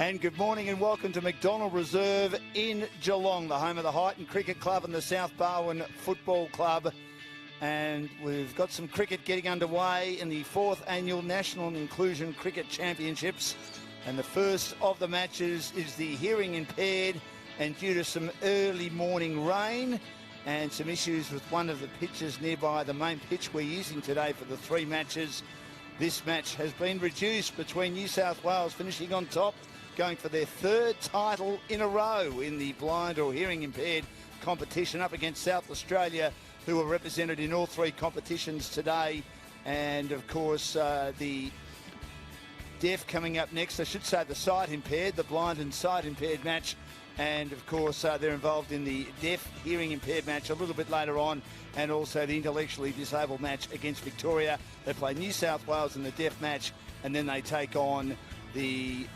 And good morning and welcome to McDonald Reserve in Geelong, the home of the Highton Cricket Club and the South Barwon Football Club. And we've got some cricket getting underway in the 4th Annual National Inclusion Cricket Championships. And the first of the matches is the hearing impaired, and due to some early morning rain and some issues with one of the pitches nearby, the main pitch we're using today for the 3 matches, this match has been reduced between New South Wales finishing on top, going for their 3rd title in a row in the blind or hearing impaired competition, up against South Australia, who are represented in all 3 competitions today. And of course the deaf coming up next, I should say the sight impaired, the blind and sight impaired match. And of course they're involved in the deaf hearing impaired match a little bit later on, and also the intellectually disabled match against Victoria. They play New South Wales in the deaf match, and then they take on the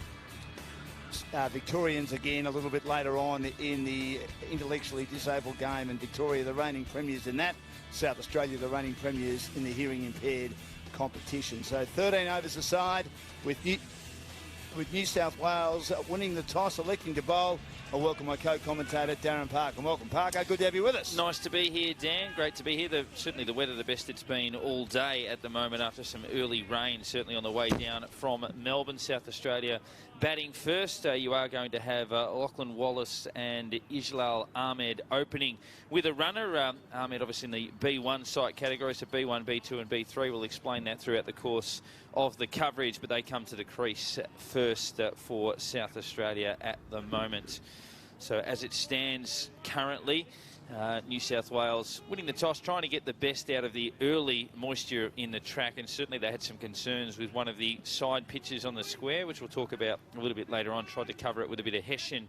Victorians again a little bit later on in the intellectually disabled game, and Victoria the reigning premiers in that, South Australia the reigning premiers in the hearing impaired competition. So 13 overs aside, with New South Wales winning the toss, electing to bowl. I welcome my co-commentator Darren Parker. Welcome, Parker. Good to have you with us. Nice to be here, Dan. Great to be here. Certainly the weather the best it's been all day at the moment after some early rain, certainly on the way down from Melbourne. South Australia batting first. You are going to have Lachlan Wallace and Ijlal Ahmed opening with a runner. Ahmed obviously in the B1 site category, so B1, B2 and B3. We'll explain that throughout the course of the coverage, but they come to the crease first for South Australia at the moment. So as it stands currently, New South Wales winning the toss, trying to get the best out of the early moisture in the track, and certainly they had some concerns with one of the side pitches on the square, which we'll talk about a little bit later on. Tried to cover it with a bit of Hessian.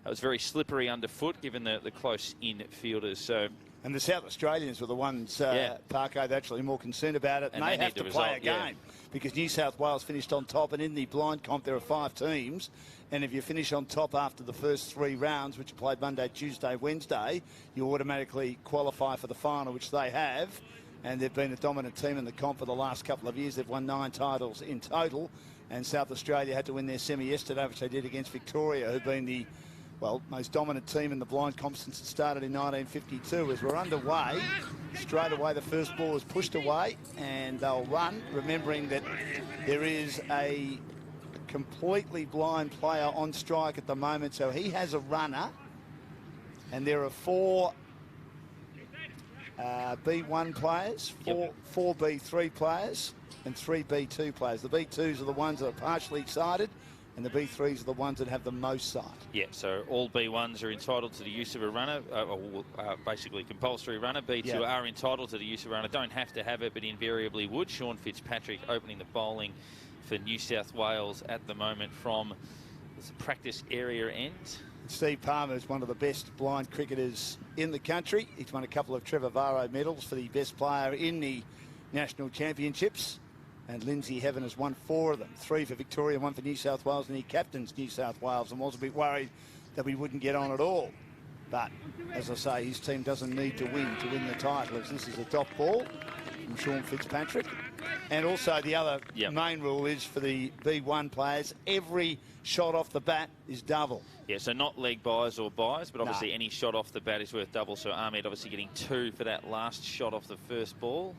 It was very slippery underfoot given the close in-fielders. So, and the South Australians were the ones, Parker, they're actually more concerned about it, and they have to play a game, because New South Wales finished on top, and in the blind comp there are 5 teams, and if you finish on top after the first 3 rounds, which are played Monday, Tuesday, Wednesday, you automatically qualify for the final, which they have, and they've been a dominant team in the comp for the last couple of years. They've won 9 titles in total, and South Australia had to win their semi yesterday, which they did against Victoria, who've been the most dominant team in the blind comp since it started in 1952. As we're underway, straight away the first ball is pushed away and they'll run, remembering that there is a completely blind player on strike at the moment, so he has a runner, and there are 4 B1 players, 4 B3 players and 3 B2 players. The B2s are the ones that are partially sighted, and the B3s are the ones that have the most sight. Yeah, so all B1s are entitled to the use of a runner, basically compulsory runner. B2 are entitled to the use of a runner, don't have to have it, but invariably would. Sean Fitzpatrick opening the bowling for New South Wales at the moment from the practice area end. Steve Palmer is one of the best blind cricketers in the country. He's won a couple of Trevor Varro medals for the best player in the national championships. And Lindsay Heaven has won 4 of them, 3 for Victoria, 1 for New South Wales, and he captains New South Wales, and was a bit worried that we wouldn't get on at all. But, as I say, his team doesn't need to win the title, as this is a dot ball from Sean Fitzpatrick. And also the other main rule is for the B1 players, every shot off the bat is double. Yeah, so not leg buys or buys, but obviously any shot off the bat is worth double. So Ahmed obviously getting 2 for that last shot off the first ball.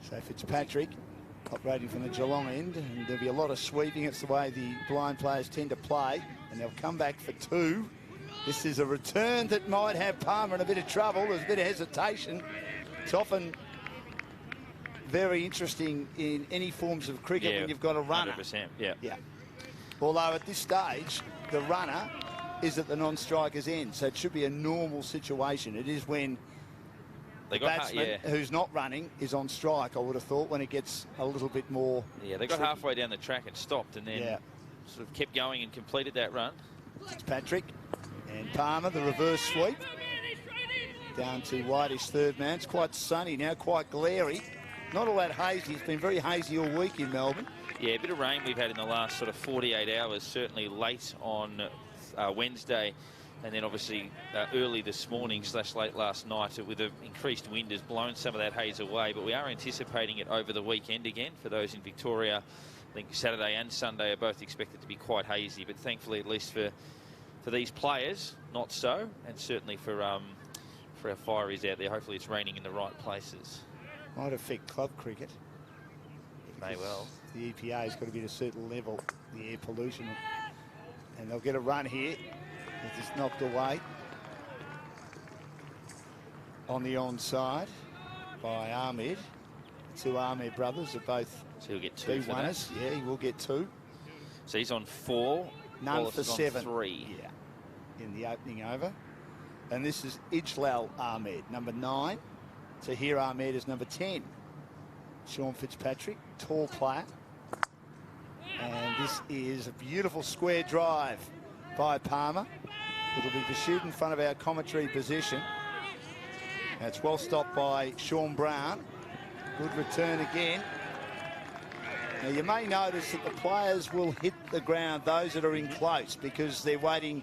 So Fitzpatrick operating from the Geelong end, and there'll be a lot of sweeping. It's the way the blind players tend to play, and they'll come back for 2. This is a return that might have Palmer in a bit of trouble. There's a bit of hesitation. It's often very interesting in any forms of cricket when you've got a runner. 100%, yeah. Although at this stage, the runner is at the non-striker's end, so it should be a normal situation. It is when the batsman who's not running is on strike, I would have thought, when it gets a little bit more they got halfway down the track and stopped, and then sort of kept going and completed that run. Fitzpatrick and Palmer, the reverse sweep. Down to Whitish third man. It's quite sunny now, quite glary. Not all that hazy. It's been very hazy all week in Melbourne. Yeah, a bit of rain we've had in the last sort of 48 hours, certainly late on Wednesday. And then obviously early this morning / late last night with the increased wind has blown some of that haze away. But we are anticipating it over the weekend again for those in Victoria think Saturday and Sunday are both expected to be quite hazy, but thankfully, at least for these players, not so, and certainly for our fireys out there, hopefully it's raining in the right places. Might affect club cricket. May well. The EPA has got to be at a certain level, the air pollution. And they'll get a run here. It's just knocked away on the onside by Ahmed. Two Ahmed brothers are both so he'll get two winners. Yeah, he will get 2. So he's on 4. None Wallace for is on 7. 3. Yeah, in the opening over. And this is Ijlal Ahmed, number 9. Tahir Ahmed is number 10. Sean Fitzpatrick, tall player. And this is a beautiful square drive by Palmer. It'll be pursued in front of our commentary position. That's well stopped by Sean Brown. Good return again. Now you may notice that the players will hit the ground, those that are in close, because they're waiting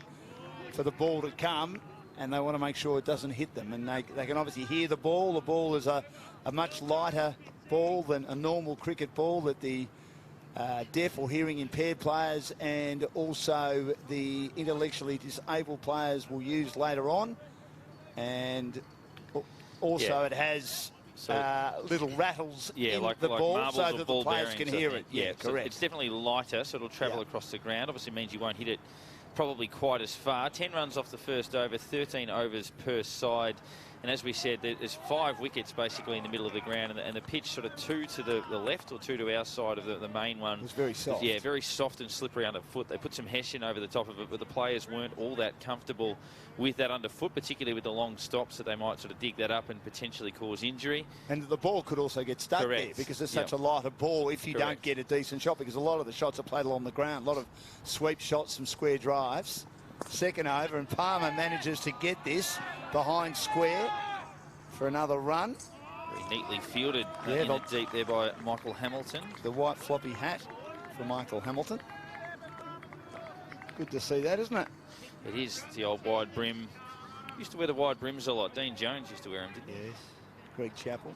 for the ball to come and they want to make sure it doesn't hit them. And they can obviously hear the ball. The ball is a much lighter ball than a normal cricket ball that the deaf or hearing impaired players and also the intellectually disabled players will use later on. And also it has little rattles in the ball so that the players can hear it. Yeah, so correct. It's definitely lighter, so it'll travel across the ground. Obviously means you won't hit it probably quite as far. 10 runs off the first over, 13 overs per side. And as we said, there's 5 wickets basically in the middle of the ground, and the pitch sort of 2 to the left or 2 to our side of the main one. It was very soft. Yeah, very soft and slippery underfoot. They put some hessian over the top of it, but the players weren't all that comfortable with that underfoot, particularly with the long stops, that they might sort of dig that up and potentially cause injury. And the ball could also get stuck there because it's such a lighter ball if you don't get a decent shot, because a lot of the shots are played along the ground, a lot of sweep shots, some square drives. Second over, and Palmer manages to get this behind square for another run. Very neatly fielded in the deep there by Michael Hamilton. The white floppy hat for Michael Hamilton. Good to see that, isn't it? It is, the old wide brim. Used to wear the wide brims a lot. Dean Jones used to wear them, didn't he? Yes. Greg Chappell.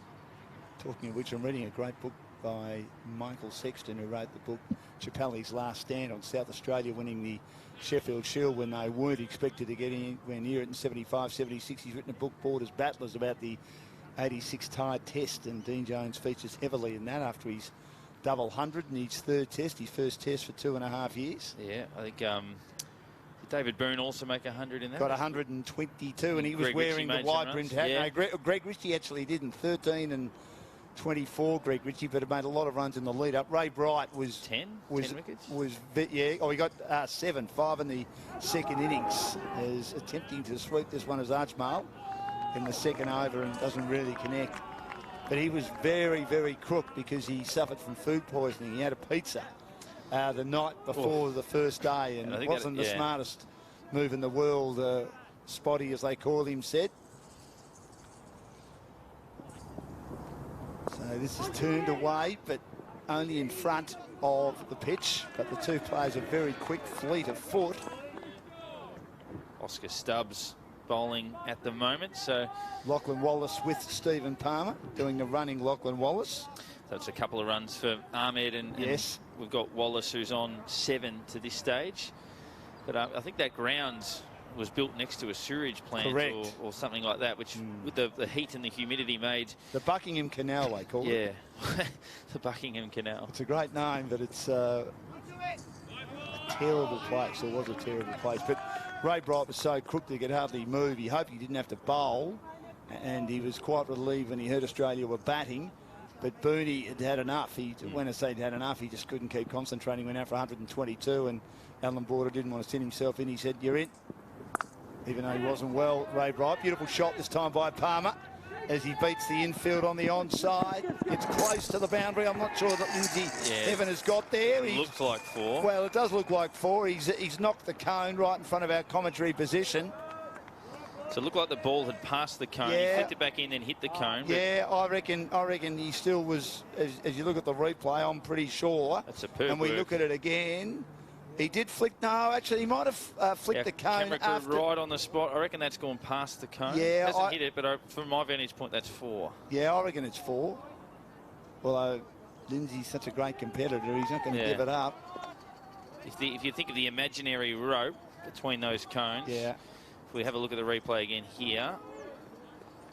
Talking of which, I'm reading a great book by Michael Sexton, who wrote the book Chappelle's Last Stand on South Australia winning the Sheffield Shield when they weren't expected to get anywhere near it in 75, 76. He's written a book, Borders Battlers, about the 86 Tide Test, and Dean Jones features heavily in that after his double 100 in his 3rd test, his first test for 2.5 years. Yeah, I think did David Boone also make 100 in that? Got 122, and he was Greg wearing the wide-brimmed hat. Yeah. No, Greg Ritchie actually did in 13 and 24, Greg Ritchie, but it made a lot of runs in the lead-up. Ray Bright was 10 wickets. He got 7, 5 in the second innings, is attempting to sweep this one as Archmail in the second over and doesn't really connect. But he was very, very crook because he suffered from food poisoning. He had a pizza the night before the first day, and it wasn't the smartest move in the world. Spotty, as they call him, said. So this is turned away, but only in front of the pitch. But the two players are very quick, fleet of foot. Oscar Stubbs bowling at the moment. So Lachlan Wallace with Stephen Palmer doing the running Lachlan Wallace. So it's a couple of runs for Ahmed, and we've got Wallace, who's on 7 to this stage. But I think that ground was built next to a sewage plant or something like that, which with the heat and the humidity made... The Buckingham Canal, they call it. Yeah, the Buckingham Canal. It's a great name, but it's a terrible place, or was a terrible place. But Ray Bright was so crook he could hardly move. He hoped he didn't have to bowl, and he was quite relieved when he heard Australia were batting. But Booney had had enough. When I say he'd had enough, he just couldn't keep concentrating. Went out for 122, and Alan Border didn't want to send himself in. He said, "You're in." Even though he wasn't well, Ray Bright. Beautiful shot this time by Palmer as he beats the infield on the onside. It's close to the boundary. I'm not sure that Lindsay Evan has got there. It looks like 4. Well, it does look like 4. He's knocked the cone right in front of our commentary position. So it looked like the ball had passed the cone. He flicked it back in, then hit the cone. Yeah, I reckon he still was, as you look at the replay, I'm pretty sure. That's superb. And we look at it again. He did flick. No, actually, he might have flicked the cone after. Right on the spot. I reckon that's gone past the cone. Yeah, hasn't hit it, but from my vantage point, that's 4. Yeah, I reckon it's 4. Although Lindsay's such a great competitor. He's not going to give it up. If you think of the imaginary rope between those cones, yeah. If we have a look at the replay again here,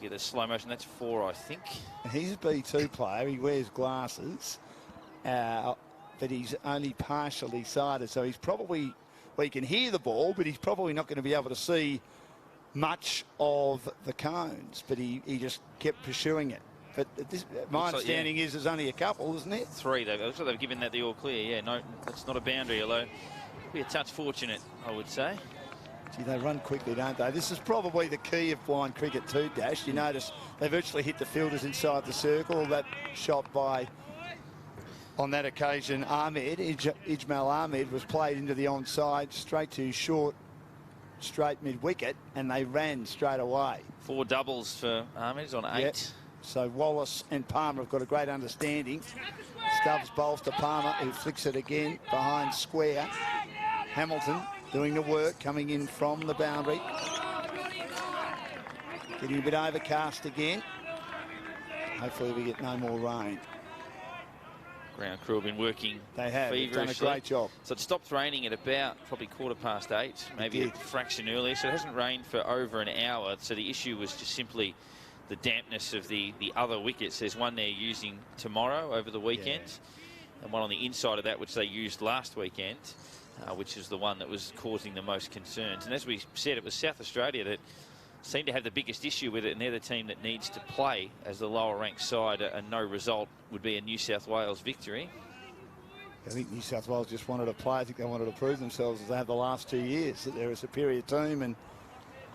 get a slow motion. That's 4, I think. He's a B2 player. He wears glasses, but he's only partially sighted, so he's probably, well, he can hear the ball, but he's probably not going to be able to see much of the cones, but he just kept pursuing it. But my understanding is there's only a couple, isn't it? 3, that's what they've given that the all clear. Yeah, no, that's not a boundary, although be a touch fortunate, I would say. Gee, they run quickly, don't they? This is probably the key of blind cricket too, Dash. You notice they virtually hit the fielders inside the circle. That shot by, on that occasion, Ijmal Ahmed was played into the onside, straight to short, straight mid-wicket, and they ran straight away. 4 doubles for Ahmed. He's on 8. Yep. So Wallace and Palmer have got a great understanding. Stubbs bowls to Palmer, who flicks it again behind square. Hamilton doing the work, coming in from the boundary. Getting a bit overcast again. Hopefully we get no more rain. Ground crew have been working. They have. They've done a great job. So it stopped raining at about probably 8:15, maybe a fraction earlier. So it hasn't rained for over an hour. So the issue was just simply the dampness of the other wickets. There's one they're using tomorrow over the weekend, and one on the inside of that which they used last weekend, which is the one that was causing the most concerns. And as we said, it was South Australia that seemed to have the biggest issue with it, and they're the team that needs to play as the lower ranked side. A no result would be a New South Wales victory. I think New South Wales just wanted to play. I think they wanted to prove themselves as they have the last 2 years, that they're a superior team, and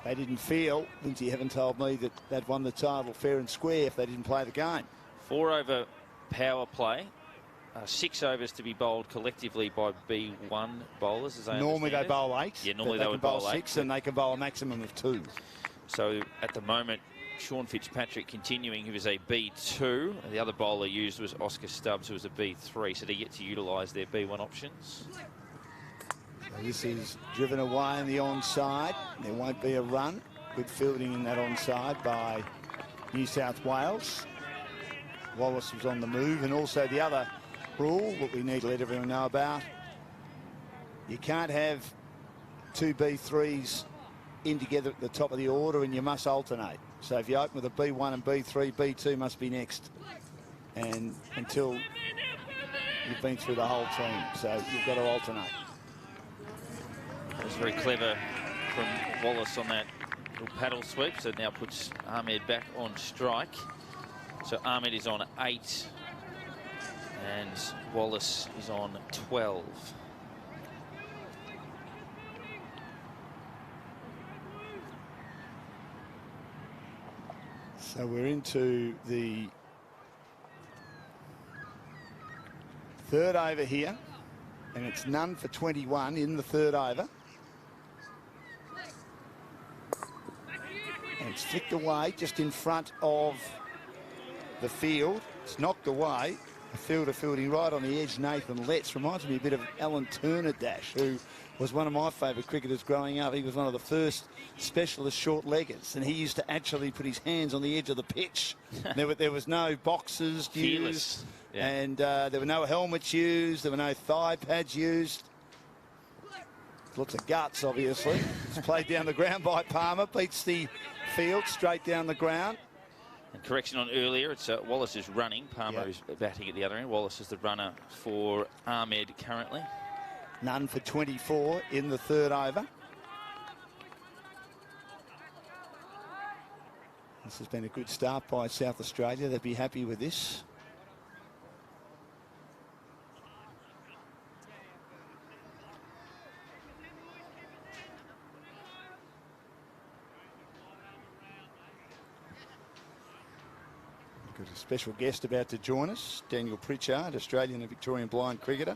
they didn't feel, Lindsay Heaven told me, that they'd won the title fair and square if they didn't play the game. 4 over power play. 6 overs to be bowled collectively by B1 bowlers, as normally they bowl 8. Yeah, normally they would bowl 6, and they can bowl a maximum of 2. So at the moment, Sean Fitzpatrick continuing, who is a B2. And the other bowler used was Oscar Stubbs, who was a B3. So they get to utilise their B1 options. So this is driven away in the onside. There won't be a run. Good fielding in that onside by New South Wales. Wallace was on the move, and also the other rule that we need to let everyone know about. You can't have 2 B3s in together at the top of the order, and you must alternate. So if you open with a B1 and B3, B2 must be next, and until you've been through the whole team. So you've got to alternate. That was very clever from Wallace on that little paddle sweep. So it now puts Ahmed back on strike. So Ahmed is on 8 and Wallace is on 12. So we're into the 3rd over here, and it's none for 21 in the 3rd over. And it's flicked away just in front of the field. It's knocked away. A fielder fielding right on the edge, Nathan Letts. Reminds me a bit of Alan Turner, Dash, who was one of my favourite cricketers growing up. He was one of the first specialist short-leggers, and he used to actually put his hands on the edge of the pitch. There was no boxes used, and there were no helmets used. There were no thigh pads used. Lots of guts, obviously. It's played down the ground by Palmer. Beats the field straight down the ground. And correction on earlier, it's Wallace is running. Palmer is batting at the other end. Wallace is the runner for Ahmed currently. None for 24 in the 3rd over. This has been a good start by South Australia. They'd be happy with this. Got a special guest about to join us, Daniel Pritchard, Australian and Victorian blind cricketer.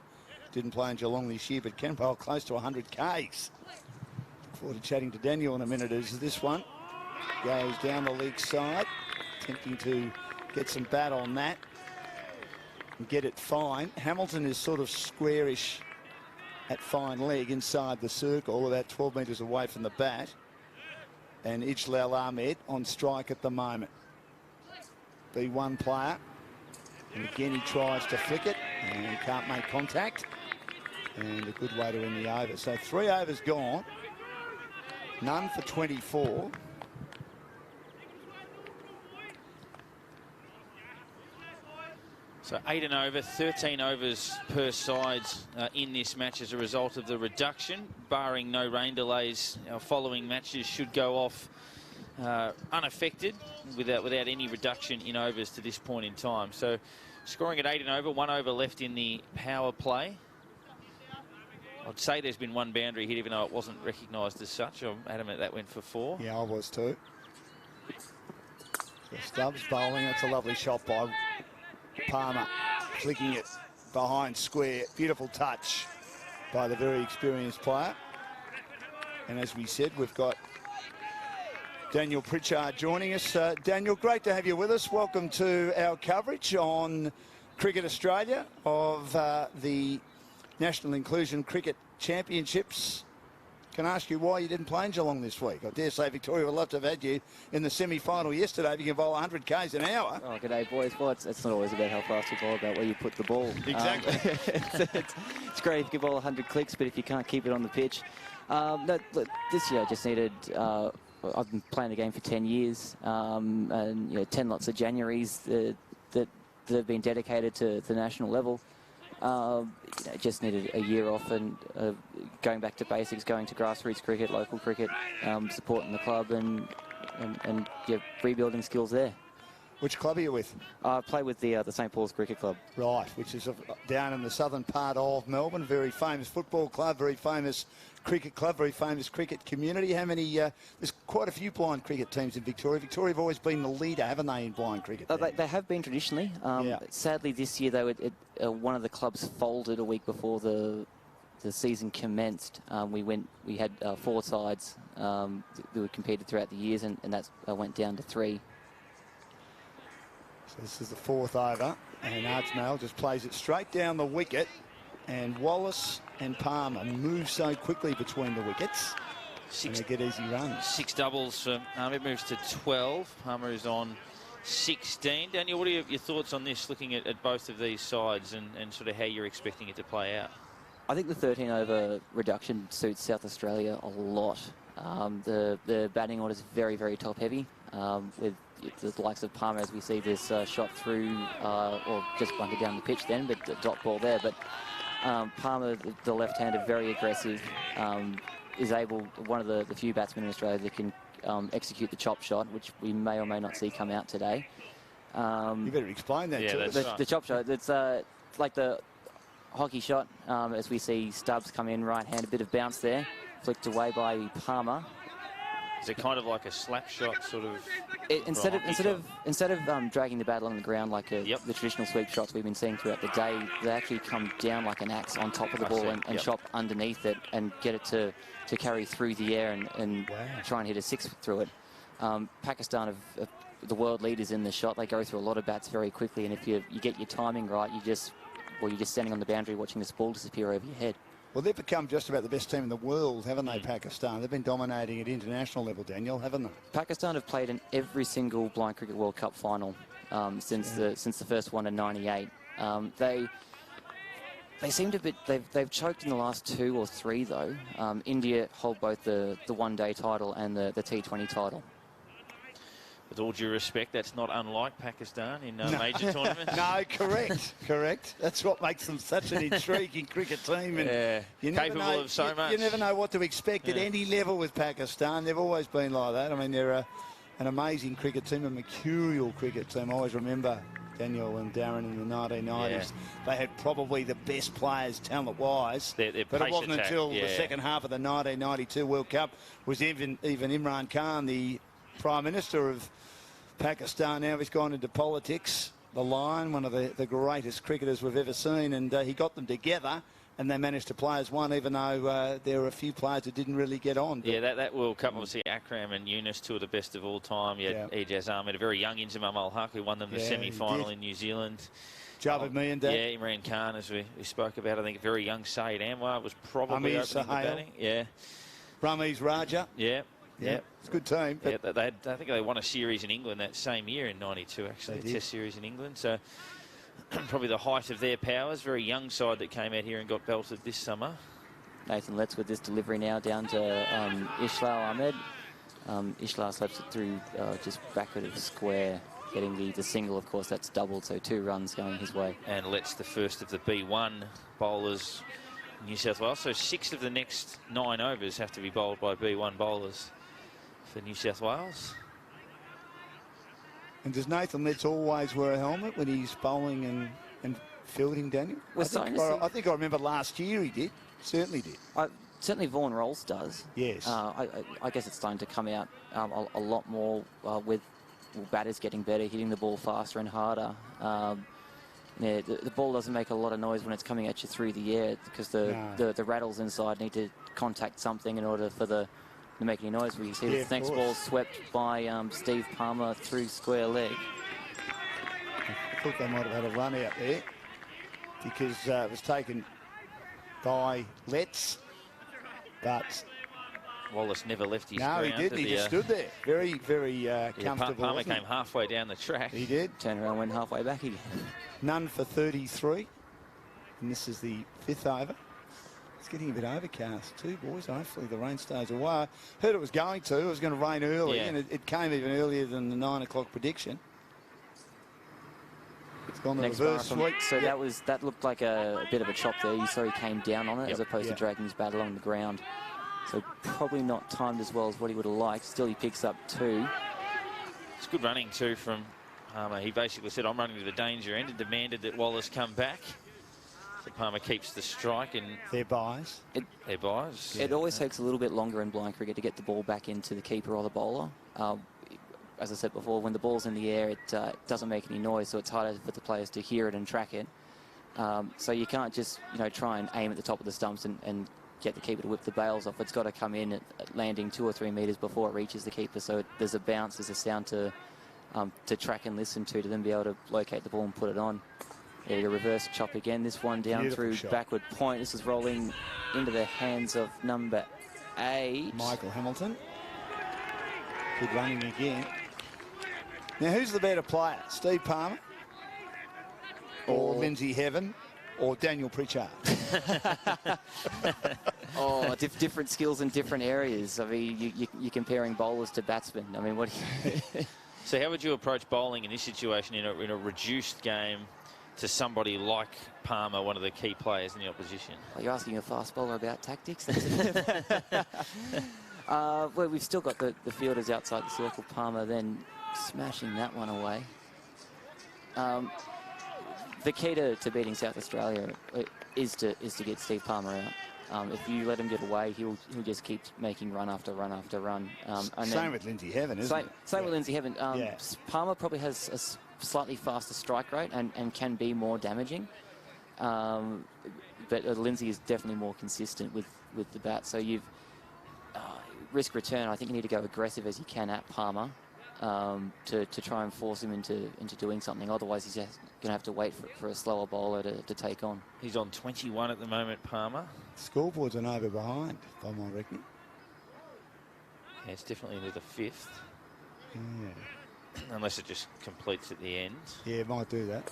Didn't play in Geelong this year, but can bowl close to 100 Ks. Look forward to chatting to Daniel in a minute as this one goes down the leg side, attempting to get some bat on that and get it fine. Hamilton is sort of squarish at fine leg inside the circle, about 12 metres away from the bat. And Ijmal Ahmed on strike at the moment. B1 player. And again, he tries to flick it and can't make contact. And a good way to end the over. So 3 overs gone. None for 24. So 8 and over, 13 overs per side in this match as a result of the reduction. Barring no rain delays, our following matches should go off unaffected without any reduction in overs to this point in time. So scoring at 8 and over, 1 over left in the power play. I'd say there's been 1 boundary hit, even though it wasn't recognised as such. I'm adamant that went for 4. Yeah, I was too. So Stubbs bowling. That's a lovely shot by Palmer, flicking it behind square. Beautiful touch by the very experienced player. And as we said, we've got Daniel Pritchard joining us. Daniel, great to have you with us. Welcome to our coverage on Cricket Australia of the National Inclusion Cricket Championships. Can I ask you why you didn't play in Geelong this week? I dare say Victoria would love to have had you in the semi-final yesterday if you can bowl 100 k's an hour. Oh, g'day, boys. Well, it's not always about how fast you bowl, about where you put the ball. Exactly. It's great if you can bowl 100 clicks, but if you can't keep it on the pitch. No, look, this year I just needed... I've been playing the game for 10 years, and 10 lots of Januaries that have been dedicated to the national level. Just needed a year off and going back to basics, going to grassroots cricket, local cricket, supporting the club and rebuilding skills there. Which club are you with? I play with the St Paul's Cricket Club. Right, which is down in the southern part of Melbourne. Very famous football club, very famous cricket club, very famous cricket community. How many? There's quite a few blind cricket teams in Victoria. Victoria have always been the leader, haven't they, in blind cricket? They have been traditionally. Sadly, this year though, one of the clubs folded a week before the season commenced. We had 4 sides that were competed throughout the years, and that went down to 3. So this is the 4th over, and Ardsmale just plays it straight down the wicket, and Wallace and Palmer move so quickly between the wickets. And they get easy runs. 6 doubles for it moves to 12. Palmer is on 16. Daniel, what are your thoughts on this, looking at both of these sides and sort of how you're expecting it to play out? I think the 13 over reduction suits South Australia a lot. The batting order is very, very top heavy, with the likes of Palmer, as we see this shot through, or just bunted down the pitch then, but the dot ball there. But Palmer, the left-hander, very aggressive, is one of the few batsmen in Australia that can execute the chop shot, which we may or may not see come out today. You better explain that to us. The chop shot, it's like the hockey shot, as we see Stubbs come in right-hand, a bit of bounce there, flicked away by Palmer. Is it kind of like a slap shot, sort of? Instead of dragging the bat along the ground like the traditional sweep shots we've been seeing throughout the day, they actually come down like an axe on top of the ball and chop underneath it and get it to carry through the air and try and hit a 6 through it. Pakistan have the world leaders in the shot. They go through a lot of bats very quickly, and if you get your timing right, you're just standing on the boundary watching this ball disappear over your head. Well, they've become just about the best team in the world, haven't they, Pakistan? They've been dominating at international level, Daniel, haven't they? Pakistan have played in every single Blind Cricket World Cup final since the first one in '98. They seem to be they've choked in the last 2 or 3 though. India hold both the one-day title and the T20 title. With all due respect, that's not unlike Pakistan in major tournaments. No, correct. That's what makes them such an intriguing cricket team. And you capable of so much. You never know what to expect at any level with Pakistan. They've always been like that. I mean, they're an amazing cricket team, a mercurial cricket team. I always remember Daniel and Darren in the 1990s. They had probably the best players talent-wise. But it wasn't until the second half of the 1992 World Cup was even Imran Khan, the Prime Minister of Pakistan. Now he's gone into politics. The Lion, one of the greatest cricketers we've ever seen, and he got them together and they managed to play as one, even though there were a few players who didn't really get on. Yeah, that World Cup, obviously Akram and Yunus, 2 of the best of all time. You had Ijaz Ahmed, a very young Inzamam ul-Haq, who won them the semi-final in New Zealand. Javed Miandad. Yeah, Imran Khan, as we spoke about. I think a very young Saeed Anwar was probably opening the batting. Yeah. Ramiz Raja. Yeah. It's a good team. Yeah, I think they won a series in England that same year in '92, actually, a Test series in England. So probably the height of their powers. Very young side that came out here and got belted this summer. Nathan Letts with this delivery now down to Ishlal Ahmed. Ishlal slips it through just backward of square, getting the single. Of course, that's doubled, so 2 runs going his way. And Letts the first of the B1 bowlers in New South Wales. So 6 of the next 9 overs have to be bowled by B1 bowlers for New South Wales. And does Nathan Letts always wear a helmet when he's bowling and fielding, Daniel? I think I remember last year he did. Certainly did. Certainly Vaughan Rolls does. Yes. I guess it's starting to come out a lot more with batters getting better, hitting the ball faster and harder. Yeah, the ball doesn't make a lot of noise when it's coming at you through the air because the rattles inside need to contact something in order for to make any noise. We see the next ball swept by Steve Palmer through square leg. I thought they might have had a run out there because it was taken by Letts, but Wallace never left his ground. No, he didn't. He just stood there. Very, very comfortable. Palmer came halfway down the track. He did. Turned around, went halfway back again. None for 33. And this is the 5th over. It's getting a bit overcast too, boys. Hopefully the rain stays away. I heard it was going to. It was going to rain early, and it came even earlier than the 9 o'clock prediction. It's gone the reverse sweep. So that looked like a bit of a chop there. You saw he came down on it as opposed to dragging his bat along the ground. So probably not timed as well as what he would have liked. Still, he picks up 2. It's good running too from Palmer. He basically said, I'm running to the danger end, and demanded that Wallace come back. So Palmer keeps the strike, and their buys. It always takes a little bit longer in blind cricket to get the ball back into the keeper or the bowler. As I said before, when the ball's in the air, it doesn't make any noise, so it's harder for the players to hear it and track it. So you can't just try and aim at the top of the stumps and get the keeper to whip the bails off. It's got to come in at landing 2 or 3 metres before it reaches the keeper. So there's a bounce, there's a sound to track and listen to then be able to locate the ball and put it on. Yeah, your reverse chop again. This one down through backward point. This is rolling into the hands of number 8. Michael Hamilton. Good running again. Now, who's the better player? Steve Palmer? Or Lindsay Heaven? Or Daniel Pritchard? Different skills in different areas. I mean, you're comparing bowlers to batsmen. I mean, what do you... So how would you approach bowling in this situation in a reduced game to somebody like Palmer, one of the key players in the opposition? Well, you're asking a fast bowler about tactics? Well, we've still got the fielders outside the circle. Palmer then smashing that one away. The key to beating South Australia is to get Steve Palmer out. If you let him get away, he'll just keep making run after run after run. And same with Lindsay Heaven, isn't it? Same with Lindsay Heaven. Palmer probably has a slightly faster strike rate and can be more damaging. But Lindsay is definitely more consistent with the bat. So you've risk return. I think you need to go aggressive as you can at Palmer to try and force him into doing something. Otherwise, he's just going to have to wait for a slower bowler to take on. He's on 21 at the moment, Palmer. Scoreboard's an over behind, by my reckoning. Yeah, it's definitely into the 5th. Yeah. Unless it just completes at the end. Yeah, it might do that.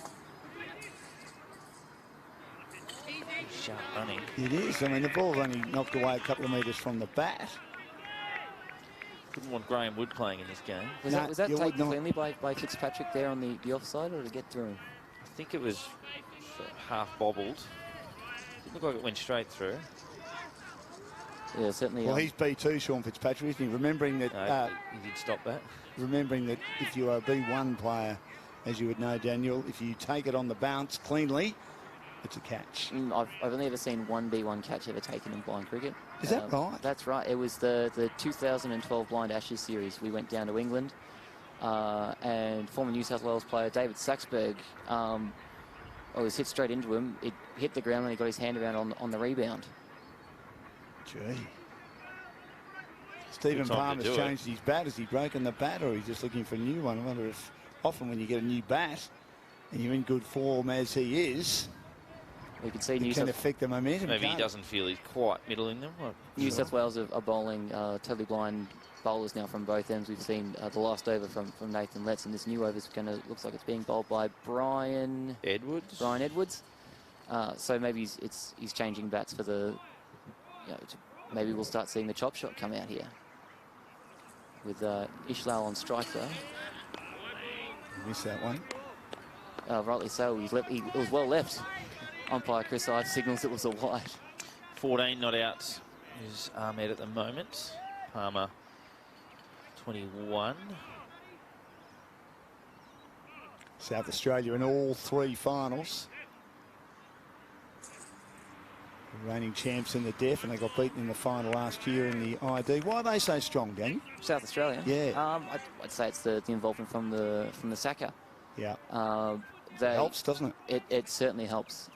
Sharp running. It is. I mean, the ball's only knocked away a couple of metres from the bat. Wouldn't want Graham Wood playing in this game. Was that taken cleanly by Fitzpatrick there on the offside, or did it get through? I think it was half bobbled. Didn't look like it went straight through. Yeah, certainly. Well, he's B2, Sean Fitzpatrick, isn't he? Remembering that... he did stop that. Remembering that if you are a B1 player, as you would know, Daniel, if you take it on the bounce cleanly, it's a catch. I've only ever seen one B1 catch ever taken in blind cricket. Is that right? That's right. It was the 2012 Blind Ashes series. We went down to England, and former New South Wales player David Saxberg was hit straight into him. It hit the ground and he got his hand around on the rebound. Gee. Stephen Palmer's changed his bat. Has he broken the bat, or he's just looking for a new one? I wonder if often when you get a new bat and you're in good form as he is, we can see it can affect the momentum. Maybe he doesn't feel he's quite middling them. New South Wales are bowling totally blind bowlers now from both ends. We've seen the last over from Nathan Letts, and this new over looks like it's being bowled by Brian Edwards. So maybe he's changing bats for the, maybe we'll start seeing the chop shot come out here with Ishlal on strike though. Missed that one. Rightly so. It was well left. Umpire Chris Ives signals it was a wide. 14 not out is Ahmed at the moment. Palmer 21. South Australia in all 3 finals. Reigning champs in the Deaf, and they got beaten in the final last year in the ID. Why are they so strong, Daniel? South Australia? Yeah. I'd say it's the involvement from the Saka. Yeah. That helps, doesn't it? It certainly helps.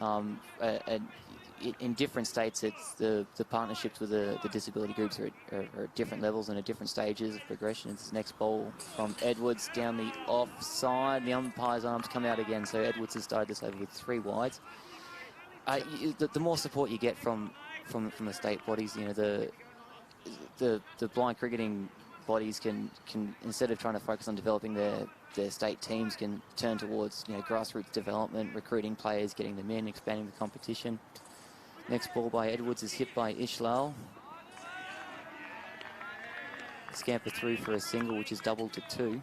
In different states, it's the partnerships with the disability groups are at different levels and at different stages of progression. It's next ball from Edwards down the offside. The umpire's arms come out again, so Edwards has started this over with 3 wides. The more support you get from the state bodies, the blind cricketing bodies can instead of trying to focus on developing their state teams, can turn towards grassroots development, recruiting players, getting them in, expanding the competition. Next ball by Edwards is hit by Ishlal. Scamper through for a single, which is doubled to 2.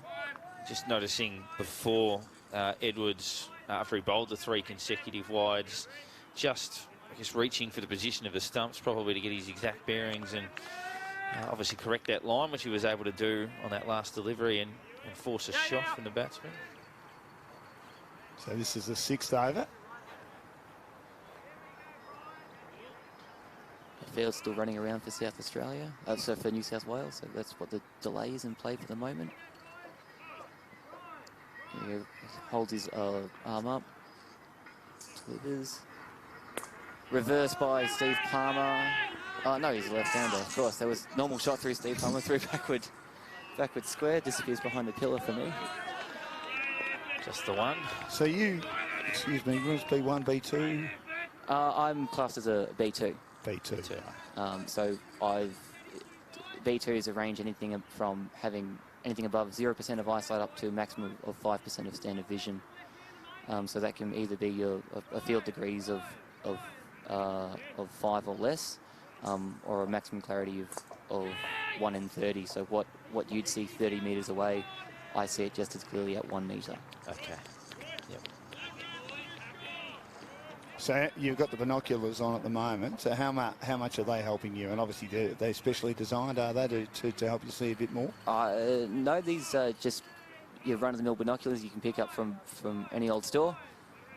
Just noticing before Edwards, after he bowled the 3 consecutive wides, just, I guess, reaching for the position of the stumps, probably to get his exact bearings and obviously correct that line, which he was able to do on that last delivery and force a shot from the batsman. So this is the 6th over. The field's still running around for South Australia, so for New South Wales, so that's what the delay is in play for the moment. He holds his arm up, delivers. Reversed by Steve Palmer. Oh, no, he's a left-hander, of course. There was normal shot through Steve Palmer, through backward square, disappears behind the pillar for me. Just the one. So you, excuse me, was B1, B2? I'm classed as a B2. B2. So B2 is a range anything from having anything above 0% of eyesight up to a maximum of 5% of standard vision. So that can either be a field degrees of 5 or less, or a maximum clarity of 1 in 30. So what you'd see 30 metres away, I see it just as clearly at 1 metre. Okay. Yep. So you've got the binoculars on at the moment. So how much are they helping you? And obviously they're specially designed, are they, to help you see a bit more? No, these are just your run-of-the-mill binoculars you can pick up from any old store.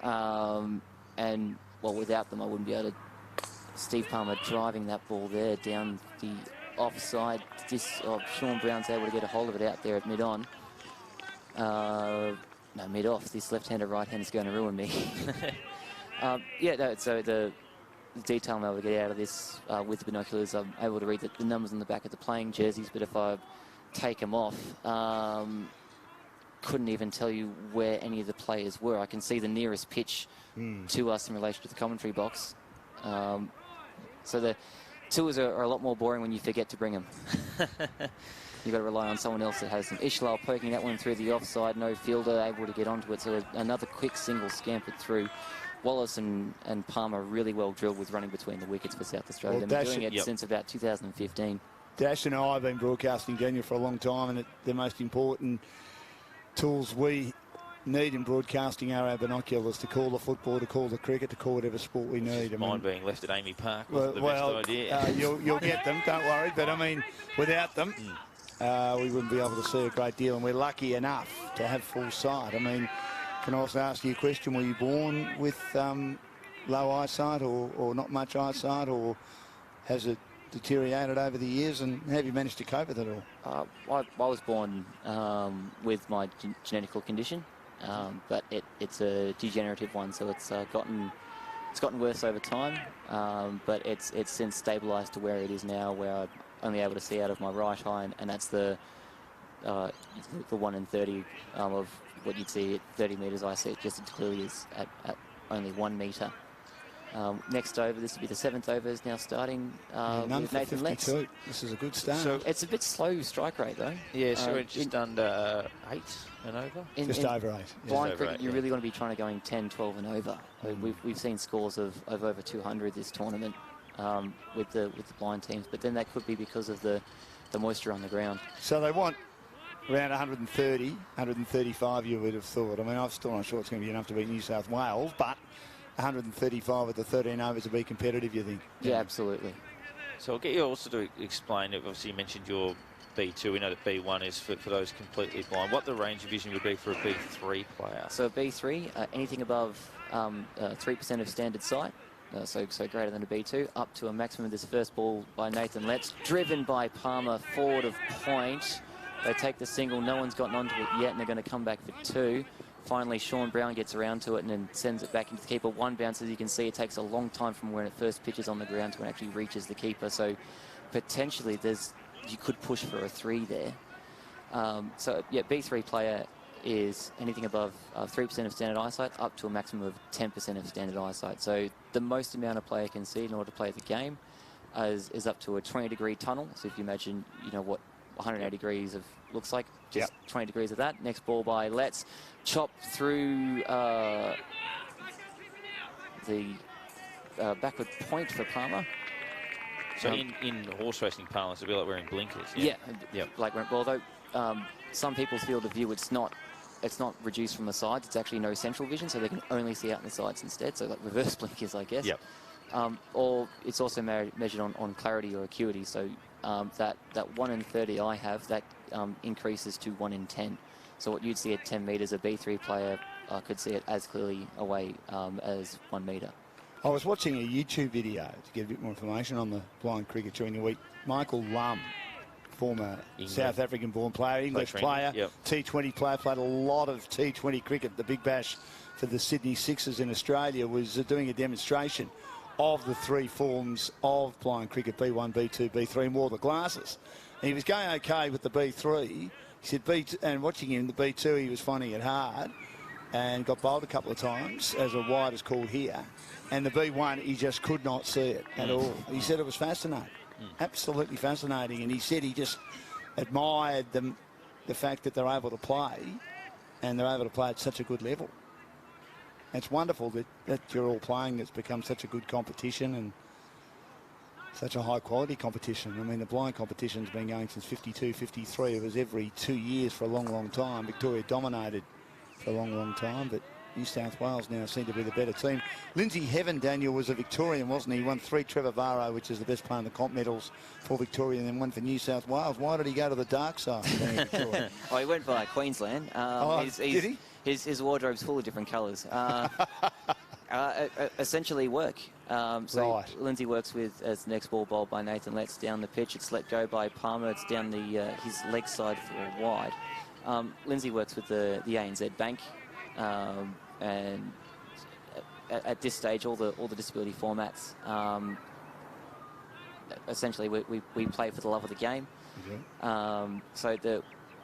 And well, without them, I wouldn't be able to. Steve Palmer driving that ball there down the offside. Sean Brown's able to get a hold of it out there at mid-on. No, mid-off. This left-hander, right-hander is going to ruin me. So the detail I'm able to get out of this with the binoculars, I'm able to read the numbers on the back of the playing jerseys, but if I take them off, couldn't even tell you where any of the players were. I can see the nearest pitch to us in relation to the commentary box. So the tours are a lot more boring when you forget to bring them. You've got to rely on someone else that has them. Ishlal poking that one through the offside, no fielder able to get onto it, so another quick single scampered through. Wallace and Palmer really well drilled with running between the wickets for South Australia. They've been doing it since about 2015. Dash and I have been broadcasting Daniel for a long time, and the most important tools we need in broadcasting are our binoculars to call the football, to call the cricket, to call whatever sport we need. Mine being left at Amy Park wasn't the best idea. You'll get them, don't worry. But I mean, without them, we wouldn't be able to see a great deal, and we're lucky enough to have full sight. I mean, can I also ask you a question? Were you born with low eyesight or not much eyesight, or has it deteriorated over the years, and have you managed to cope with it all? I was born with my genetical condition, but it's a degenerative one, so it's gotten worse over time, but it's since stabilised to where it is now, where I'm only able to see out of my right eye, and that's the 1 in 30 of what you'd see at 30 metres. I see it just as clearly as at only 1 metre. Next over, this will be the 7th over, is now starting None with for Nathan Letts. 52. This is a good start. So It's a bit slow strike rate, though. yeah, so we're just under 8 and over. Just over 8. Yeah. Blind Over cricket, 8, you yeah. really want to be trying to going 10, 12 and over. We've seen scores of over 200 this tournament with the blind teams, but then that could be because of the moisture on the ground. So they want around 130, 135, you would have thought. I mean, I'm still not sure it's going to be enough to beat New South Wales, but 135 with the 13 overs to be competitive, you think? Yeah, absolutely. So I'll get you also to explain, obviously you mentioned your B2, we know that B1 is for those completely blind. What the range of vision would be for a B3 player? So B3, anything above 3% of standard sight, so greater than a B2, up to a maximum of this first ball by Nathan Letts, driven by Palmer, forward of point. They take the single, no one's gotten onto it yet, and they're going to come back for 2. Finally, Sean Brown gets around to it and then sends it back into the keeper. One bounce, as you can see, it takes a long time from when it first pitches on the ground to when it actually reaches the keeper. So potentially you could push for a 3 there. So yeah, B3 player is anything above 3% of standard eyesight up to a maximum of 10% of standard eyesight. So the most amount a player can see in order to play the game is up to a 20-degree tunnel. So if you imagine, what 180 degrees of looks like, just 20 degrees of that. Next ball by Letts, chop through the backward point for Palmer. So in horse racing parlance, it'll be like wearing blinkers. Yeah. Like, although some people's field of view, it's not reduced from the sides. It's actually no central vision, so they can only see out in the sides instead. So like reverse blinkers, I guess. Yep. Or it's also measured on clarity or acuity. So that 1 in 30 I have, that increases to 1 in 10. So what you'd see at 10 metres, a B3 player could see it as clearly away as 1 metre. I was watching a YouTube video to get a bit more information on the blind cricket during the week. Michael Lum, former South African-born player, English player, T20 player, played a lot of T20 cricket, the Big Bash for the Sydney Sixers in Australia, was doing a demonstration of the 3 forms of blind cricket, B1, B2, B3, and wore the glasses. And he was going okay with the B3. He said, and watching him, the B2, he was finding it hard and got bowled a couple of times, as a wide is called here. And the B1, he just could not see it at all. He said it was fascinating, absolutely fascinating. And he said he just admired the fact that they're able to play, and they're able to play at such a good level. It's wonderful that you're all playing. It's become such a good competition and such a high-quality competition. I mean, the blind competition's been going since 52, 53. It was every 2 years for a long, long time. Victoria dominated for a long, long time, but New South Wales now seem to be the better team. Lindsay Heaven, Daniel, was a Victorian, wasn't he? He won 3 Trevor Varro, which is the best player in the comp medals for Victoria, and then 1 for New South Wales. Why did he go to the dark side? He went via Queensland. Did he? His wardrobe's full of different colours. Essentially work. So Lindsay works with, as the next ball bowled by Nathan Letts down the pitch. It's let go by Palmer. It's down his leg side for wide. Lindsay works with the ANZ Bank. And at this stage, all the disability formats, essentially we play for the love of the game. So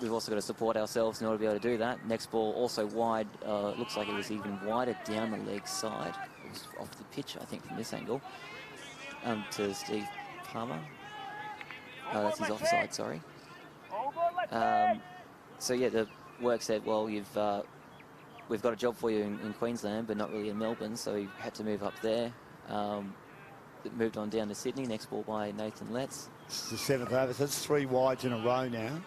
we've also got to support ourselves in order to be able to do that. Next ball also wide. Looks like it was even wider down the leg side. It was off the pitch, I think, from this angle. To Steve Palmer. That's his offside, sorry. So yeah, the work said, well, we've got a job for you in Queensland, but not really in Melbourne, so he had to move up there. It moved on down to Sydney. Next ball by Nathan Letts. This is the 7th over, so that's 3 wides in a row now.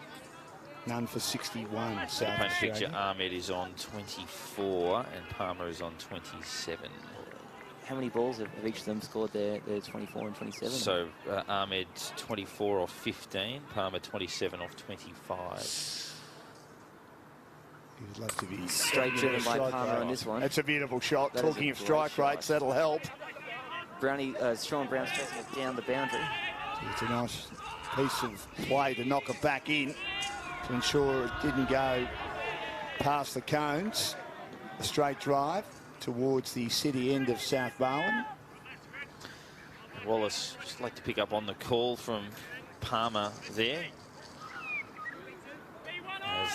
None for 61. So paint a picture, Ahmed is on 24 and Palmer is on 27. How many balls have each of them scored their 24 and 27? So Ahmed 24 off 15, Palmer 27 off 25. He would love to be straight driven by Palmer on this one. That's a beautiful shot. Talking of strike rates, that'll help. Sean Brown's pressing it down the boundary. It's a nice piece of play to knock it back in to ensure it didn't go past the cones. A straight drive towards the city end of South Barwon. Wallace, just like to pick up on the call from Palmer there. As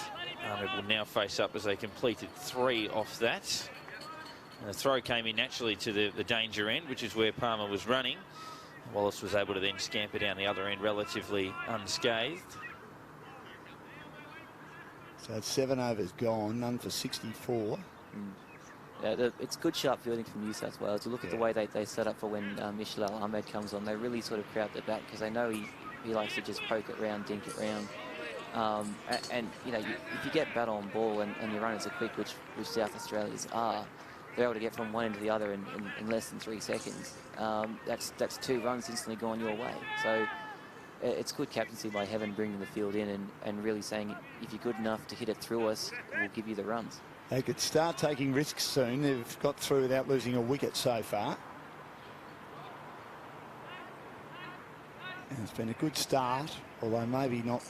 Ahmed will now face up as they completed 3 off that. And the throw came in naturally to the danger end, which is where Palmer was running. Wallace was able to then scamper down the other end relatively unscathed. So it's 7 overs gone, none for 64. Yeah, it's good sharp fielding from New South Wales. You look at the way they set up for when Mishlal Ahmed comes on. They really sort of crowd the bat because they know he likes to just poke it round, dink it round. And you know, if you get bat on ball and your runners are quick, which South Australians are, they're able to get from one end to the other in less than 3 seconds. That's 2 runs instantly gone your way. So it's good captaincy by Heaven bringing the field in and really saying, if you're good enough to hit it through us, we'll give you the runs. They could start taking risks soon. They've got through without losing a wicket so far. And it's been a good start, although maybe not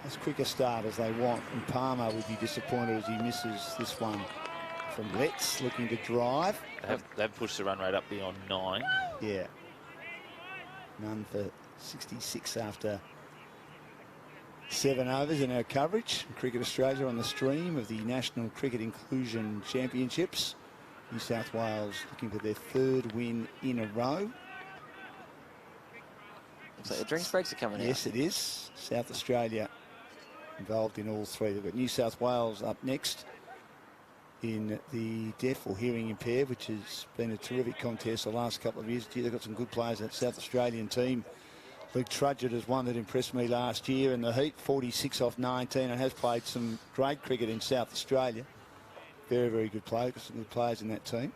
as quick a start as they want. And Palmer would be disappointed as he misses this one from Letts, looking to drive. They've pushed the run rate up beyond 9. Yeah. None for 66 after 7 overs in our coverage. Cricket Australia on the stream of the National Cricket Inclusion Championships. New South Wales looking for their 3rd win in a row. Looks like the drinks breaks are coming out. Yes, it is. South Australia involved in all 3. They've got New South Wales up next in the deaf or hearing impaired, which has been a terrific contest the last couple of years. They've got some good players. That South Australian team. Luke Trudgett is one that impressed me last year in the heat, 46 off 19, and has played some great cricket in South Australia. Very, very good player. Got some good players in that team.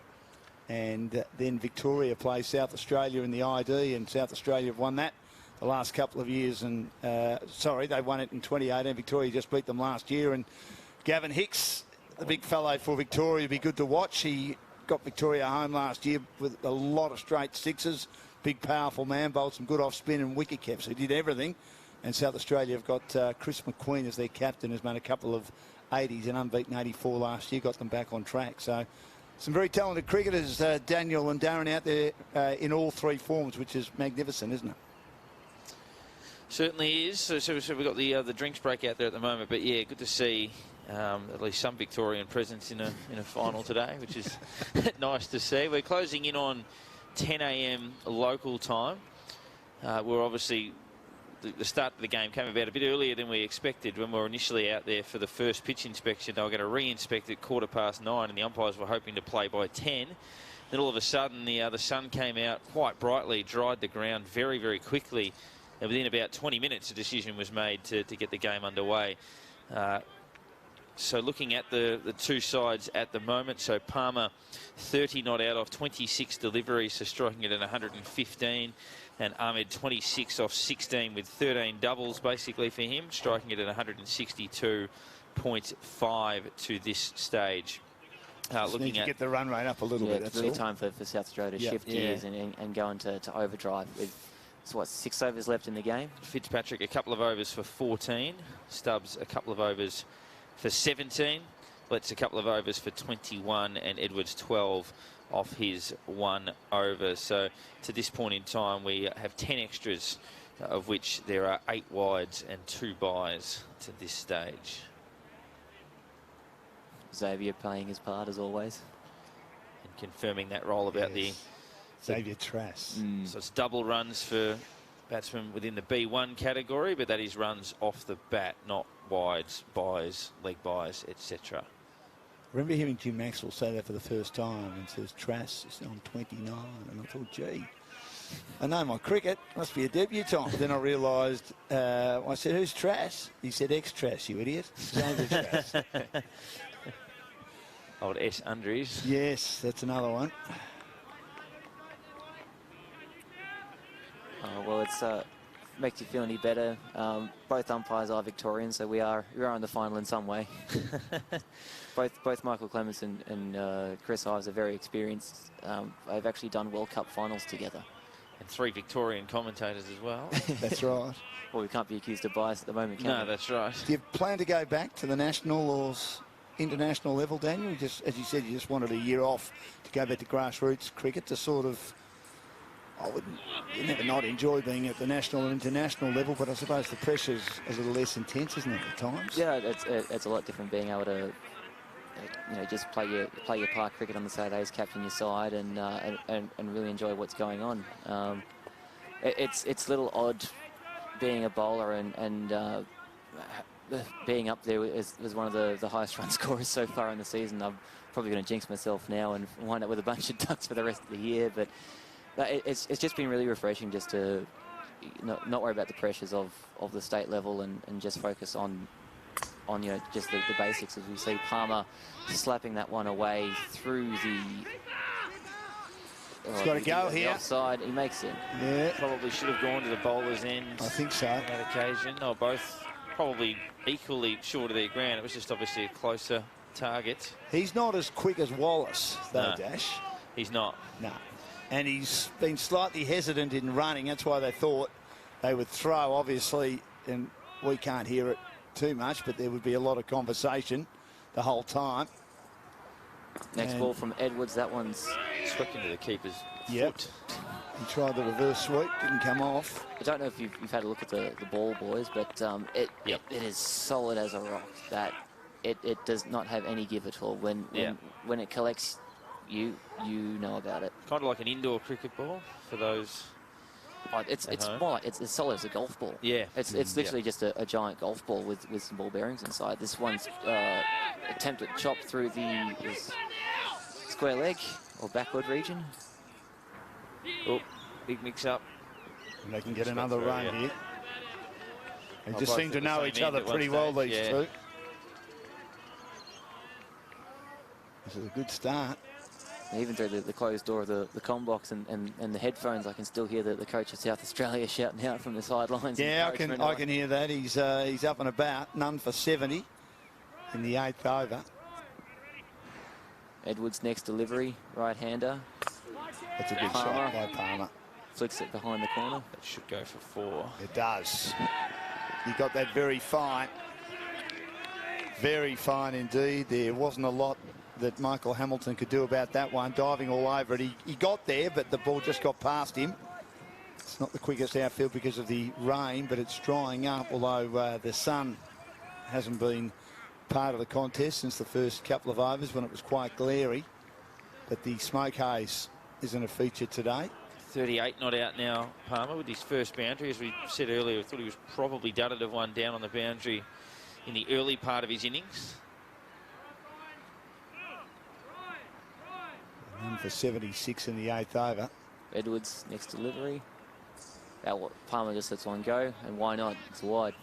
And then Victoria plays South Australia in the ID, and South Australia have won that the last couple of years. And they won it in 2018. Victoria just beat them last year. And Gavin Hicks, the big fellow for Victoria, would be good to watch. He got Victoria home last year with a lot of straight sixes. Big, powerful man, bowled some good off-spin and wicket kept, so he did everything. And South Australia have got Chris McQueen as their captain, who's made a couple of 80s and unbeaten 84 last year, got them back on track. So some very talented cricketers, Daniel and Darren, out there in all 3 forms, which is magnificent, isn't it? Certainly is. So we've got the drinks break out there at the moment, but yeah, good to see at least some Victorian presence in a final today, which is nice to see. We're closing in on 10 a.m. local time. We're obviously, the start of the game came about a bit earlier than we expected when we were initially out there for the first pitch inspection. They were going to re-inspect at 9:15, and the umpires were hoping to play by 10. Then all of a sudden, the sun came out quite brightly, dried the ground very, very quickly. And within about 20 minutes, a decision was made to get the game underway. So looking at the 2 sides at the moment, so Palmer 30 not out off 26 deliveries, so striking it at 115, and Ahmed 26 off 16 with 13 doubles basically for him, striking it at 162.5 to this stage. Looking need to get the run rate up a little bit. It's really time for South Australia to shift gears and go into overdrive with, 6 overs left in the game. Fitzpatrick a couple of overs for 14, Stubbs a couple of overs for 17, Letts a couple of overs for 21, and Edwards 12 off his 1 over. So to this point in time, we have 10 extras, of which there are 8 wides and 2 byes to this stage. Xavier playing his part as always. And confirming that role about the Xavier Trass. So it's double runs for batsmen within the B1 category, but that is runs off the bat, not wides, byes, leg byes, etc. I remember hearing Jim Maxwell say that for the first time and says Trass is on 29, and I thought, gee, I know my cricket, must be a debutant. Then I realised, I said, who's Trass? He said, ex-Trass, you idiot. Xavier Trass. Old S. Undries. Yes, that's another one. Well, it's makes you feel any better. Both umpires are Victorians, so we are in the final in some way. both Michael Clements and Chris Ives are very experienced. They've actually done World Cup finals together. And 3 Victorian commentators as well. That's right. Well, we can't be accused of bias at the moment, can we? No, that's right. Do you plan to go back to the national or international level, Daniel? You just, as you said, you just wanted a year off to go back to grassroots cricket to sort of, you never not enjoy being at the national and international level, but I suppose the pressure's a little less intense, isn't it, at times? Yeah, it's a lot different being able to just play your park cricket on the Saturdays, captain your side, and really enjoy what's going on. It's a little odd being a bowler and being up there as one of the highest run scorers so far in the season. I'm probably going to jinx myself now and wind up with a bunch of ducks for the rest of the year, but it's just been really refreshing just to not worry about the pressures of the state level and just focus on just the basics. As we see Palmer slapping that one away through the... He's got to go here. Offside, he makes it. Yeah. Probably should have gone to the bowler's end. I think so. On that occasion. They were both probably equally short of their ground. It was just obviously a closer target. He's not as quick as Wallace, though, No. Dash. He's not. No. And he's been slightly hesitant in running. That's why they thought they would throw, obviously, and we can't hear it too much, but there would be a lot of conversation the whole time. Next ball from Edwards. That one's Swept into the keeper's Yep. foot. He tried the reverse sweep, didn't come off. I don't know if you've had a look at the ball, boys, but it is solid as a rock. That it does not have any give at all. When it collects, you know about it. Kind of like an indoor cricket ball for those. Oh, it's home. more like it's as solid as a golf ball. Yeah. It's literally just a giant golf ball with some ball bearings inside. This one's attempted chop through the square leg or backward region. Oh, big mix-up. And they can get Just got another through, run yeah. here. They Oh, just both seem to at the know same each end other at one pretty well, stage, these yeah. two. This is a good start. Even through the closed door of the comm box and the headphones, I can still hear the coach of South Australia shouting out from the sidelines. Yeah, I can hear that. He's up and about. None for 70 in the 8th over. Edwards' next delivery, right-hander. That's a good shot by Palmer. Flicks it behind the corner. That should go for 4. It does. He got that very fine. Very fine indeed. There wasn't a lot that Michael Hamilton could do about that one. Diving all over it. He got there, but the ball just got past him. It's not the quickest outfield because of the rain, but it's drying up, although the sun hasn't been part of the contest since the first couple of overs when it was quite glary. But the smoke haze isn't a feature today. 38 not out now, Palmer, with his first boundary. As we said earlier, I thought he was probably dudded of one down on the boundary in the early part of his innings. One for 76 in the 8th over. Edwards' next delivery. Palmer just lets one go, and why not? It's wide.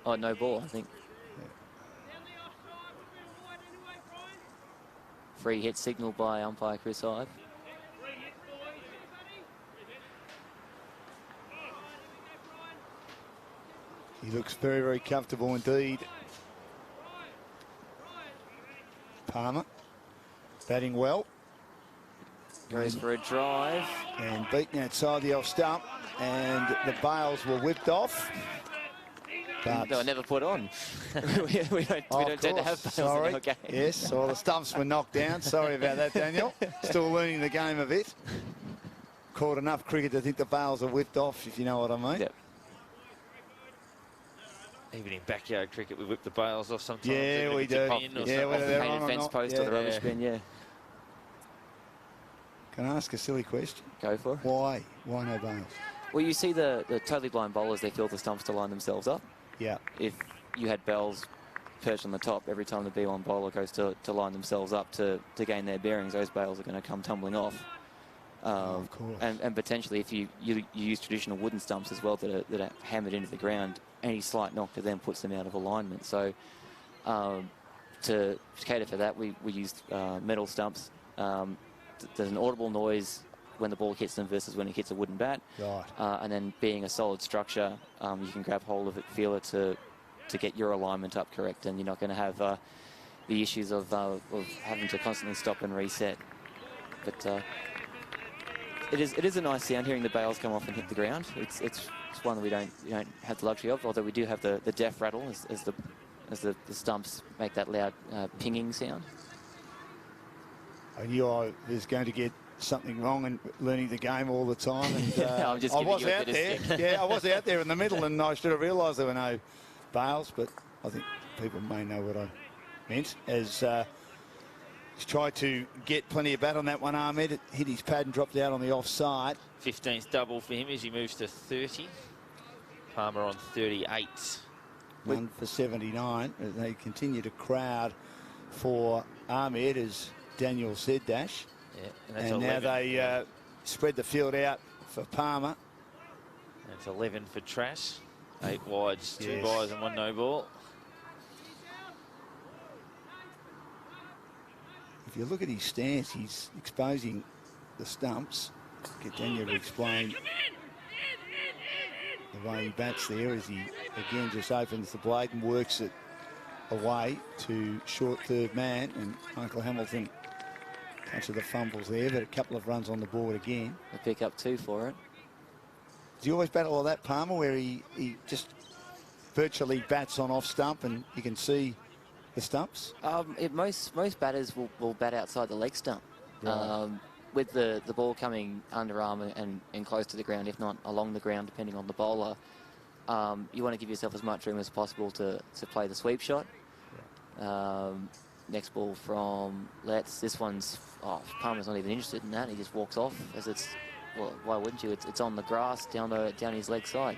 Oh, no ball, I think. Free hit signal by umpire Chris Ive. He looks very, very comfortable indeed. Palmer batting well. Goes for a drive. And beaten outside the off stump. And the bails were whipped off. But They were never put on. we don't tend to have bails sorry. in our game. Yes, well, the stumps were knocked down. Sorry about that, Daniel. Still learning the game a bit. Caught enough cricket to think the bails are whipped off, if you know what I mean. Yep. Even in backyard cricket, we whip the bails off sometimes. Yeah, even we if it's a do. pin or Yeah, something. whether they're on Painted or fence not. post Yeah. or the rubbish bin, yeah. Can I ask a silly question? Go for it. Why? Why no bails? Well, you see the totally blind bowlers, they fill the stumps to line themselves up. Yeah. If you had bells perched on the top, every time the B1 bowler goes to line themselves up to gain their bearings, those bails are going to come tumbling off. Of course. And potentially, if you use traditional wooden stumps as well that are hammered into the ground, any slight knock to them puts them out of alignment. So to cater for that, we used metal stumps. There's an audible noise when the ball hits them versus when it hits a wooden bat. Right. And then being a solid structure, you can grab hold of it, feel it to get your alignment up correct, and you're not going to have the issues of having to constantly stop and reset. But it is a nice sound hearing the bails come off and hit the ground. It's one that we don't have the luxury of, although we do have the death rattle as the stumps make that loud pinging sound. I knew was going to get something wrong and learning the game all the time. And, I'm just I giving was you a out bit there. of stick. Yeah, I was out there in the middle, and I should have realised there were no bails, but I think people may know what I meant. As He's tried to get plenty of bat on that one, Ahmed. It hit his pad and dropped out on the offside. 15th double for him as he moves to 30. Palmer on 38. One for 79. They continue to crowd for Ahmed, as Daniel said, Dash. Yeah, and now they spread the field out for Palmer. That's 11 for Trass. 8 wides, 2 byes and 1 no ball. If you look at his stance, he's exposing the stumps. Get Daniel to explain the way he bats there, as he again just opens the blade and works it away to short third man. And Michael Hamilton, touch of the fumbles there, but a couple of runs on the board again. They pick up 2 for it. Do you always battle all that, Palmer, where he just virtually bats on off stump and you can see the stumps? Most batters will bat outside the leg stump. Right. With the ball coming underarm and close to the ground, if not along the ground, depending on the bowler, you want to give yourself as much room as possible to play the sweep shot. Right. Next ball from Letts. This one's, Palmer's not even interested in that. He just walks off, as it's, well, why wouldn't you? It's on the grass down his leg side.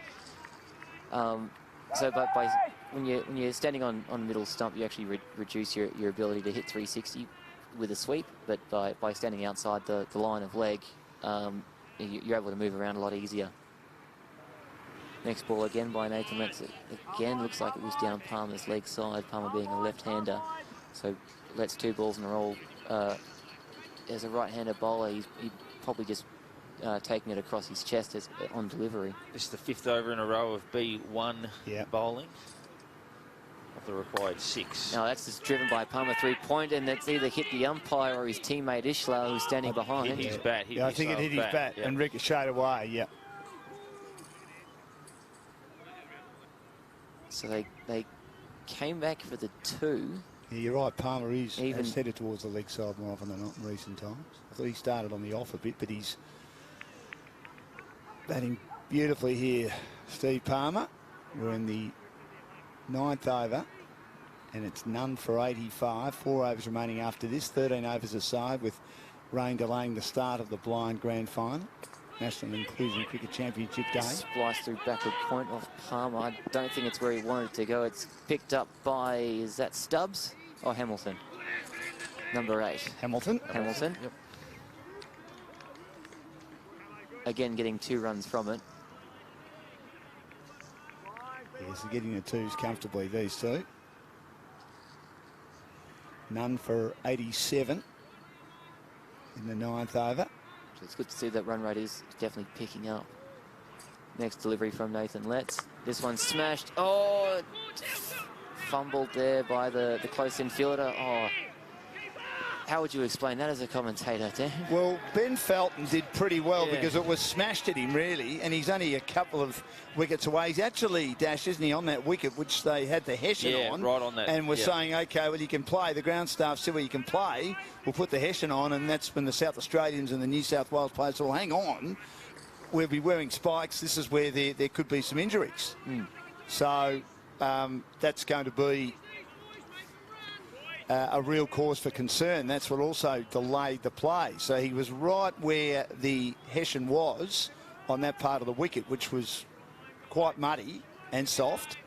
So, but when you're standing on middle stump, you actually reduce your ability to hit 360 with a sweep. But by standing outside the line of leg, you're able to move around a lot easier. Next ball again by Nathan Letts. Again, looks like it was down Palmer's leg side. Palmer being a left-hander, so Letts 2 balls in a row. As a right-hander bowler, he'd probably just taking it across his chest on delivery. This is the 5th over in a row of B1 bowling. Of the required 6. Now that's just driven by Palmer 3-point, and that's either hit the umpire or his teammate Ishla, who's standing behind. Hit his bat. I think it hit his bat and ricocheted away. So they came back for the 2. Yeah, you're right. Palmer has headed towards the leg side more often than not in recent times. I thought he started on the off a bit, but he's batting beautifully here, Steve Palmer. We're in the 9th over, and it's none for 85. 4 overs remaining after this. 13 overs aside, with rain delaying the start of the blind grand final. National Inclusion Cricket Championship Day. Splice through backward point off Palmer. I don't think it's where he wanted it to go. It's picked up by, is that Stubbs or Hamilton? Number 8. Hamilton. Yep. Again, getting 2 runs from it. Yes, they're getting the 2s comfortably, these 2. None for 87 in the 9th over. So it's good to see that run rate is definitely picking up. Next delivery from Nathan Letts. This one's smashed. Oh, fumbled there by the close infielder. Oh, how would you explain that as a commentator, Dan? Well, Ben Felton did pretty well because it was smashed at him, really, and he's only a couple of wickets away. He's actually, Dash, isn't he, on that wicket, which they had the Hessian on. Right on that. And we're saying, OK, well, you can play. The ground staff said, well, you can play. We'll put the Hessian on, and that's when the South Australians and the New South Wales players said, well, hang on. We'll be wearing spikes. This is where there could be some injuries. So that's going to be a real cause for concern. That's what also delayed the play. So he was right where the Hessian was on that part of the wicket, which was quite muddy and soft.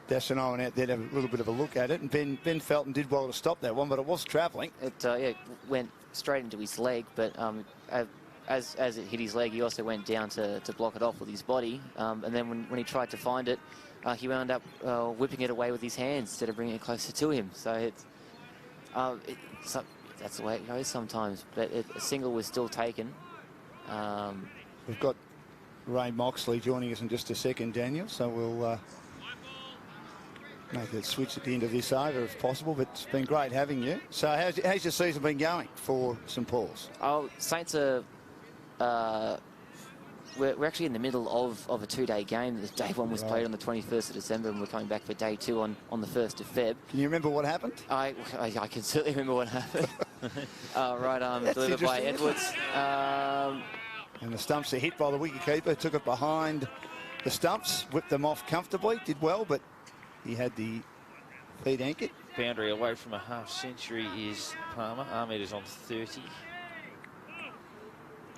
Dash and I went out there to have a little bit of a look at it, and Ben Felton did well to stop that one, but it was travelling. It went straight into his leg, but as it hit his leg, he also went down to block it off with his body, and then when he tried to find it, he wound up whipping it away with his hands instead of bringing it closer to him. So that's the way it goes sometimes. But a single was still taken. We've got Ray Moxley joining us in just a second, Daniel. So we'll make a switch at the end of this over if possible. But it's been great having you. So how's your season been going for St Paul's? Oh, Saints are... We're actually in the middle of a 2-day game. The day 1 was played on the 21st of December, and we're coming back for day 2 on the 1st of Feb. Can you remember what happened? I can certainly remember what happened. Right arm delivered by Edwards. And the stumps are hit by the wicketkeeper. Took it behind the stumps, whipped them off comfortably. Did well, but he had the feet anchored. boundary away from a half century is Palmer. Ahmed is on 30.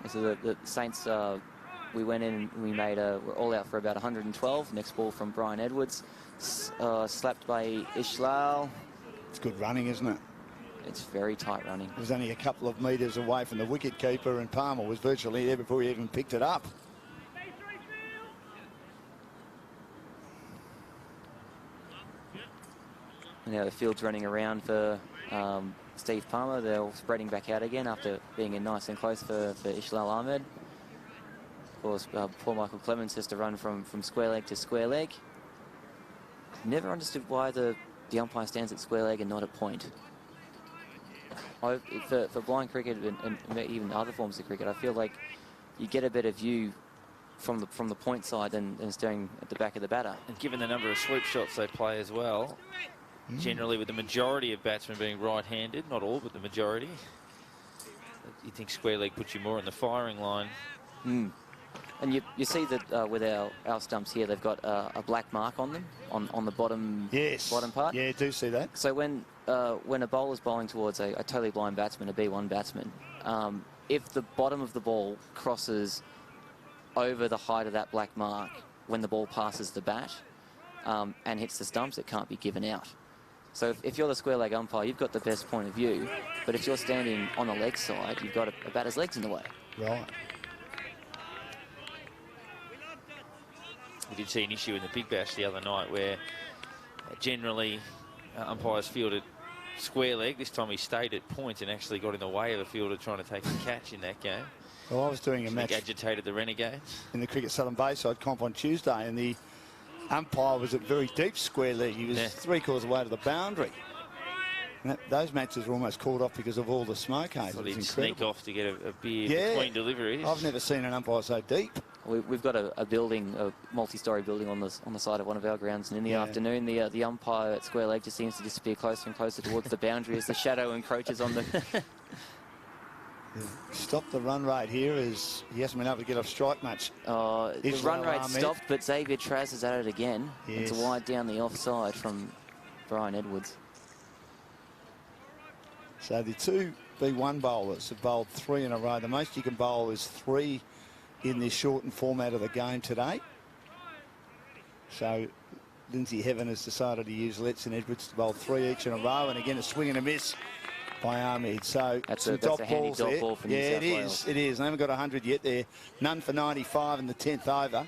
So the Saints, we went in and we made we're all out for about 112. Next ball from Brian Edwards. Slapped by Ishlal. It's good running, isn't it? It's very tight running. It was only a couple of metres away from the wicket keeper, and Palmer was virtually there before he even picked it up. Now the field's running around for Steve Palmer. They're all spreading back out again after being in nice and close for Ishlal Ahmed. Of course, poor Michael Clemens has to run from square leg to square leg. Never understood why the umpire stands at square leg and not at point. For blind cricket and even other forms of cricket, I feel like you get a better view from the point side than staring at the back of the batter. And given the number of sweep shots they play as well, generally with the majority of batsmen being right-handed, not all, but the majority, you think square leg puts you more in the firing line. And you see that with our stumps here, they've got a black mark on them on the bottom bottom part. Yeah, I do see that. So when a bowler's bowling towards a totally blind batsman, a B1 batsman, if the bottom of the ball crosses over the height of that black mark when the ball passes the bat and hits the stumps, it can't be given out. So if you're the square leg umpire, you've got the best point of view. But if you're standing on the leg side, you've got a batter's legs in the way. Right. We did see an issue in the Big Bash the other night where generally umpires fielded square leg. This time he stayed at point and actually got in the way of a fielder trying to take a catch in that game. Well, I was doing a match agitated the Renegades in the Cricket Southern Bayside comp on Tuesday, and the umpire was at very deep square leg. He was 3/4 away to the boundary. And those matches were almost called off because of all the smoke haze. Thought he'd sneak off to get a beer between deliveries. I've never seen an umpire so deep. We've got a building, a multi-storey building on the side of one of our grounds, and in the afternoon, the umpire at square leg just seems to disappear closer and closer towards the boundary as the shadow encroaches on the. Stopped the run rate here as he hasn't been able to get off strike much. The run rate stopped, but Xavier Traz is at it again. Yes. It's wide down the offside from Brian Edwards. So the two B1 bowlers have bowled 3 in a row. The most you can bowl is 3 in this shortened format of the game today. So Lindsay Heaven has decided to use Letts and Edwards to bowl 3 each in a row, and again a swing and a miss by Ahmed. So that's a handy dot ball for New South Wales. It is. They haven't got 100 yet. They're none for 95 in the 10th over.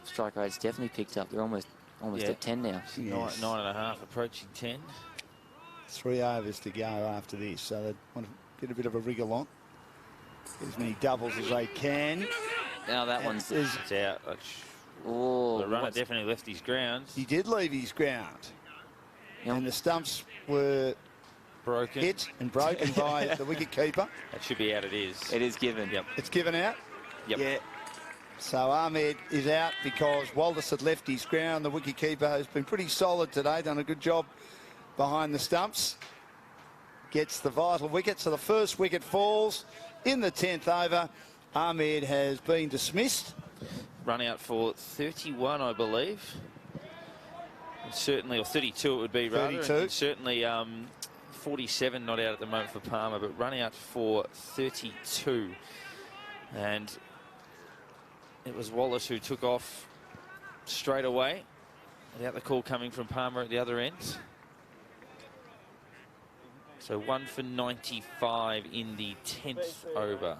Strike rate's definitely picked up. They're almost at 10 now. Yes. 9.5 approaching 10. 3 overs to go after this, so they want to get a bit of a wriggle on. Get as many doubles as they can. Now that one's it's out. The runner definitely left his ground. He did leave his ground. Yep. And the stumps were hit and broken by the wicket keeper. That should be out. It is. It is given. Yep. It's given out? Yep. Yeah. So Ahmed is out because Wallis had left his ground. The wicket keeper has been pretty solid today, done a good job behind the stumps. Gets the vital wicket, so the first wicket falls in the 10th over. Ahmed has been dismissed. Run out for 31, I believe. And certainly, or 32 it would be, rather. 32. And certainly 47 not out at the moment for Palmer, but run out for 32. And it was Wallis who took off straight away without the call coming from Palmer at the other end. So 1 for 95 in the 10th over.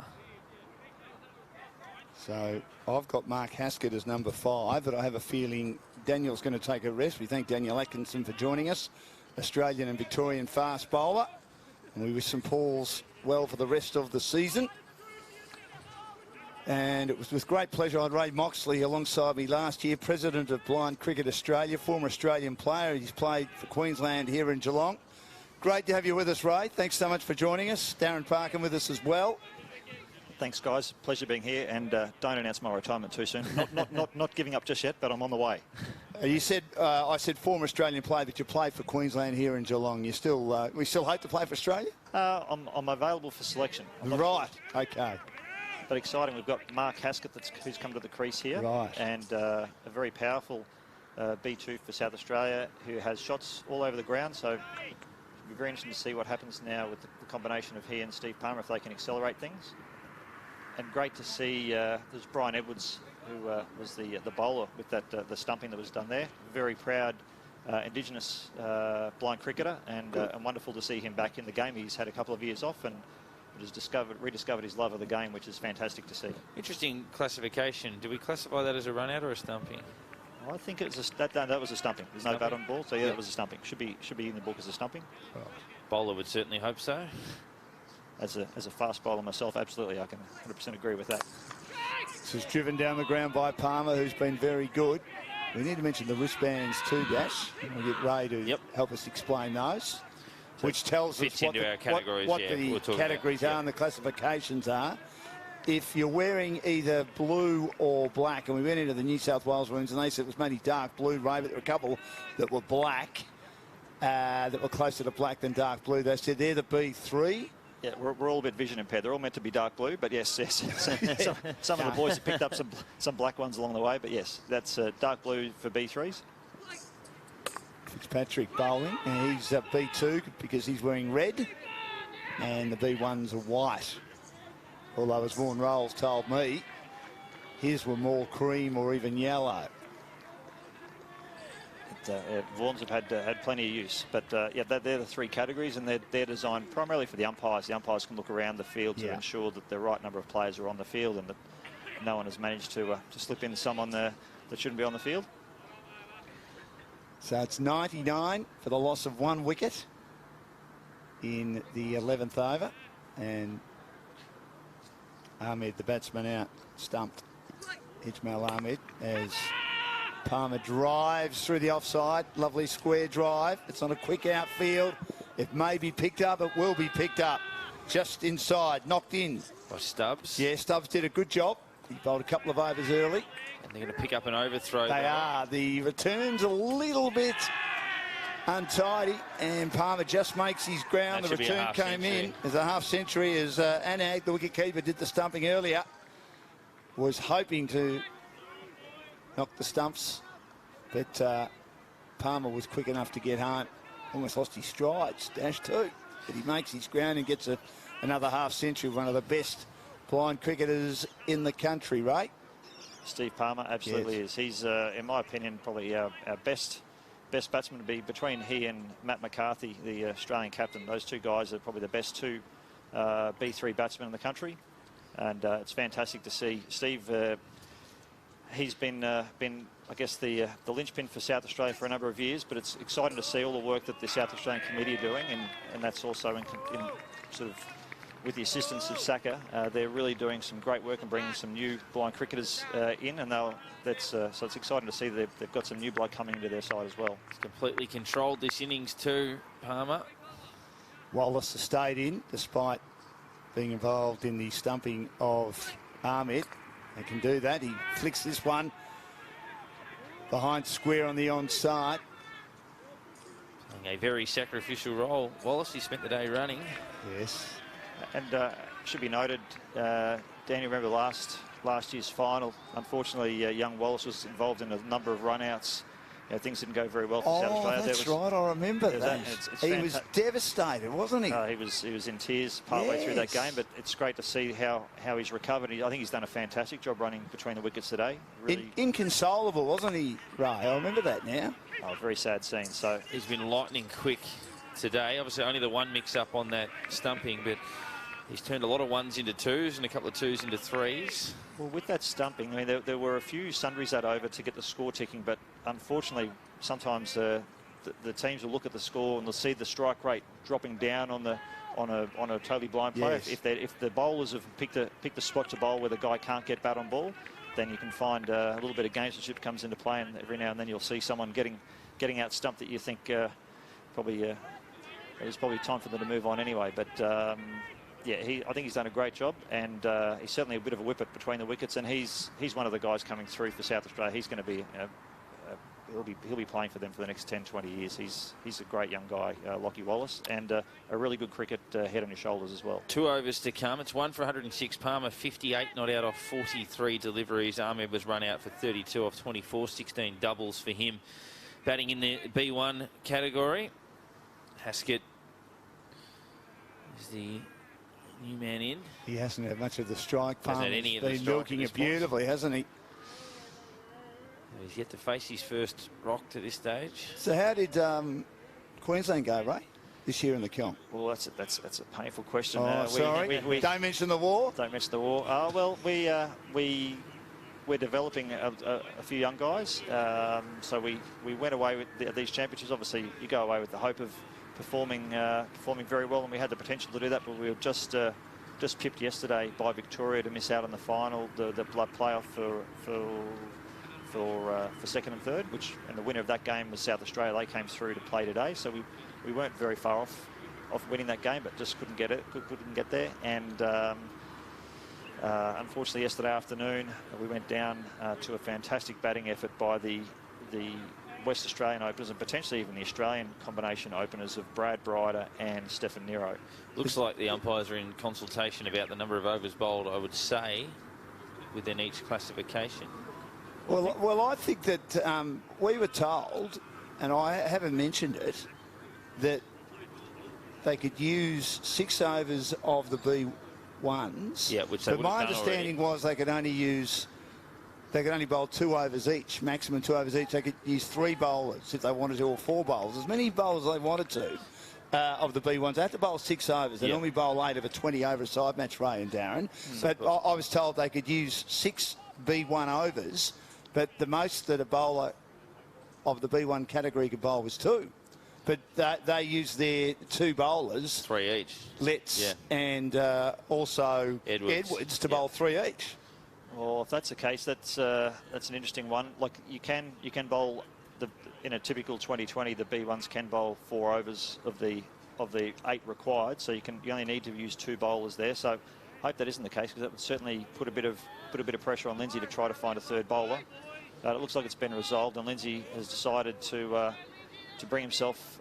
So I've got Mark Haskett as number 5, but I have a feeling Daniel's going to take a rest. We thank Daniel Atkinson for joining us, Australian and Victorian fast bowler. And we wish St Paul's well for the rest of the season. And it was with great pleasure I had Ray Moxley alongside me last year, president of Blind Cricket Australia, former Australian player. He's played for Queensland here in Geelong. Great to have you with us, Ray. Thanks so much for joining us. Darren Parkin with us as well. Thanks, guys. Pleasure being here, and don't announce my retirement too soon. Not giving up just yet, but I'm on the way. You said I said former Australian player, but you played for Queensland here in Geelong. You still we still hope to play for Australia? I'm available for selection. Right. Okay. But exciting. We've got Mark Haskett who's come to the crease here, right, and a very powerful B2 for South Australia, who has shots all over the ground. So it'll be very interesting to see what happens now with the combination of he and Steve Palmer, if they can accelerate things. And great to see there's Brian Edwards, who was the bowler with that the stumping that was done there. Very proud Indigenous blind cricketer, and wonderful to see him back in the game. He's had a couple of years off and has rediscovered his love of the game, which is fantastic to see. Interesting classification. Do we classify that as a run out or a stumping? I think it was that was a stumping. There's no bat on ball, so yeah, that was a stumping. Should be in the book as a stumping. Right. Bowler would certainly hope so. As a fast bowler myself, absolutely, I can 100% agree with that. This is driven down the ground by Palmer, who's been very good. We need to mention the wristbands too, Dash. We'll get Ray to help us explain those, so which tells us what the categories are and the classifications are. If you're wearing either blue or black, and we went into the New South Wales rooms and they said it was mainly dark blue, Ray, but there were a couple that were black, that were closer to black than dark blue. They said they're the B3. Yeah, we're all a bit vision impaired. They're all meant to be dark blue, but yes. Some of the boys have picked up some black ones along the way, but yes, that's dark blue for B3s. Fitzpatrick bowling, and he's B2 because he's wearing red, and the B1s are white. Although, as Vaughan Rolls told me, his were more cream or even yellow. Vaughans have had plenty of use, but yeah, they're the three categories, and they're designed primarily for the umpires. The umpires can look around the field to ensure that the right number of players are on the field, and that no one has managed to slip in someone that shouldn't be on the field. So it's 99 for the loss of 1 wicket in the 11th over, and Ahmed, the batsman, out, stumped. Ismail Ahmed as Palmer drives through the offside. Lovely square drive. It's on a quick outfield. It may be picked up. It will be picked up. Just inside. Knocked in. By Stubbs. Yeah, Stubbs did a good job. He bowled a couple of overs early. And they're going to pick up an overthrow. They are. The return's a little bit untidy, and Palmer just makes his ground. The return came in as a half century, as Anag, the wicketkeeper, did the stumping earlier. Was hoping to knock the stumps, but Palmer was quick enough to get home. Almost lost his strides, Dash too. But he makes his ground and gets another half century. One of the best blind cricketers in the country, Ray. Steve Palmer absolutely is. He's, in my opinion, probably our best batsman to be between he and Matt McCarthy, the Australian captain. Those two guys are probably the best two B3 batsmen in the country, and it's fantastic to see Steve. He's been I guess, the linchpin for South Australia for a number of years, but it's exciting to see all the work that the South Australian Committee are doing, and that's also in sort of with the assistance of Saka. They're really doing some great work and bringing some new blind cricketers in, and so it's exciting to see that they've got some new blood coming into their side as well. It's completely controlled this innings too, Palmer. Wallace has stayed in despite being involved in the stumping of Ahmed. They can do that. He flicks this one behind square on the onside. Playing a very sacrificial role. Wallace, he spent the day running. Yes. And should be noted, Danny, remember last year's final, unfortunately, young Wallace was involved in a number of run-outs. Things didn't go very well for South Australia. That's right, I remember that. He was devastated, wasn't he? He was in tears partway through that game, but it's great to see how he's recovered. I think he's done a fantastic job running between the wickets today. Really inconsolable, wasn't he, Ray? I remember that now. Oh, very sad scene. So he's been lightning quick today. Obviously, only the one mix-up on that stumping, but he's turned a lot of ones into twos and a couple of twos into threes. Well, with that stumping, I mean, there were a few sundries that over to get the score ticking, but unfortunately, sometimes the teams will look at the score and they'll see the strike rate dropping down on a totally blind player. Yes. If the bowlers have picked a spot to bowl where the guy can't get bat on ball, then you can find a little bit of gamesmanship comes into play, and every now and then you'll see someone getting out stumped that you think probably it was probably time for them to move on anyway. But yeah, I think he's done a great job, and he's certainly a bit of a whippet between the wickets, and he's one of the guys coming through for South Australia. He's going to be he'll be playing for them for the next 10, 20 years. He's a great young guy, Lockie Wallace, and a really good cricket head on his shoulders as well. 2 overs to come. It's 1 for 106. Palmer 58 not out off 43 deliveries. Ahmed was run out for 32 off 24. 16 doubles for him. Batting in the B1 category. Haskett is the new man in. He hasn't had much of the strike. Hasn't had any of the been strike milking at it this point. beautifully, hasn't he? He's yet to face his first rock to this stage. So how did Queensland go, Ray, this year in the Kiln? Well, that's a painful question. Oh, sorry. Don't mention the war. Don't mention the war. Well, we're developing a few young guys. So we went away with these championships. Obviously, you go away with the hope of performing very well, and we had the potential to do that, but we were just pipped yesterday by Victoria to miss out on the final, the blood playoff for second and third, and the winner of that game was South Australia. They came through to play today, so we weren't very far off winning that game, but just couldn't get there. And unfortunately, yesterday afternoon we went down to a fantastic batting effort by the West Australian openers, and potentially even the Australian combination openers of Brad Bryder and Stefan Nero. Looks like the umpires are in consultation about the number of overs bowled, I would say, within each classification. Well, I think that we were told, and I haven't mentioned it, that they could use 6 overs of the B1s. Yeah, which they but would have my done understanding already. was they could only bowl 2 overs each, maximum 2 overs each. They could use 3 bowlers if they wanted to, or 4 bowlers, as many bowlers as they wanted to. Of the B1s, they have to bowl 6 overs. They normally bowl 8 of a 20-over side match, Ray and Darren. But I was told they could use 6 B1 overs, but the most that a bowler of the B1 category could bowl was 2. But they used their 2 bowlers, 3 each. Letts and also Edwards to bowl 3 each. Well, if that's the case, that's an interesting one. Like you can bowl in a typical 2020, the B1s can bowl 4 overs of the 8 required. So you only need to use 2 bowlers there. So I hope that isn't the case, because that would certainly put a bit of pressure on Lindsay to try to find a 3rd bowler. It looks like it's been resolved, and Lindsay has decided to bring himself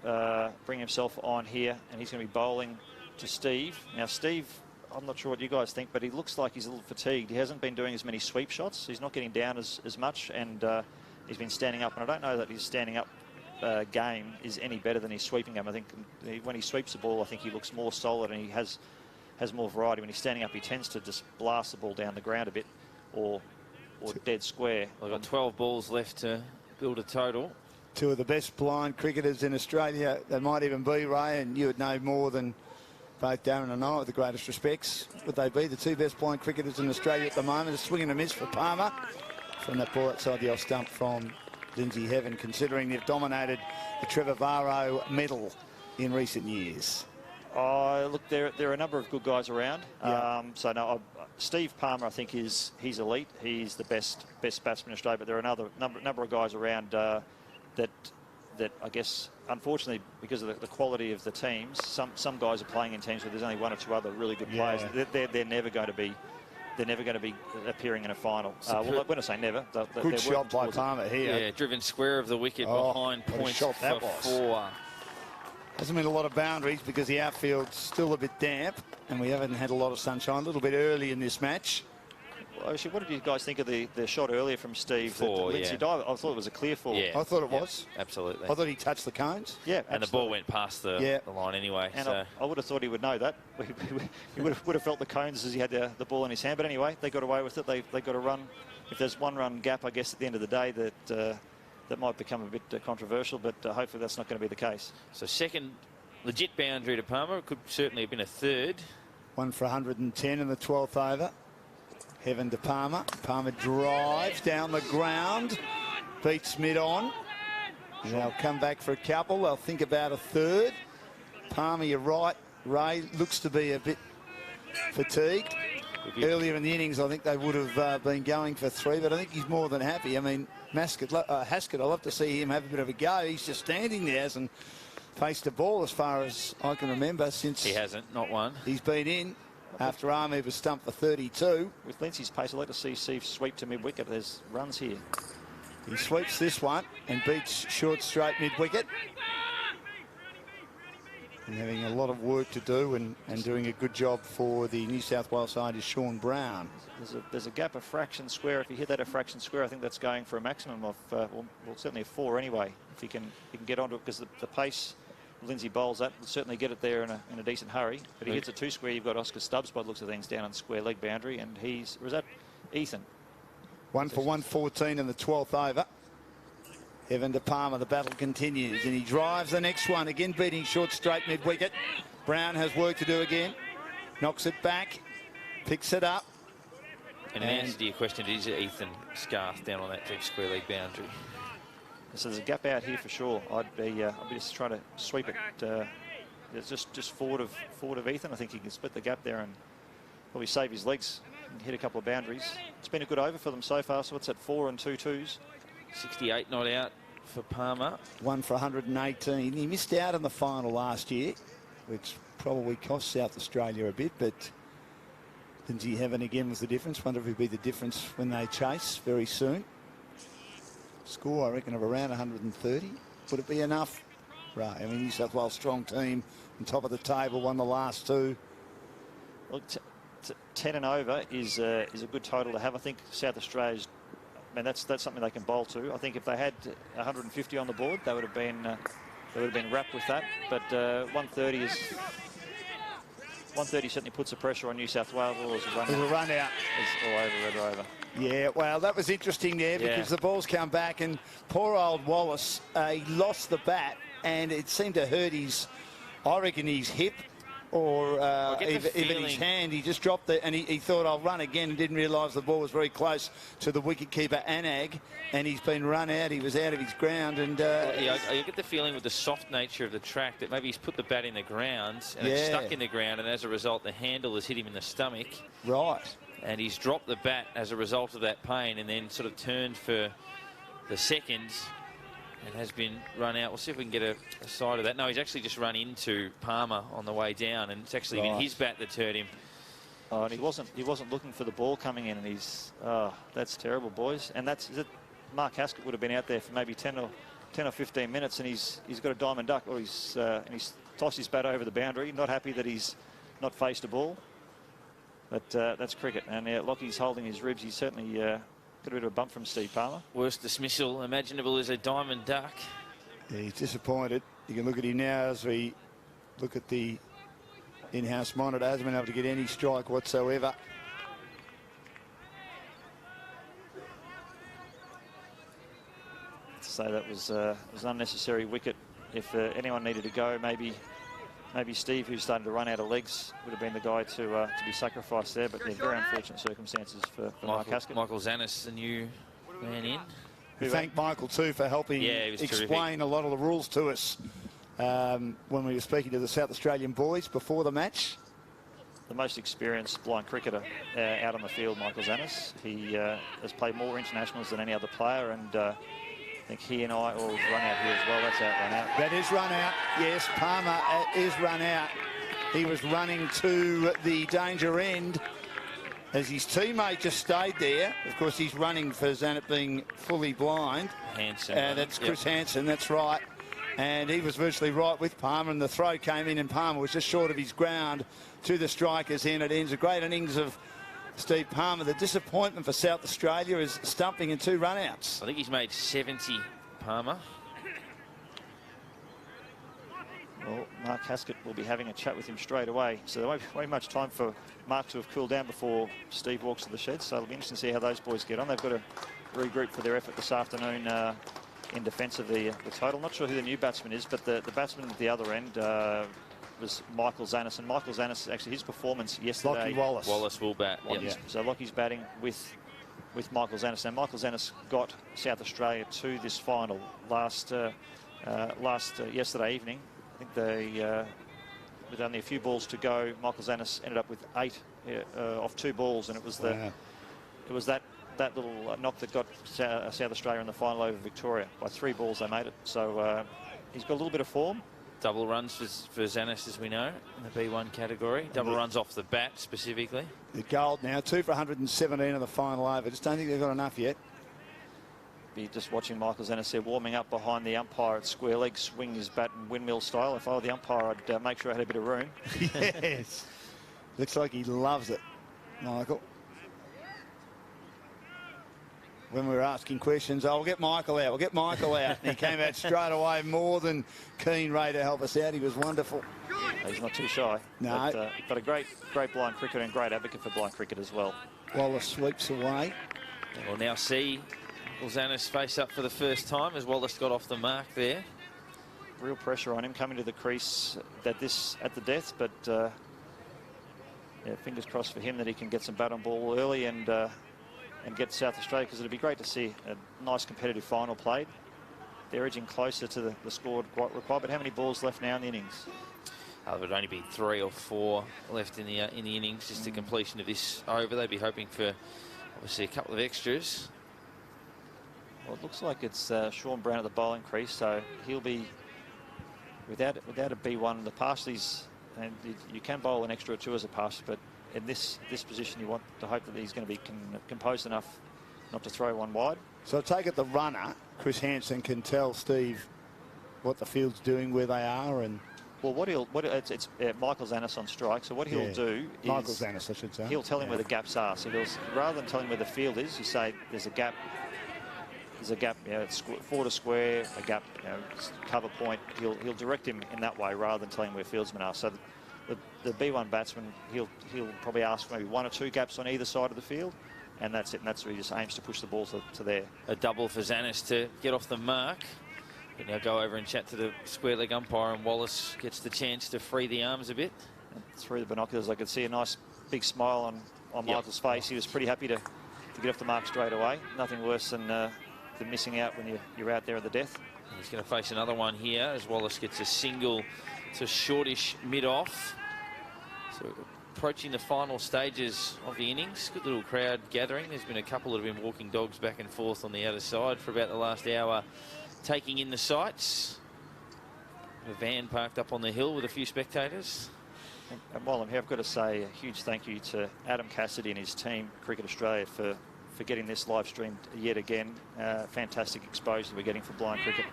on here, and he's going to be bowling to Steve. Now, Steve, I'm not sure what you guys think, but he looks like he's a little fatigued. He hasn't been doing as many sweep shots. He's not getting down as much, and he's been standing up. And I don't know that his standing up game is any better than his sweeping game. I think when he sweeps the ball, I think he looks more solid, and he has more variety. When he's standing up, he tends to just blast the ball down the ground a bit, or dead square. I've got 12 balls left to build a total. 2 of the best blind cricketers in Australia. They might even be, Ray, and you would know more than both Darren and I, with the greatest respects. Would they be the 2 best blind cricketers in Australia at the moment? A swing and a miss for Palmer from that ball outside the off stump from Lindsay Heaven, considering they've dominated the Trevor Varro medal in recent years. Look, there are a number of good guys around. Yeah. So no, Steve Palmer, I think he's elite. He's the best batsman in Australia. But there are another number of guys around that I guess, unfortunately, because of the quality of the teams, some guys are playing in teams where there's only 1 or 2 other really good players. They're never going to be. They're never going to be appearing in a final. Well, when I say never, good shot by Palmer here. Yeah, driven square of the wicket behind point for 4. Hasn't been a lot of boundaries because the outfield's still a bit damp, and we haven't had a lot of sunshine. A little bit early in this match. Well, actually, what did you guys think of the shot earlier from Steve? 4, Lindsay dived? I thought it was a clear 4. Yeah. I thought it was. Absolutely. I thought he touched the cones. Yeah, and the ball went past the line anyway. And so. I would have thought he would know that. He would have felt the cones as he had the ball in his hand. But anyway, they got away with it. They got a run. If there's 1 run gap, I guess, at the end of the day, that might become a bit controversial, but hopefully that's not going to be the case. So second legit boundary to Palmer. It could certainly have been a 3rd. 1 for 110 in the 12th over. Heaven to Palmer. Palmer drives down the ground. Beats mid-on. And they'll come back for a couple. They'll think about a 3rd. Palmer, you're right. Ray looks to be a bit fatigued. Earlier in the innings, I think they would have been going for 3, but I think he's more than happy. I mean, Haskett, I'd love to see him have a bit of a go. He's just standing there, hasn't faced a ball as far as I can remember since... He hasn't, not one. He's been in after Ahmed was stumped for 32. With Lindsay's pace, I'd like to see Steve sweep to mid-wicket. There's runs here. He sweeps this one and beats short straight mid-wicket. And having a lot of work to do and doing a good job for the New South Wales side is Sean Brown. There's a gap of fraction square. If you hit that a fraction square, I think that's going for a maximum of, well, certainly a 4 anyway. If he can get onto it, because the pace Lindsay bowls that will certainly get it there in a decent hurry. But he hits a 2 square. You've got Oscar Stubbs by the looks of things down on square leg boundary, and was that Ethan? 1 for 114 in the 12th over. Evan to Palmer, the battle continues, and he drives the next one, again beating short straight mid-wicket. Brown has work to do again, knocks it back, picks it up. And in answer to your question, it is Ethan Scarth down on that deep square leg boundary. So there's a gap out here for sure. I'd be just trying to sweep it. It's just forward of Ethan. I think he can split the gap there and probably save his legs and hit a couple of boundaries. It's been a good over for them so far. So what's that, 4 and 2 twos? 68 not out for Palmer. 1 for 118. He missed out in the final last year, which probably cost South Australia a bit, but Lindsay Heaven again was the difference. Wonder if it'll be the difference when they chase very soon. Score, I reckon, of around 130. Would it be enough? Right, I mean, New South Wales strong team on top of the table, won the last 2. Look, 10 and over is a good total to have. I think South Australia's, I mean, that's something they can bowl to. I think if they had 150 on the board, they would have been wrapped with that. But 130 certainly puts the pressure on New South Wales. There's a run out. It's all over. Yeah, well, that was interesting there because the ball's come back and poor old Wallace, he lost the bat and it seemed to hurt his, I reckon, his hip or even his hand. He just dropped it and he thought, I'll run again, and didn't realise the ball was very close to the wicketkeeper Anag, and he's been run out. He was out of his ground. And yeah, I get the feeling with the soft nature of the track that maybe he's put the bat in the ground and it's stuck in the ground, and as a result the handle has hit him in the stomach. Right. And he's dropped the bat as a result of that pain, and then sort of turned for the second and has been run out. We'll see if we can get a side of that. No, he's actually just run into Palmer on the way down, and it's actually been his bat that's hurt him. Oh, and he wasn't looking for the ball coming in, and he's, that's terrible, boys. And Mark Haskett would have been out there for maybe 10 or 15 minutes, and he's got a diamond duck, or he's tossed his bat over the boundary. Not happy that he's not faced a ball. But that's cricket, and Lockie's holding his ribs. He's certainly got a bit of a bump from Steve Palmer. Worst dismissal imaginable is a diamond duck. Yeah, he's disappointed. You can look at him now as we look at the in-house monitor. Hasn't been able to get any strike whatsoever. So that was an unnecessary wicket. If anyone needed to go, maybe Steve, who's starting to run out of legs, would have been the guy to be sacrificed there. But they're very unfortunate circumstances for Mark Haskett. Michael Zanis, the new man in. We thank Michael too for helping explain a lot of the rules to us when we were speaking to the South Australian boys before the match. The most experienced blind cricketer out on the field, Michael Zanis. He has played more internationals than any other player, and I think he and I all run out here as well. That's out, run out. That is run out. Yes, Palmer is run out. He was running to the danger end as his teammate just stayed there. Of course, he's running for Zanet being fully blind. Hansen. That's Chris Hansen, that's right. And he was virtually right with Palmer, and the throw came in, and Palmer was just short of his ground to the striker's end. It ends a great innings of Steve Palmer. The disappointment for South Australia is stumping and 2 run-outs. I think he's made 70, Palmer. Well, Mark Haskett will be having a chat with him straight away. So there won't be much time for Mark to have cooled down before Steve walks to the shed. So it'll be interesting to see how those boys get on. They've got to regroup for their effort this afternoon in defence of the total. Not sure who the new batsman is, but the batsman at the other end was Michael Zanis. And Michael Zanis, actually, his performance yesterday... Lockie Wallace. Wallace will bat. Yep. So Lockie's batting with Michael Zanis. Now, Michael Zanis got South Australia to this final yesterday evening. I think with only a few balls to go, Michael Zanis ended up with 8 off 2 balls, and it was that little knock that got South Australia in the final over Victoria. By 3 balls they made it. So he's got a little bit of form. Double runs for Zanis, as we know, in the B1 category. Double runs off the bat, specifically. The gold now, 2 for 117 in the final over. Just don't think they've got enough yet. be just watching Michael Zanis there warming up behind the umpire at square leg, swing his bat and windmill style. If I were the umpire, I'd make sure I had a bit of room. Yes. Looks like he loves it, Michael. When we were asking questions, we'll get Michael out, we'll get Michael out. He came out straight away, more than keen, Ray, to help us out. He was wonderful. He's not too shy. No. But a great blind cricketer and great advocate for blind cricket as well. Wallace sweeps away. We'll now see Zanis face up for the first time as Wallace got off the mark there. Real pressure on him coming to the crease at the death, but yeah, fingers crossed for him that he can get some bat on ball early and get South Australia, because it'd be great to see a nice competitive final played. They're edging closer to the score required, but how many balls left now in the innings? There would only be 3 or 4 left in the innings, just the completion of this over. They'd be hoping for obviously a couple of extras. Well, it looks like it's Sean Brown at the bowling crease, so he'll be without a B1. The pasties, and you can bowl an extra or 2 as a passer, but in this position, you want to hope that he's going to be composed enough not to throw one wide. So I take it the runner, Chris Hansen, can tell Steve what the field's doing, where they are, and... Well, it's Michael Zanis on strike. So what he'll do is... Michael Zanis, I should say. He'll tell him where the gaps are. So rather than telling him where the field is, you say there's a gap. There's a gap, it's 4 to square, a gap, cover point. He'll direct him in that way rather than telling him where fieldsmen are. So the B1 batsman, he'll probably ask maybe 1 or 2 gaps on either side of the field, and that's it. And that's where he just aims to push the ball to there. A double for Zanis to get off the mark. We now go over and chat to the square leg umpire, and Wallace gets the chance to free the arms a bit. And through the binoculars, I could see a nice big smile on Michael's face. He was pretty happy to get off the mark straight away. Nothing worse than missing out when you're out there at the death. He's going to face another one here as Wallace gets a single to shortish mid-off. So approaching the final stages of the innings. Good little crowd gathering. There's been a couple that have been walking dogs back and forth on the outer side for about the last hour, taking in the sights. A van parked up on the hill with a few spectators. And while I'm here, I've got to say a huge thank you to Adam Cassidy and his team, Cricket Australia, for getting this live streamed yet again. Fantastic exposure we're getting for blind cricket.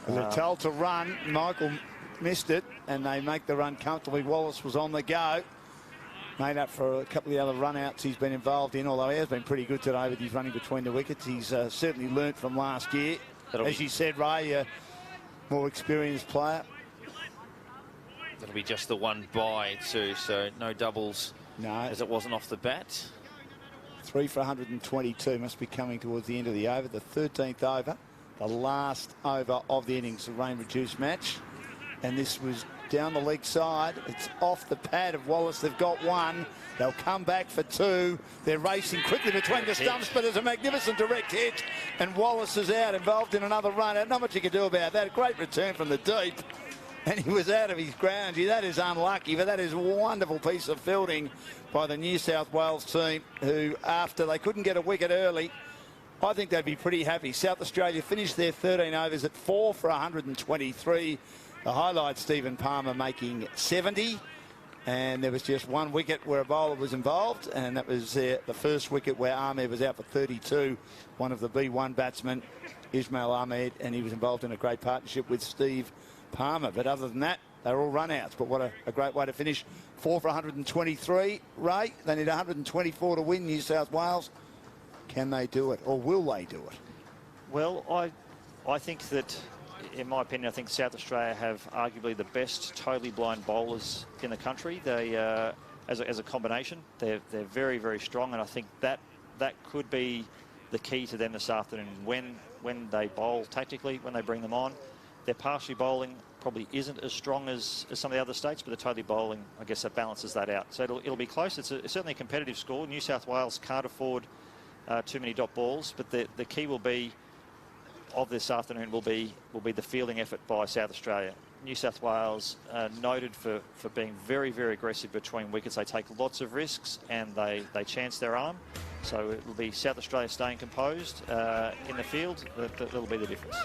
They're told to run. Michael missed it, and they make the run comfortably. Wallace was on the go. Made up for a couple of the other run-outs he's been involved in, although he has been pretty good today with his running between the wickets. He's certainly learnt from last year. As you said, Ray, a more experienced player. That'll be just the one bye too, so no doubles. No. As it wasn't off the bat. 3 for 122, must be coming towards the end of the over. The 13th over, the last over of the innings, a rain-reduced match. And this was down the leg side. It's off the pad of Wallace. They've got 1. They'll come back for 2. They're racing quickly between the stumps, but there's a magnificent direct hit. And Wallace is out, involved in another run. Not much you can do about that. A great return from the deep. And he was out of his ground. That is unlucky, but that is a wonderful piece of fielding by the New South Wales team, who, after they couldn't get a wicket early, I think they'd be pretty happy. South Australia finished their 13 overs at 4 for 123. The highlight, Stephen Palmer making 70. And there was just 1 wicket where a bowler was involved, and that was the first wicket where Ahmed was out for 32. One of the B1 batsmen, Ismail Ahmed, and he was involved in a great partnership with Steve Palmer. But other than that, they're all run-outs. But what a great way to finish. 4 for 123. Ray, they need 124 to win, New South Wales. Can they do it, or will they do it? Well, I think that, in my opinion, I think South Australia have arguably the best totally blind bowlers in the country. They, as a combination, they're very, very strong, and I think that could be the key to them this afternoon when they bowl tactically, when they bring them on. Their partially bowling probably isn't as strong as some of the other states, but the totally bowling, I guess, that balances that out. So it'll be close. It's certainly a competitive score. New South Wales can't afford too many dot balls, but the key will be of this afternoon will be the fielding effort by South Australia. New South Wales noted for being very, very aggressive between wickets. They take lots of risks and they chance their arm. So it will be South Australia staying composed in the field. That'll be the difference.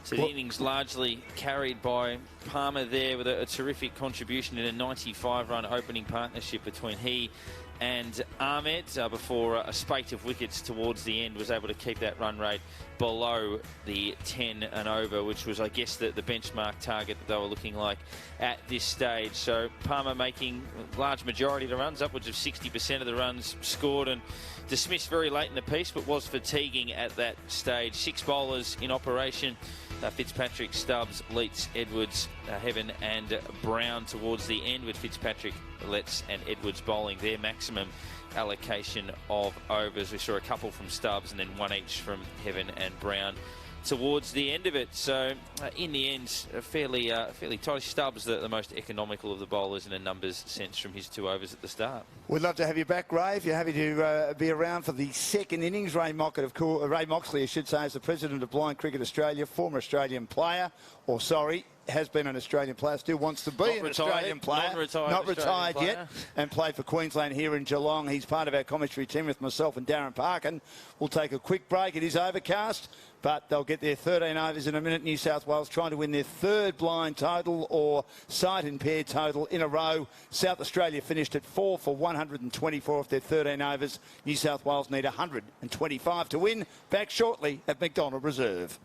So the innings largely carried by Palmer there with a terrific contribution in a 95-run opening partnership between he and Ahmed, before a spate of wickets towards the end, was able to keep that run rate below the 10 and over, which was, I guess, the benchmark target that they were looking like at this stage. So Palmer making a large majority of the runs, upwards of 60% of the runs scored, and dismissed very late in the piece, but was fatiguing at that stage. 6 bowlers in operation. Fitzpatrick, Stubbs, Leitz, Edwards, Heaven and Brown towards the end, with Fitzpatrick, Letts and Edwards bowling their maximum allocation of overs. We saw a couple from Stubbs and then one each from Heaven and Brown towards the end of it. So in the end, fairly tight. Stubbs the most economical of the bowlers in a numbers sense from his 2 overs at the start. We'd love to have you back, Ray, if you're happy to be around for the second innings. Ray Moxley, I should say, is the president of Blind Cricket Australia, former Australian player, or sorry, has been an Australian player, still wants to be an Australian player, not retired yet, and played for Queensland here in Geelong. He's part of our commentary team with myself and Darren Parkin. We'll take a quick break. It is overcast, but they'll get their 13 overs in a minute. New South Wales trying to win their 3rd blind total or sight impaired total in a row. South Australia finished at 4 for 124 of their 13 overs. New South Wales need 125 to win. Back shortly at McDonald Reserve.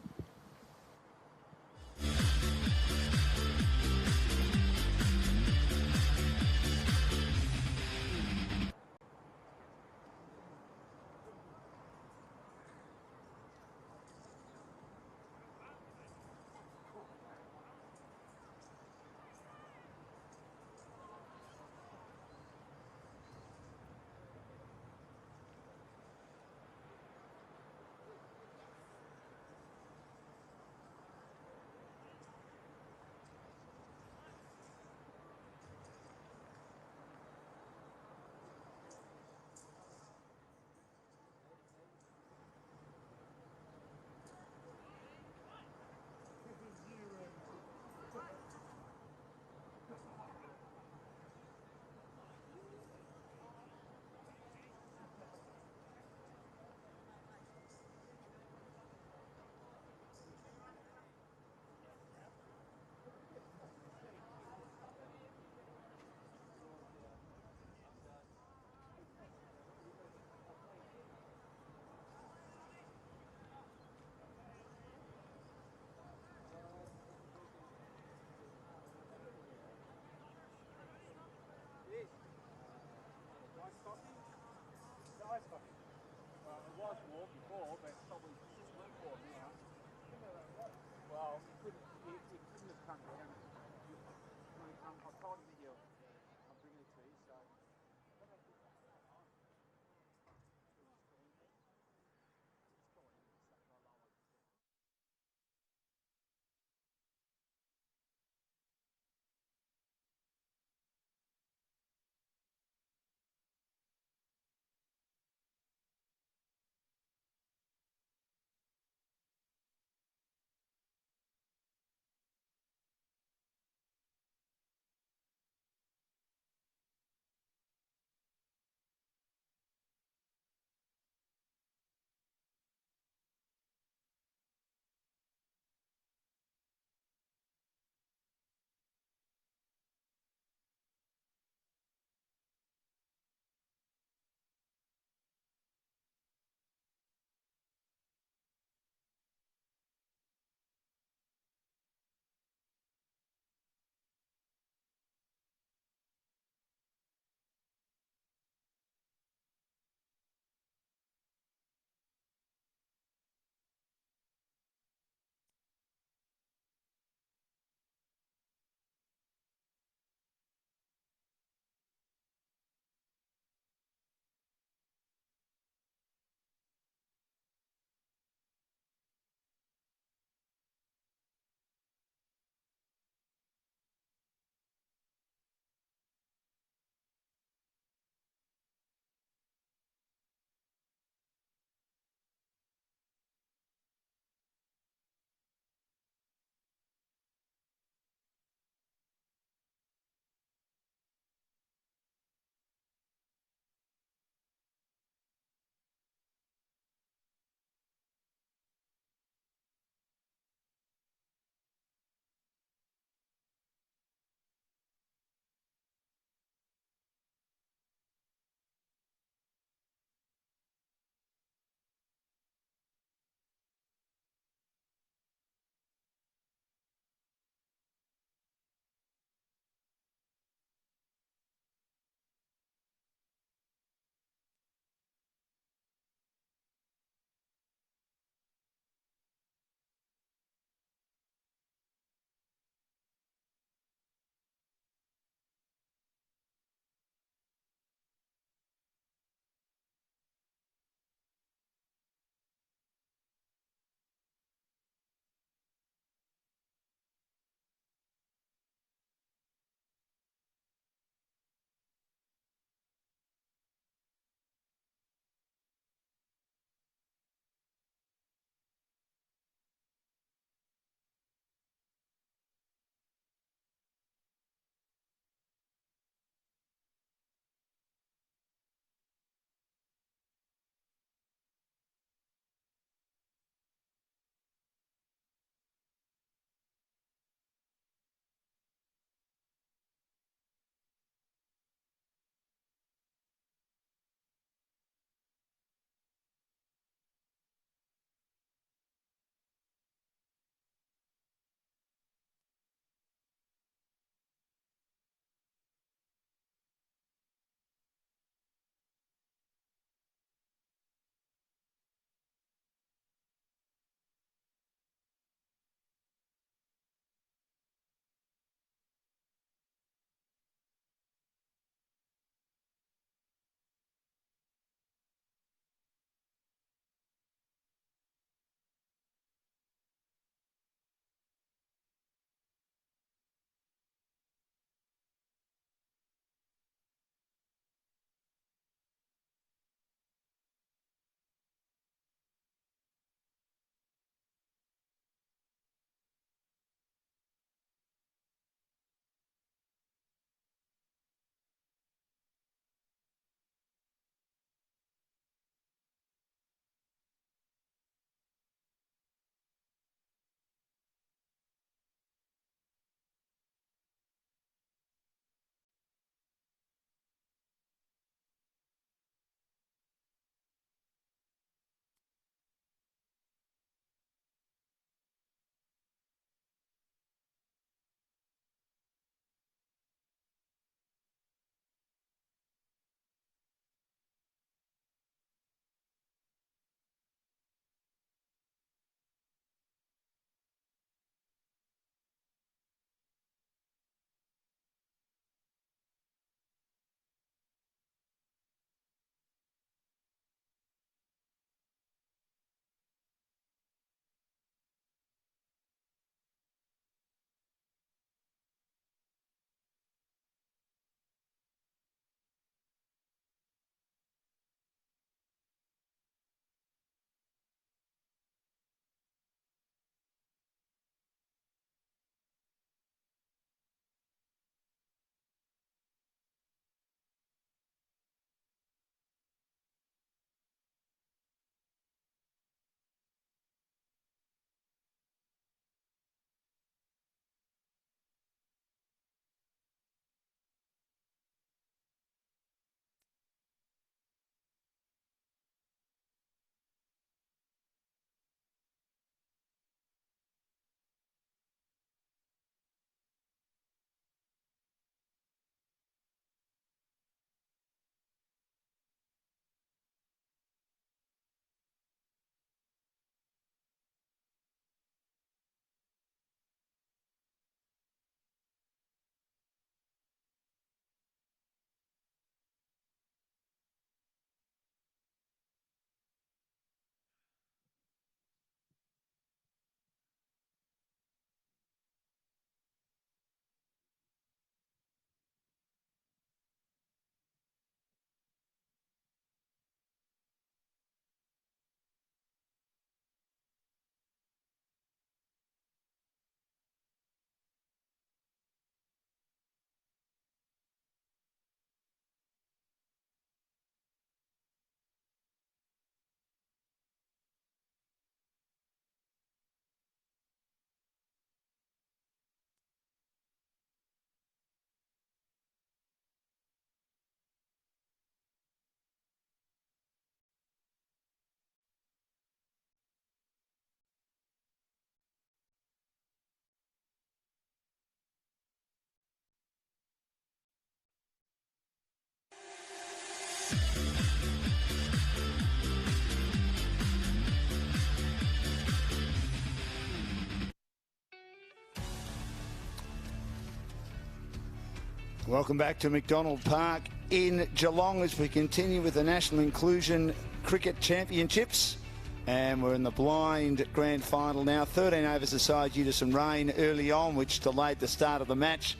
Welcome back to McDonald Park in Geelong as we continue with the National Inclusion Cricket Championships. And we're in the blind grand final now. 13 overs aside due to some rain early on, which delayed the start of the match.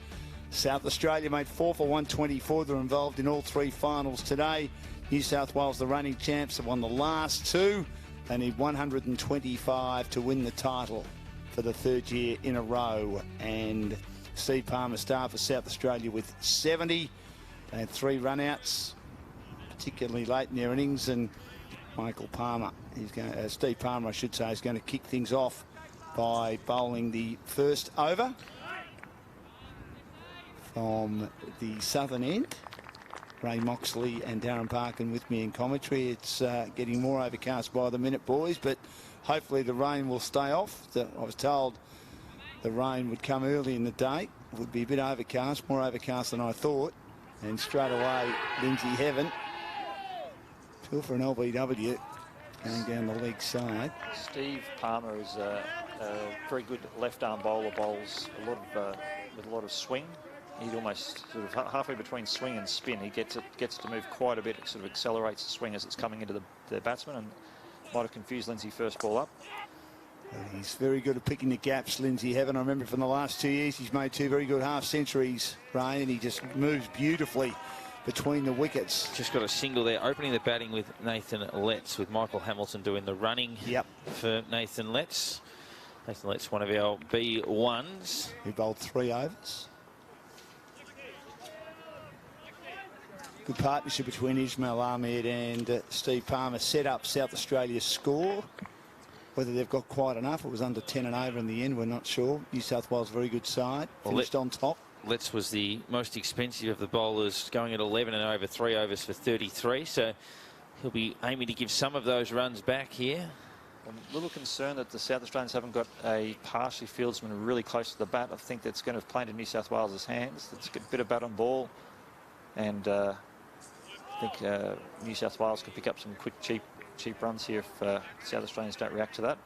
South Australia made 4 for 124. They're involved in all 3 finals today. New South Wales, the reigning champs, have won the last 2. They need 125 to win the title for the 3rd year in a row. And Steve Palmer starred for South Australia with 70. They had 3 run-outs, particularly late in their innings. And Michael Palmer, Steve Palmer, I should say, is going to kick things off by bowling the first over from the southern end. Ray Moxley and Darren Parkin with me in commentary. It's getting more overcast by the minute, boys, but hopefully the rain will stay off. I was told the rain would come early in the day. It would be a bit overcast, more overcast than I thought. And straight away, Lindsay Heaven, two for an LBW, going down the leg side. Steve Palmer is a very good left-arm bowler, bowls with a lot of swing. He's almost sort of halfway between swing and spin. He gets it to move quite a bit. It sort of accelerates the swing as it's coming into the batsman, and might have confused Lindsay first ball up. He's very good at picking the gaps, Lindsay Heaven. I remember from the last 2 years, he's made 2 very good half-centuries, Ray, and he just moves beautifully between the wickets. Just got a single there, opening the batting with Nathan Letts, with Michael Hamilton doing the running for Nathan Letts. Nathan Letts, one of our B1s. He bowled 3 overs. Good partnership between Ismail Ahmed and Steve Palmer set up South Australia's score. Whether they've got quite enough, it was under 10 and over in the end, we're not sure. New South Wales, very good side, finished on top. Letts was the most expensive of the bowlers, going at 11 and over 3 overs for 33. So he'll be aiming to give some of those runs back here. I'm a little concerned that the South Australians haven't got a partially fieldsman really close to the bat. I think that's going to play into New South Wales' hands. It's a bit of bat on ball. And I think New South Wales could pick up some quick, cheap runs here if South Australians don't react to that.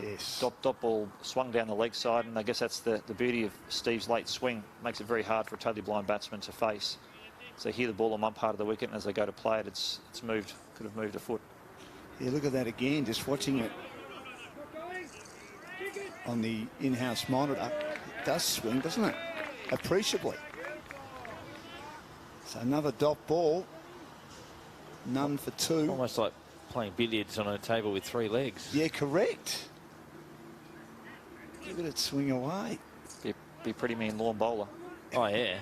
Yes. Dot ball swung down the leg side, and I guess that's the beauty of Steve's late swing. Makes it very hard for a totally blind batsman to face. So here the ball on one part of the wicket, and as they go to play it, it's moved, could have moved a foot. Yeah, look at that again, just watching it on the in-house monitor. It does swing, doesn't it? Appreciably. So another dot ball. None for 2. Almost like playing billiards on a table with 3 legs. Yeah, correct. Look at it swing away. Be a pretty mean lawn bowler. Oh, yeah.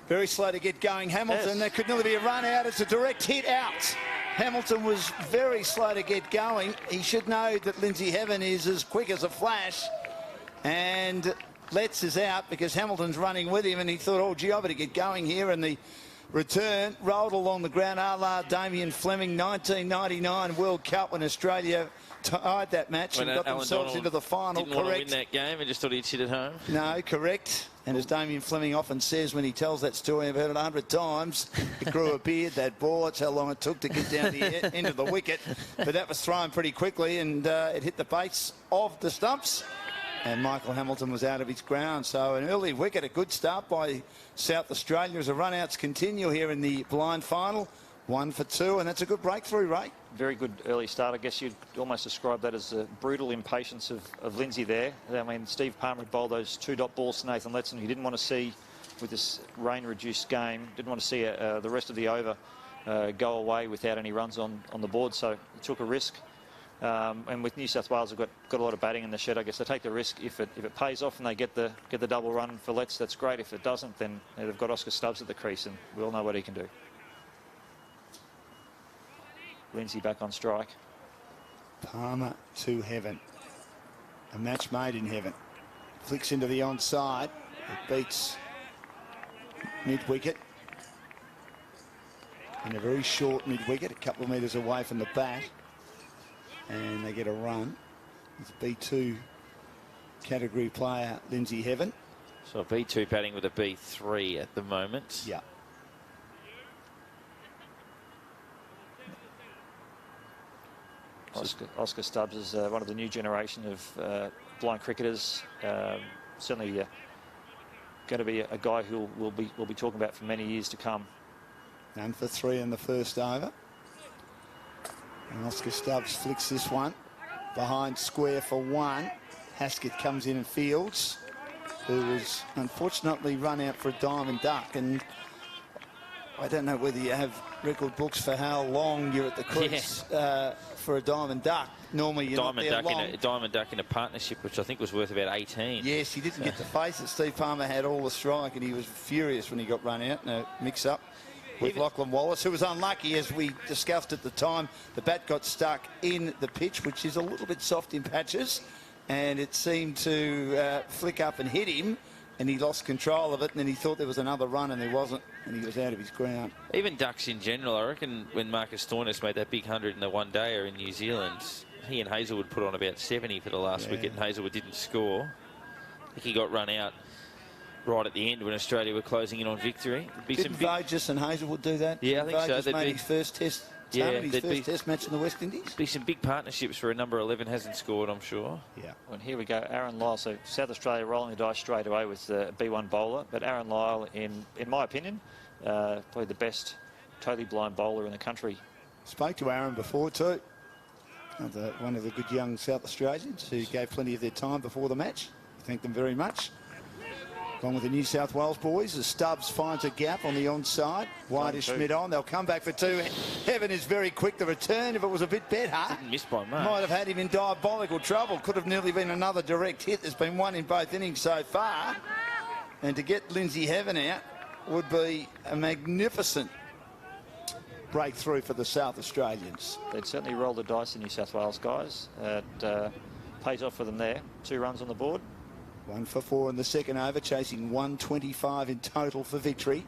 Very slow to get going. Hamilton, there could nearly be a run out. It's a direct hit out. Hamilton was very slow to get going. He should know that Lindsay Heaven is as quick as a flash. And Letts is out because Hamilton's running with him, and he thought, oh, gee, I better get going here. And the return rolled along the ground. A la Damien Fleming, 1999 World Cup, when Australia tied that match and got themselves into the final. Didn't want to win that game and just thought he'd sit at home. No, correct. And as Damien Fleming often says when he tells that story, I've heard it 100 times, it grew a beard, that ball. That's how long it took to get down the end of the wicket. But that was thrown pretty quickly, and it hit the base of the stumps. And Michael Hamilton was out of his ground. So an early wicket, a good start by South Australia as the run-outs continue here in the blind final. 1 for 2, and that's a good breakthrough, Ray. Very good early start. I guess you'd almost describe that as a brutal impatience of Lindsay there. I mean, Steve Palmer had bowled those 2-dot balls to Nathan Letts, and he didn't want to see, with this rain-reduced game, didn't want to see the rest of the over go away without any runs on the board, so he took a risk. And with New South Wales, they've got a lot of batting in the shed. I guess they take the risk. If it pays off and they get the double run for Letts, that's great. If it doesn't, then they've got Oscar Stubbs at the crease, and we all know what he can do. Lindsay back on strike. Palmer to Heaven. A match made in heaven. Flicks into the onside. It beats mid-wicket. And a very short mid-wicket, a couple of metres away from the bat. And they get a run. It's a B2 category player, Lindsay Heaven. So a B2 batting with a B3 at the moment. Yeah. Oscar Stubbs is one of the new generation of blind cricketers. Certainly going to be a guy who we'll be talking about for many years to come. None for 3 in the first over. And Oscar Stubbs flicks this one behind square for 1. Haskett comes in and fields, who was unfortunately run out for a diamond duck. And I don't know whether you have record books for how long you're at the crease for a diamond duck. Normally you're not there long. A diamond duck in a partnership, which I think was worth about 18. Yes, he didn't get to face it. Steve Palmer had all the strike, and he was furious when he got run out in a mix-up with Lachlan Wallace, who was unlucky, as we discussed at the time. The bat got stuck in the pitch, which is a little bit soft in patches, and it seemed to flick up and hit him, and he lost control of it, and then he thought there was another run, and there wasn't, and he was out of his ground. Even ducks in general, I reckon when Marcus Stoinis made that big 100 in the one-dayer in New Zealand, he and Hazelwood put on about 70 for the last wicket, and Hazelwood didn't score. I think he got run out right at the end when Australia were closing in on victory. Didn't Burgess and Hazelwood do that? Yeah, I think so. Burgess made his first test. His first test match in the West Indies. Be some big partnerships where a number 11 hasn't scored, I'm sure. Yeah. And here we go, Aaron Lyle. So South Australia rolling the dice straight away with the B1 bowler. But Aaron Lyle, in my opinion, probably the best totally blind bowler in the country. Spoke to Aaron before too. One of the good young South Australians who gave plenty of their time before the match. Thank them very much. Gone with the New South Wales boys as Stubbs finds a gap on the onside. Wide-ish mid-on. They'll come back for 2. Heaven is very quick. The return, if it was a bit better, didn't miss by much. Might have had him in diabolical trouble. Could have nearly been another direct hit. There's been one in both innings so far. And to get Lindsay Heaven out would be a magnificent breakthrough for the South Australians. They'd certainly roll the dice, the New South Wales guys. It pays off for them there. 2 runs on the board. 1 for 4 in the second over, chasing 125 in total for victory.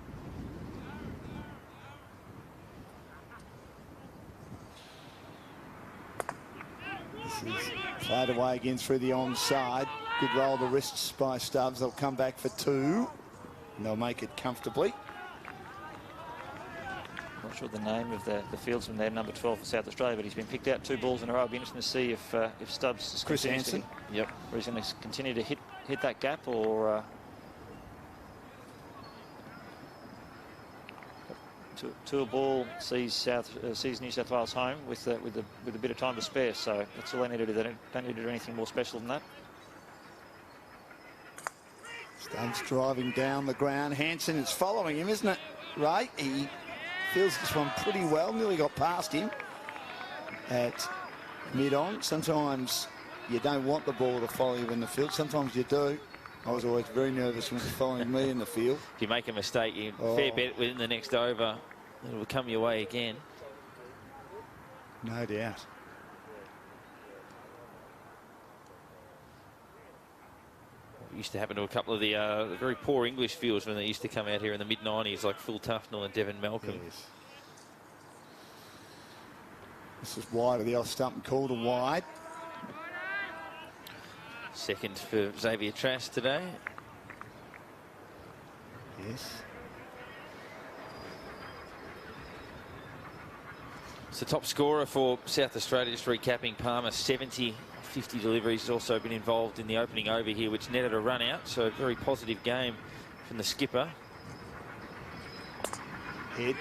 This is played away again through the onside. Good roll of the wrists by Stubbs. They'll come back for 2. And they'll make it comfortably. Not sure the name of the fieldsman there, number 12 for South Australia, but he's been picked out 2 balls in a row. It'll be interesting to see if Stubbs is Chris Hansen. Yep. Or he's going to continue to hit that gap, or to a ball sees New South Wales home with a bit of time to spare. So that's all they need to do. They don't need to do anything more special than that. Stubbs driving down the ground. Hansen is following him, isn't it, Ray? He feels this one pretty well. Nearly got past him at mid-on. Sometimes you don't want the ball to follow you in the field. Sometimes you do. I was always very nervous when it was following me in the field. If you make a mistake, you fair bet within the next over, it'll come your way again. No doubt. It used to happen to a couple of the very poor English fields when they used to come out here in the mid-90s, like Phil Tufnell and Devon Malcolm. Yes. This is wide of the off stump and called a wide. Second for Xavier Trask today. Yes. It's the top scorer for South Australia, just recapping Palmer, 70, 50 deliveries. He's also been involved in the opening over here, which netted a run out. So a very positive game from the skipper. Head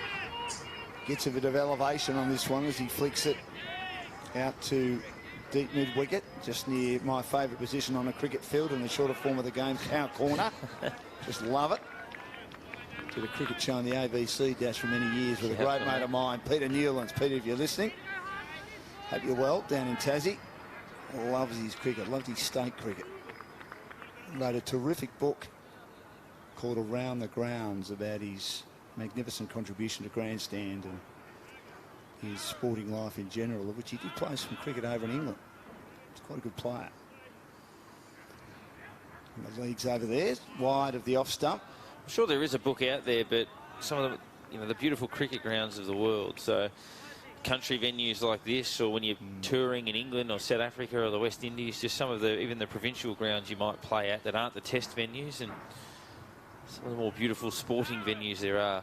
gets a bit of elevation on this one as he flicks it out to deep mid-wicket, just near my favourite position on a cricket field in the shorter form of the game, cow corner. Just love it. Did a cricket show on the ABC dash for many years with a great mate of mine, Peter Newlands. Peter, if you're listening, hope you're well down in Tassie. Loves his cricket, loves his state cricket. Wrote a terrific book called Around the Grounds about his magnificent contribution to grandstand and his sporting life in general, of which he did play some cricket over in England. He's quite a good player. And the league's over there, wide of the off stump. I'm sure there is a book out there, but some of the beautiful cricket grounds of the world. So country venues like this, or when you're touring in England or South Africa or the West Indies, just some of even the provincial grounds you might play at that aren't the test venues, and some of the more beautiful sporting venues there are.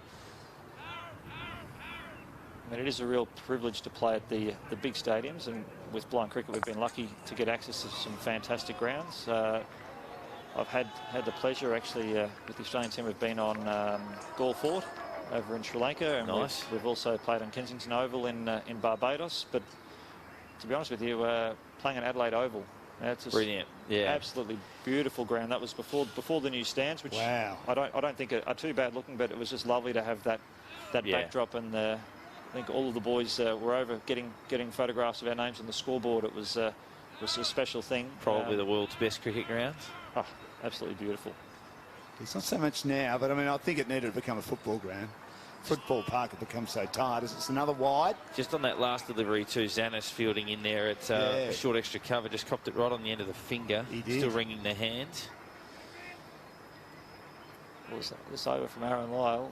I mean, it is a real privilege to play at the big stadiums, and with blind cricket we've been lucky to get access to some fantastic grounds. I've had the pleasure actually with the Australian team. We've been on Gore Fort over in Sri Lanka, and nice. we've also played on Kensington Oval in Barbados. But to be honest with you, playing at Adelaide Oval, it's just brilliant. Yeah, absolutely beautiful ground. That was before the new stands, which wow. I don't think are too bad looking, but it was just lovely to have that backdrop. And I think all of the boys were over getting photographs of our names on the scoreboard. It was a special thing. Probably the world's best cricket ground. Oh, absolutely beautiful. It's not so much now, but I mean, I think it needed to become a football ground. Football park had become so tight. It's another wide. Just on that last delivery too, Zanis fielding in there at a short extra cover, just copped it right on the end of the finger. He did. Still wringing the hand. Well, this over from Aaron Lyle,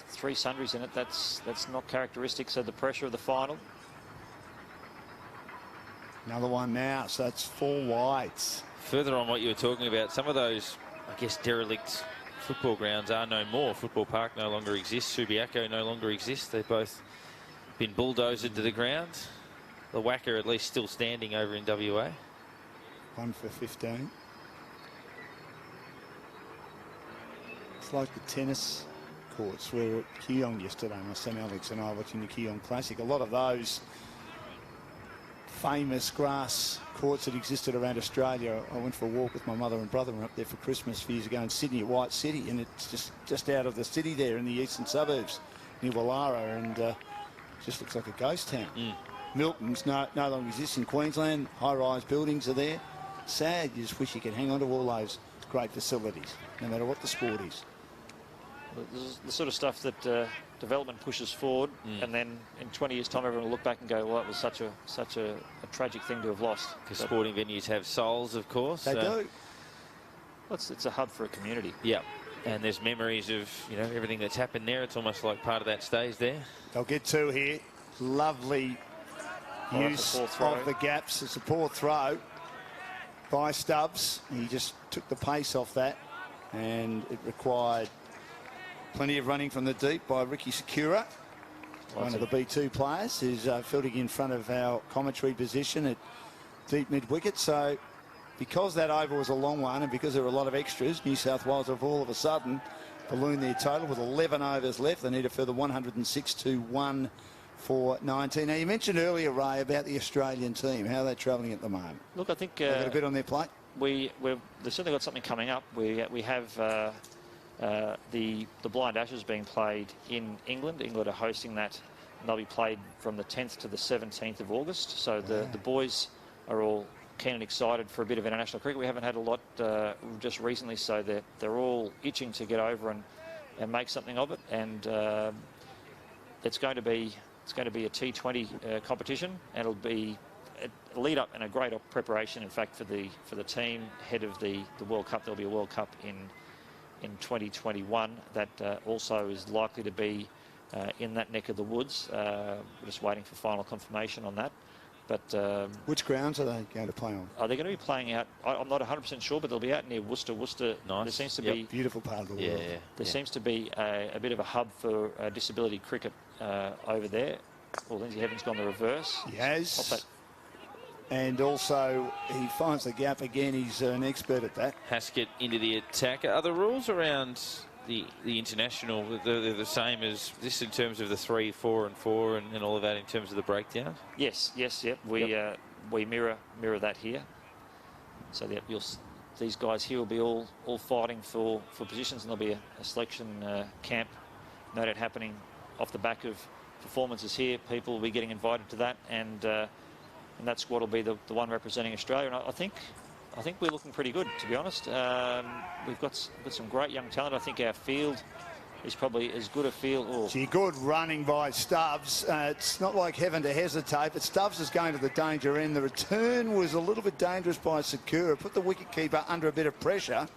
3 sundries in it. That's not characteristic. So the pressure of the final. Another one now, so that's 4 wides. Further on what you were talking about, some of those, I guess, derelict football grounds are no more. Football Park no longer exists. Subiaco no longer exists. They've both been bulldozed to the ground. The Wacker at least still standing over in WA. 1 for 15. It's like the tennis courts. We were at Geelong yesterday. My son Alex and I were watching the Geelong Classic. A lot of those famous grass courts that existed around Australia. I went for a walk with my mother and brother. We were up there for Christmas a few years ago in Sydney, at White City, and it's just out of the city there in the eastern suburbs near Wallara, and it just looks like a ghost town. Milton's no longer exists in Queensland. High-rise buildings are there. Sad. You just wish you could hang on to all those great facilities, no matter what the sport is. This is the sort of stuff that development pushes forward, and then in 20 years' time, everyone will look back and go, "Well, that was such a tragic thing to have lost." Because sporting venues have souls, of course. They do. Well, it's a hub for a community. Yeah, and there's memories of everything that's happened there. It's almost like part of that stays there. They'll get 2 here. Lovely use of the gaps. It's a poor throw by Stubbs. He just took the pace off that, and it required plenty of running from the deep by Ricky Sakura, one of the B2 players, who's fielding in front of our commentary position at deep mid-wicket. So because that over was a long one and because there were a lot of extras, New South Wales have all of a sudden ballooned their total with 11 overs left. They need a further 106 to 1 for 19. Now, you mentioned earlier, Ray, about the Australian team. How are they travelling at the moment? Look, I think they've got a bit on their plate. They've certainly got something coming up. We have the Blind Ashes being played in England. England are hosting that, and they'll be played from the 10th to the 17th of August. So the boys are all keen and excited for a bit of international cricket. We haven't had a lot just recently, so they're all itching to get over and make something of it. And it's going to be a T20 competition, and it'll be a lead up and a great preparation, in fact, for the team ahead of the World Cup. There'll be a World Cup in 2021 that also is likely to be in that neck of the woods. We're just waiting for final confirmation on that. But which grounds are they going to play on? They're going to be playing out, I'm not 100% sure, but they'll be out near Worcester. Nice. There seems to be beautiful part of the world. There seems to be a bit of a hub for disability cricket over there. Well, Lindsay Heaven's gone the reverse. He has. And also, he finds the gap again. He's an expert at that. Haskett into the attack. Are the rules around the international, they're the same as this in terms of the 3, 4 and 4 and all of that in terms of the breakdown? Yes. We mirror that here. So that these guys here will be all fighting for positions, and there'll be a selection camp, no doubt, happening off the back of performances here. People will be getting invited to that, and that squad will be the one representing Australia. And I think we're looking pretty good, to be honest. We've got some great young talent. I think our field is probably as good a field. Gee, good running by Stubbs. It's not like Heaven to hesitate, but Stubbs is going to the danger end. The return was a little bit dangerous by Sakura. Put the wicketkeeper under a bit of pressure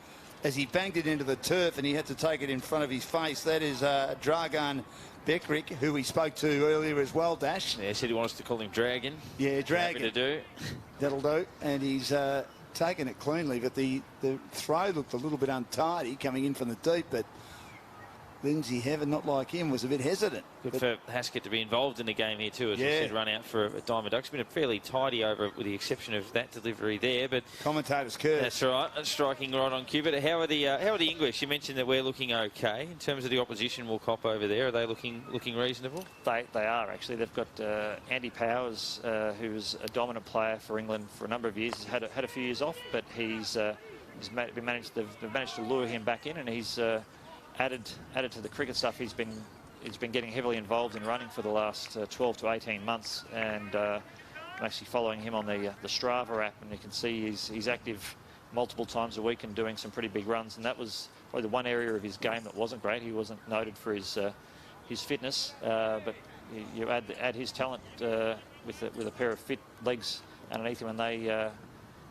as he banged it into the turf, and he had to take it in front of his face. That is Dragan Bekrick, who we spoke to earlier as well, Dash. Yeah, he said he wants to call him Dragon. Yeah, Dragon. Happy to do. That'll do. And he's taken it cleanly, but the throw looked a little bit untidy coming in from the deep, but Lindsay Heaven, not like him, was a bit hesitant. Good for Haskett to be involved in the game here too, as we said, run out for a diamond duck. It's been a fairly tidy over, with the exception of that delivery there. But commentator's curse. That's right. That's striking right on cue. But how are the English? You mentioned that we're looking okay in terms of the opposition. We'll cop over there. Are they looking reasonable? They are actually. They've got Andy Powers, who's a dominant player for England for a number of years. He's had a few years off, but they've managed to lure him back in, and he's added to the cricket stuff. He's been getting heavily involved in running for the last 12 to 18 months, and I'm actually following him on the Strava app, and you can see he's active multiple times a week and doing some pretty big runs. And that was probably the one area of his game that wasn't great. He wasn't noted for his fitness, but you add his talent with a pair of fit legs underneath him, and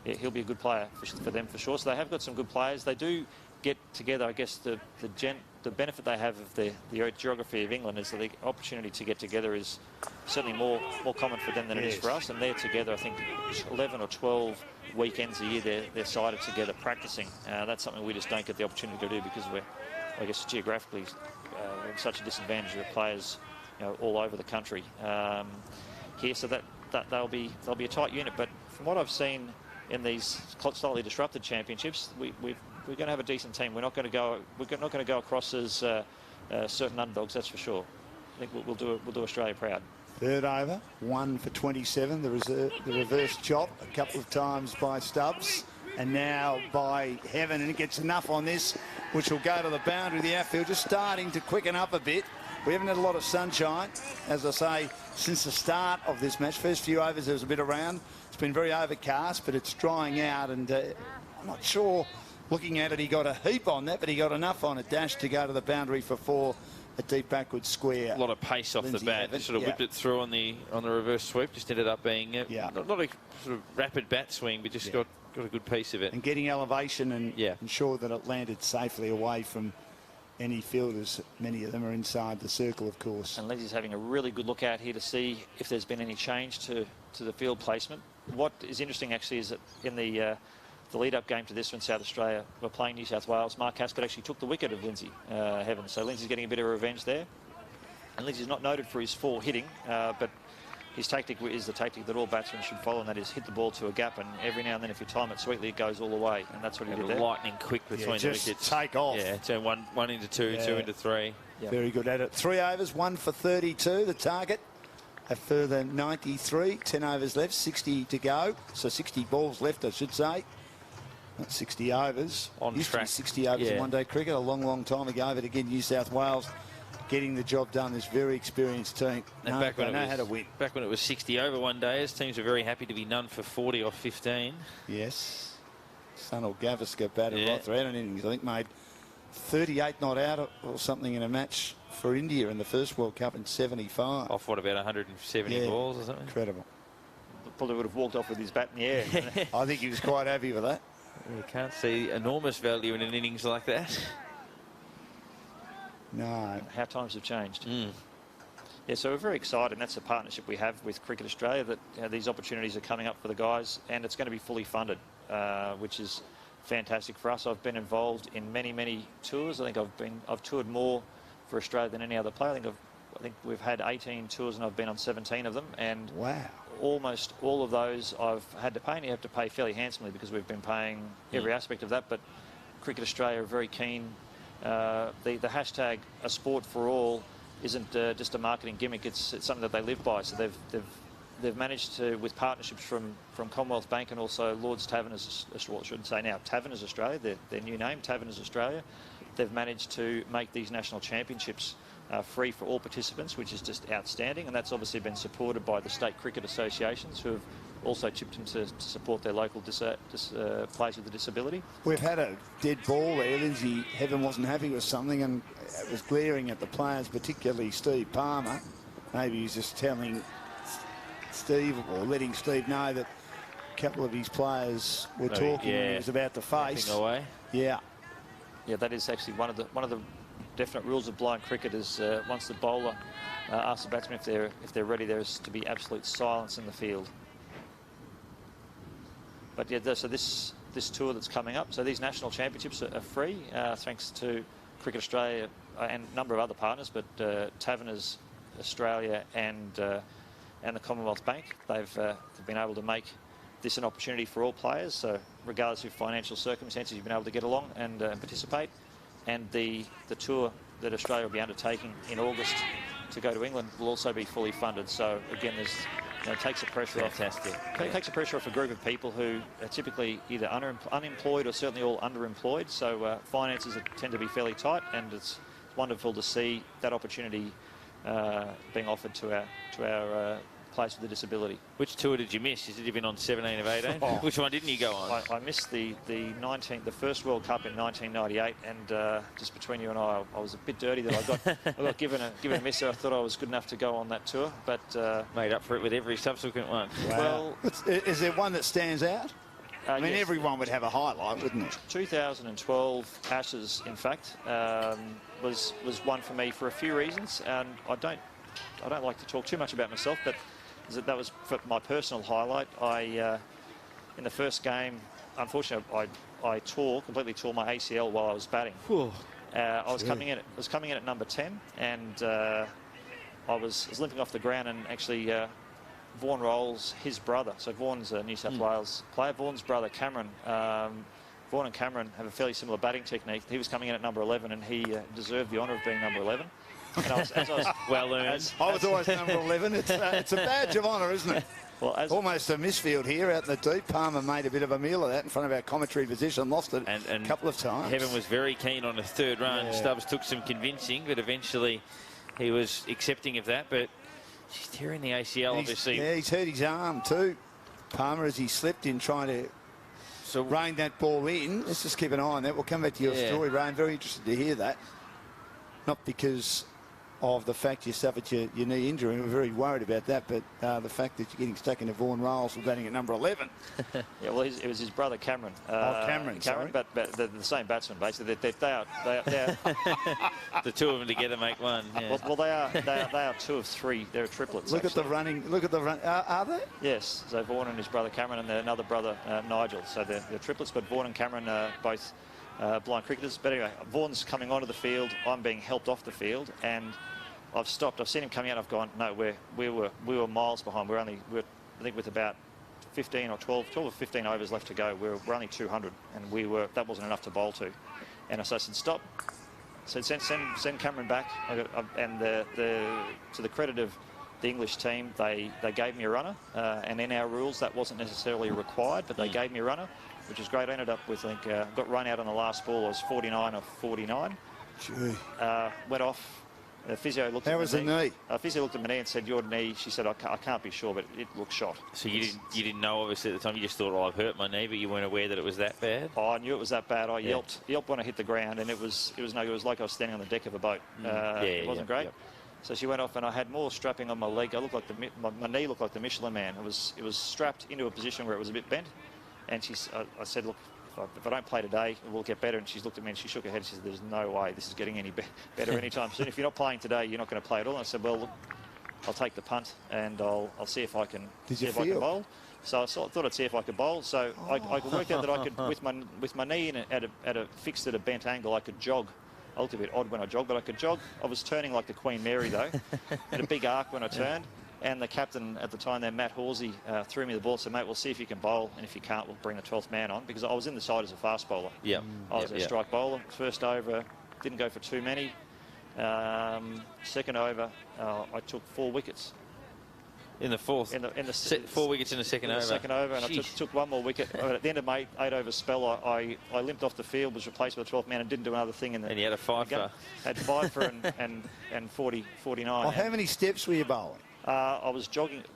he'll be a good player for them for sure. So they have got some good players. They do get together. I guess the benefit they have of the geography of England is that the opportunity to get together is certainly more common for them than it is for us. And they're together, I think, 11 or 12 weekends a year. They're sided together practicing. That's something we just don't get the opportunity to do because we're, I guess, geographically we're in such a disadvantage with players, all over the country here. So that they'll be a tight unit. But from what I've seen in these slightly disrupted championships, we're going to have a decent team. We're not going to go across as certain underdogs, that's for sure. I think we'll do Australia proud. Third over, 1 for 27. The reverse chop a couple of times by Stubbs, and now by Heaven, and it gets enough on this, which will go to the boundary of the outfield. Just starting to quicken up a bit. We haven't had a lot of sunshine, as I say, since the start of this match. First few overs there was a bit around. It's been very overcast, but it's drying out, and I'm not sure. Looking at it, he got a heap on that, but he got enough on a dash to go to the boundary for 4, a deep backward square. A lot of pace off Lindsay the bat. Heaven, Sort of whipped it through on the reverse sweep. Just ended up being not a sort of rapid bat swing, but just got a good piece of it. And getting elevation and ensure that it landed safely away from any fielders. Many of them are inside the circle, of course. And Lindsay's having a really good look out here to see if there's been any change to the field placement. What is interesting actually is that in the lead-up game to this one, South Australia were playing New South Wales. Mark Haskett actually took the wicket of Lindsay Heaven, so Lindsay's getting a bit of revenge there. And Lindsay's not noted for his 4 hitting, but his tactic is the tactic that all batsmen should follow, and that is hit the ball to a gap, and every now and then if you time it sweetly, it goes all the way, and that's what he did there. Lightning quick between the wickets. Take off. Yeah, turn one into 2, 2 into 3. Yep. Very good at it. 3 overs, 1 for 32, the target. A further 93, 10 overs left, 60 to go. So 60 balls left, I should say. Not 60 overs. Used to be 60 overs in one-day cricket a long, long time ago. But again, New South Wales getting the job done. This very experienced team. They know how to win. Back when it was 60 over one day, teams were very happy to be none for 40 off 15. Yes. Sunil Gavaskar batted right throughout an innings. I think made 38 not out or something in a match for India in the first World Cup in 75. Off what, about 170 balls or something? Incredible. Probably would have walked off with his bat in the air. I think he was quite happy with that. You can't see enormous value in an innings like that. No. How times have changed. Yeah, so we're very excited, and that's the partnership we have with Cricket Australia, that these opportunities are coming up for the guys, and it's going to be fully funded, which is fantastic for us. I've been involved in many, many tours. I think I've toured more for Australia than any other player. I think we've had 18 tours, and I've been on 17 of them. And wow, almost all of those I've had to pay, and you have to pay fairly handsomely because we've been paying every aspect of that. But Cricket Australia are very keen. The hashtag A Sport for All isn't just a marketing gimmick. It's something that they live by. So they've managed to, with partnerships from Commonwealth Bank and also Lord's Taverners, well, I shouldn't say now, Taverners Australia, their new name, Taverners Australia. They've managed to make these national championships free for all participants, which is just outstanding. And that's obviously been supported by the state cricket associations, who have also chipped in to support their local players with a disability. We've had a dead ball there. Lindsay Heaven wasn't happy with something, and it was glaring at the players, particularly Steve Palmer. Maybe he's just telling Steve, or letting Steve know that a couple of his players were talking and he was about to face. Away. Yeah, that is actually one of the definite rules of blind cricket is once the bowler asks the batsman if they're ready, there is to be absolute silence in the field. But yeah, so this tour that's coming up, so these national championships are free thanks to Cricket Australia and a number of other partners, but Taverners Australia and the Commonwealth Bank, they've been able to make this an opportunity for all players. So regardless of financial circumstances, you've been able to get along and participate. And the tour that Australia will be undertaking in August to go to England will also be fully funded. So again, there's it takes the pressure off. Fantastic. It takes the pressure off a group of people who are typically either unemployed or certainly all underemployed. So finances tend to be fairly tight, and it's wonderful to see that opportunity being offered to our players with a disability. Which tour did you miss? You said you've been on 17 of 18. Which one didn't you go on? I missed the first World Cup in 1998, and just between you and I was a bit dirty that I got given a miss. I thought I was good enough to go on that tour, but made up for it with every subsequent one. Wow. Well, is there one that stands out? I mean, yes. everyone would have a highlight, wouldn't it? 2012 Ashes, in fact, was one for me for a few reasons, and I don't like to talk too much about myself, but that was for my personal highlight. In the first game, unfortunately, I completely tore my ACL while I was batting. I was coming in at number 10, and I was limping off the ground, and actually Vaughan Rolls, his brother, so Vaughan's a New South Wales player, Vaughan's brother Cameron, Vaughan and Cameron have a fairly similar batting technique. He was coming in at number 11, and he deserved the honour of being number 11. And I was well earned. I was always number 11. It's a badge of honour, isn't it? Well, almost a misfield here out in the deep. Palmer made a bit of a meal of that in front of our commentary position, lost it a couple of times. Heaven was very keen on a third run. Yeah. Stubbs took some convincing, but eventually he was accepting of that. But she's tearing the ACL, obviously. Yeah, he's hurt his arm too, Palmer, as he slipped in trying to rein that ball in. Let's just keep an eye on that. We'll come back to your story, Ray. I'm very interested to hear that. Not because of the fact you suffered your knee injury. We're very worried about that, but the fact that you're getting stuck into Vaughan Rolls and batting at number 11. Yeah, well, it was his brother Cameron. Cameron, but they're the same batsman, basically. They are the two of them together make one. Yeah. Well, they are two of three. They're triplets. Look at the running. Look at the run. Are they? Yes. So Vaughan and his brother Cameron, and another brother Nigel. So they're triplets, but Vaughan and Cameron are both blind cricketers. But anyway, Vaughan's coming onto the field. I'm being helped off the field, and I've stopped. I've seen him coming out. I've gone, no, we were miles behind. I think with about 15 or 12 or 15 overs left to go, we're only 200, and that wasn't enough to bowl to. And so I said, stop. I said, send Cameron back. And to the credit of the English team, they gave me a runner. And in our rules, that wasn't necessarily required, but they gave me a runner, which was great. I ended up with, I think, got run out on the last ball. I was 49 or 49. Gee. Went off. The physio looked How was the knee? Physio looked at my knee and said, your knee, she said, I can't be sure, but it looks shot. So you didn't know, obviously, at the time. You just thought, oh, I've hurt my knee, but you weren't aware that it was that bad? Oh, I knew it was that bad. I yelped when I hit the ground, and it was no, it was like I was standing on the deck of a boat. It wasn't great. So she went off, and I had more strapping on my leg. I looked like my knee looked like the Michelin Man. It was strapped into a position where it was a bit bent. And I said, look, if I don't play today, it will get better. And she's looked at me and she shook her head and she said, there's no way this is getting any better anytime soon. If you're not playing today, you're not going to play at all. And I said, well, look, I'll take the punt and I'll see if I can I can bowl. So I thought I'd see if I could bowl. So I worked out that I could, with my knee at a fixed at a bent angle, I could jog. I looked a bit odd when I jogged, but I could jog. I was turning like the Queen Mary though, at a big arc when I turned. And the captain at the time there, Matt Horsey, threw me the ball and said, mate, we'll see if you can bowl, and if you can't, we'll bring the 12th man on, because I was in the side as a fast bowler. Yeah. I was a strike bowler. First over, didn't go for too many. Second over, I took 4 wickets. In the fourth? 4 wickets in the second over. Second over, and I took 1 more wicket. At the end of my 8 over spell, I limped off the field, was replaced by the 12th man, and didn't do another thing. And you had a 5 Had 5 for and 49. Oh, how many steps were you bowling? I was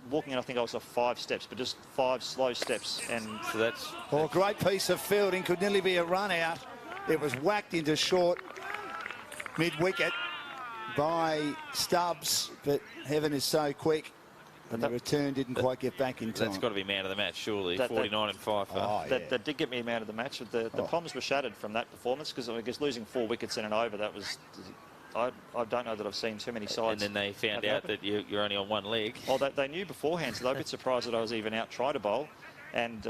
walking, and I think I was off 5 steps, but just 5 slow steps. And so that's... Oh, a great piece of fielding. Could nearly be a run out. It was whacked into short mid-wicket by Stubbs, but Heaven is so quick. And the return didn't quite get back in time. That's got to be man of the match, surely. 49 and 5. That did get me man of the match. The palms were shattered from that performance, because I guess losing 4 wickets in an over, that was... I don't know that I've seen too many sides. And then they found out that you're only on 1 leg. Well, they knew beforehand, so they were a bit surprised that I was even out trying to bowl. And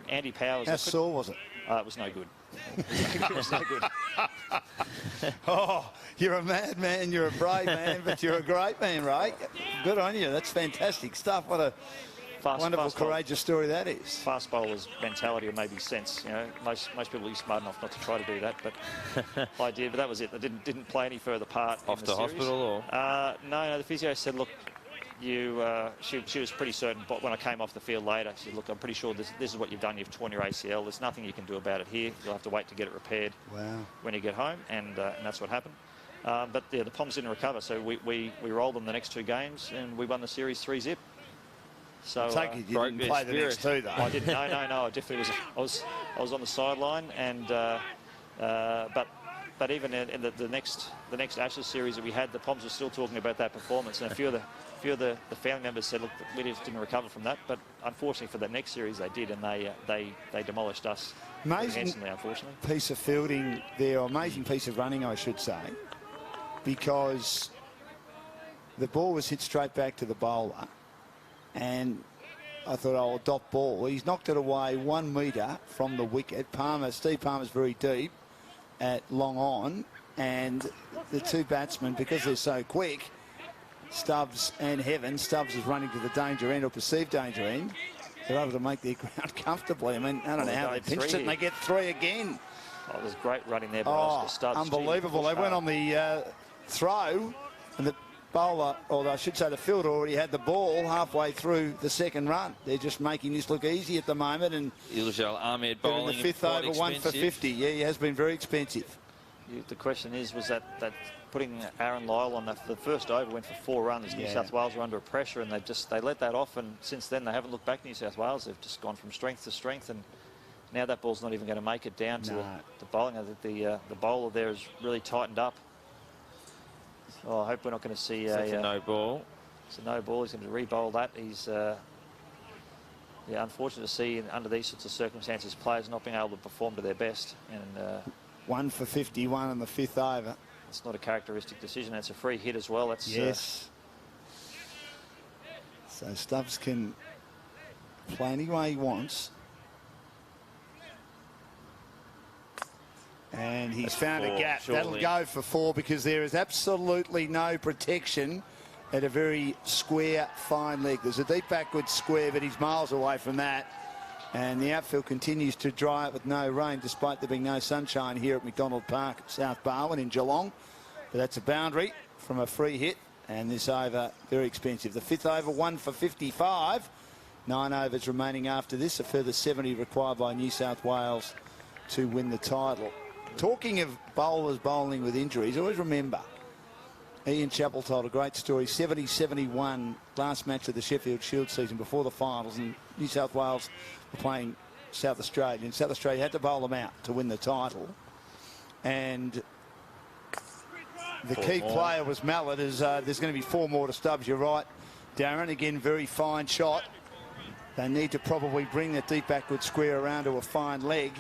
Andy Powers... How sore was it? It was no good. It was no good. Oh, you're a mad man, you're a brave man, but you're a great man, Ray. Good on you. That's fantastic stuff. What a wonderful, courageous story that is. Fast bowler's mentality or maybe sense. You know, most people are smart enough not to try to do that, but I did. But that was it. I didn't play any further part. Off to hospital or? No. The physio said, look, she was pretty certain. But when I came off the field later, she said, look, I'm pretty sure this is what you've done. You've torn your ACL. There's nothing you can do about it here. You'll have to wait to get it repaired. Wow. When you get home, and that's what happened. But yeah, the Poms didn't recover, so we rolled them the next 2 games, and we won the series 3-0. So I take it you didn't play the next 2 though. I didn't. No. I definitely was. I was on the sideline, and but even in the next Ashes series that we had, the Poms were still talking about that performance, and a few of the family members said, look, we just didn't recover from that. But unfortunately for that next series, they did, and they demolished us. Amazing handsomely, unfortunately. Piece of fielding there, or amazing piece of running, I should say, because the ball was hit straight back to the bowler. And I thought, oh, dot ball. He's knocked it away 1 metre from the wicket. Steve Palmer's very deep at long on. And the 2 batsmen, because they're so quick, Stubbs and Heaven, Stubbs is running to the danger end or perceived danger end. They're able to make their ground comfortably. I mean, I don't know how they pinched it and they get 3 again. Oh, it was great running there by Stubbs. Unbelievable. They went on the throw and the bowler, or I should say the fielder, already had the ball halfway through the 2nd run. They're just making this look easy at the moment. And Ilshal Ahmed bowling the 5th over, 1 for 50. Yeah, he has been very expensive. The question is, was that putting Aaron Lyle on the first over went for 4 runs. New South Wales were under pressure, and they let that off. And since then, they haven't looked back. New South Wales, they've just gone from strength to strength, and now that ball's not even going to make it down to the bowling. I think the bowler there has really tightened up. Oh, I hope we're not going to see a no ball. It's a no ball. He's going to re-bowl that. He's unfortunate to see under these sorts of circumstances players not being able to perform to their best. And 1 for 51 in the 5th over. It's not a characteristic decision. It's a free hit as well. That's yes. So Stubbs can play any way he wants. And he's found a gap. That'll go for 4 because there is absolutely no protection at a very square, fine leg. There's a deep backward square, but he's miles away from that. And the outfield continues to dry up with no rain, despite there being no sunshine here at McDonald Park, South Barwon in Geelong. But that's a boundary from a free hit. And this over, very expensive. The 5th over, 1 for 55. 9 overs remaining after this. A further 70 required by New South Wales to win the title. Talking of bowlers bowling with injuries, always remember Ian Chappell told a great story. 70-71 last match of the Sheffield Shield season before the finals, and New South Wales were playing South Australia, and South Australia had to bowl them out to win the title. And the key player was Mallett. As there's going to be 4 more to Stubbs. You're right, Darren. Again, very fine shot. They need to probably bring that deep backward square around to a fine leg.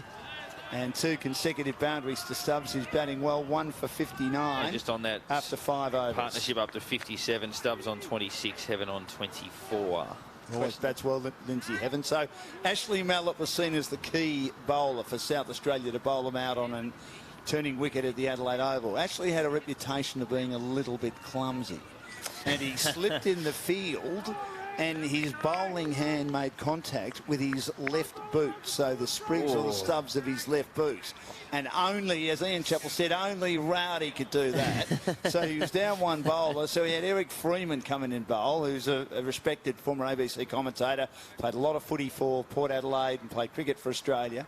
And 2 consecutive boundaries to Stubbs, who's batting well. 1 for 59. And just on that after 5 overs. Partnership up to 57. Stubbs on 26, Heaven on 24. Always bats well, Lindsay Heaven. So Ashley Mallett was seen as the key bowler for South Australia to bowl them out on and turning wicket at the Adelaide Oval. Ashley had a reputation of being a little bit clumsy. And he slipped in the field, and his bowling hand made contact with his left boot, so the sprigs or the stubs of his left boot. And only, as Ian Chappell said, only Rowdy could do that. So he was down 1 bowler. So he had Eric Freeman coming in bowl, who's a respected former ABC commentator, played a lot of footy for Port Adelaide and played cricket for Australia.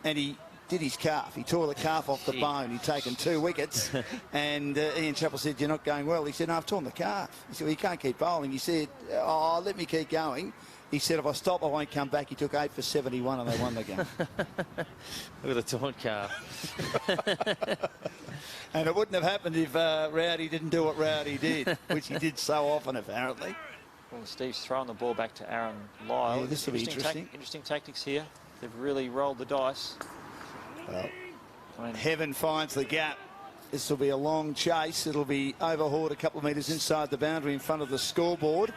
And he did his calf. He tore the calf off the bone. He'd taken 2 wickets. And Ian Chappell said, "You're not going well." He said, "No, I've torn the calf." He said, "Well, you can't keep bowling." He said, "Oh, let me keep going." He said, "If I stop, I won't come back." He took 8 for 71 and they won the game. With a torn calf. And it wouldn't have happened if Rowdy didn't do what Rowdy did, which he did so often, apparently. Well, Steve's throwing the ball back to Aaron Lyle. Yeah, this will be interesting. Interesting tactics here. They've really rolled the dice. Well, Heaven finds the gap. This will be a long chase. It'll be overhauled a couple of metres inside the boundary in front of the scoreboard.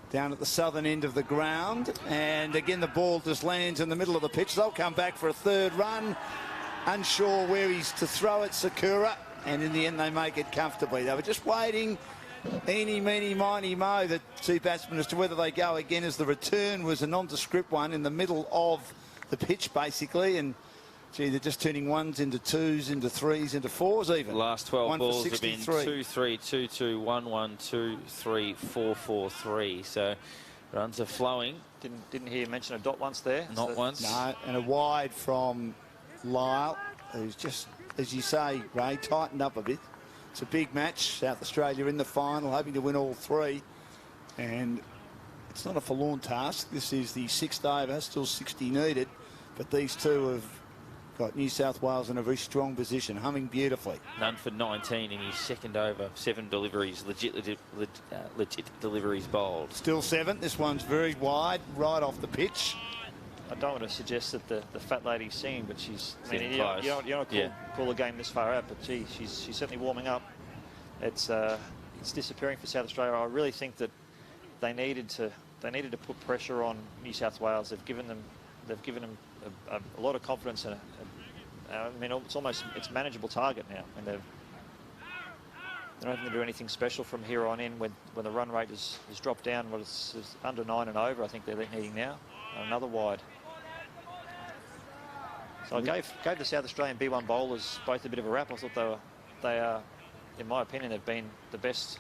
Down at the southern end of the ground. And again, the ball just lands in the middle of the pitch. They'll come back for a 3rd run. unsure where he's to throw it, Sakura, and in the end they make it comfortably. They were just waiting, eeny, meeny, miny, mo, the two batsmen, as to whether they go again, as the return was a nondescript one in the middle of the pitch, basically, and gee, they're just turning ones into twos, into threes, into fours even. Last 12 One balls for have been 63. 2-3, 2-2, 1-1, 2-3, 4-4-3. So runs are flowing. Didn't hear you mention a dot once there. Not once. No, and a wide from Lyle, who's just, as you say, Ray, tightened up a bit. It's a big match. South Australia in the final, hoping to win all three. And it's not a forlorn task. This is the 6th over, still 60 needed. But these two have got New South Wales in a very strong position, humming beautifully. None for 19 in his second over. 7 deliveries, legit deliveries bowled. Still 7. This one's very wide, right off the pitch. I don't want to suggest that the fat lady's singing, but she's. I mean, Sitting you close. don't call the game this far out, but gee, she's certainly warming up. It's disappearing for South Australia. I really think that they needed to put pressure on New South Wales. They've given them a lot of confidence in it. I mean, it's manageable target now, and they don't have to do anything special from here on in. When the run rate has dropped down, well, it's under 9 and over. I think they're needing now another wide. So I gave the South Australian B1 bowlers both a bit of a rap. I thought they are, in my opinion, they've been the best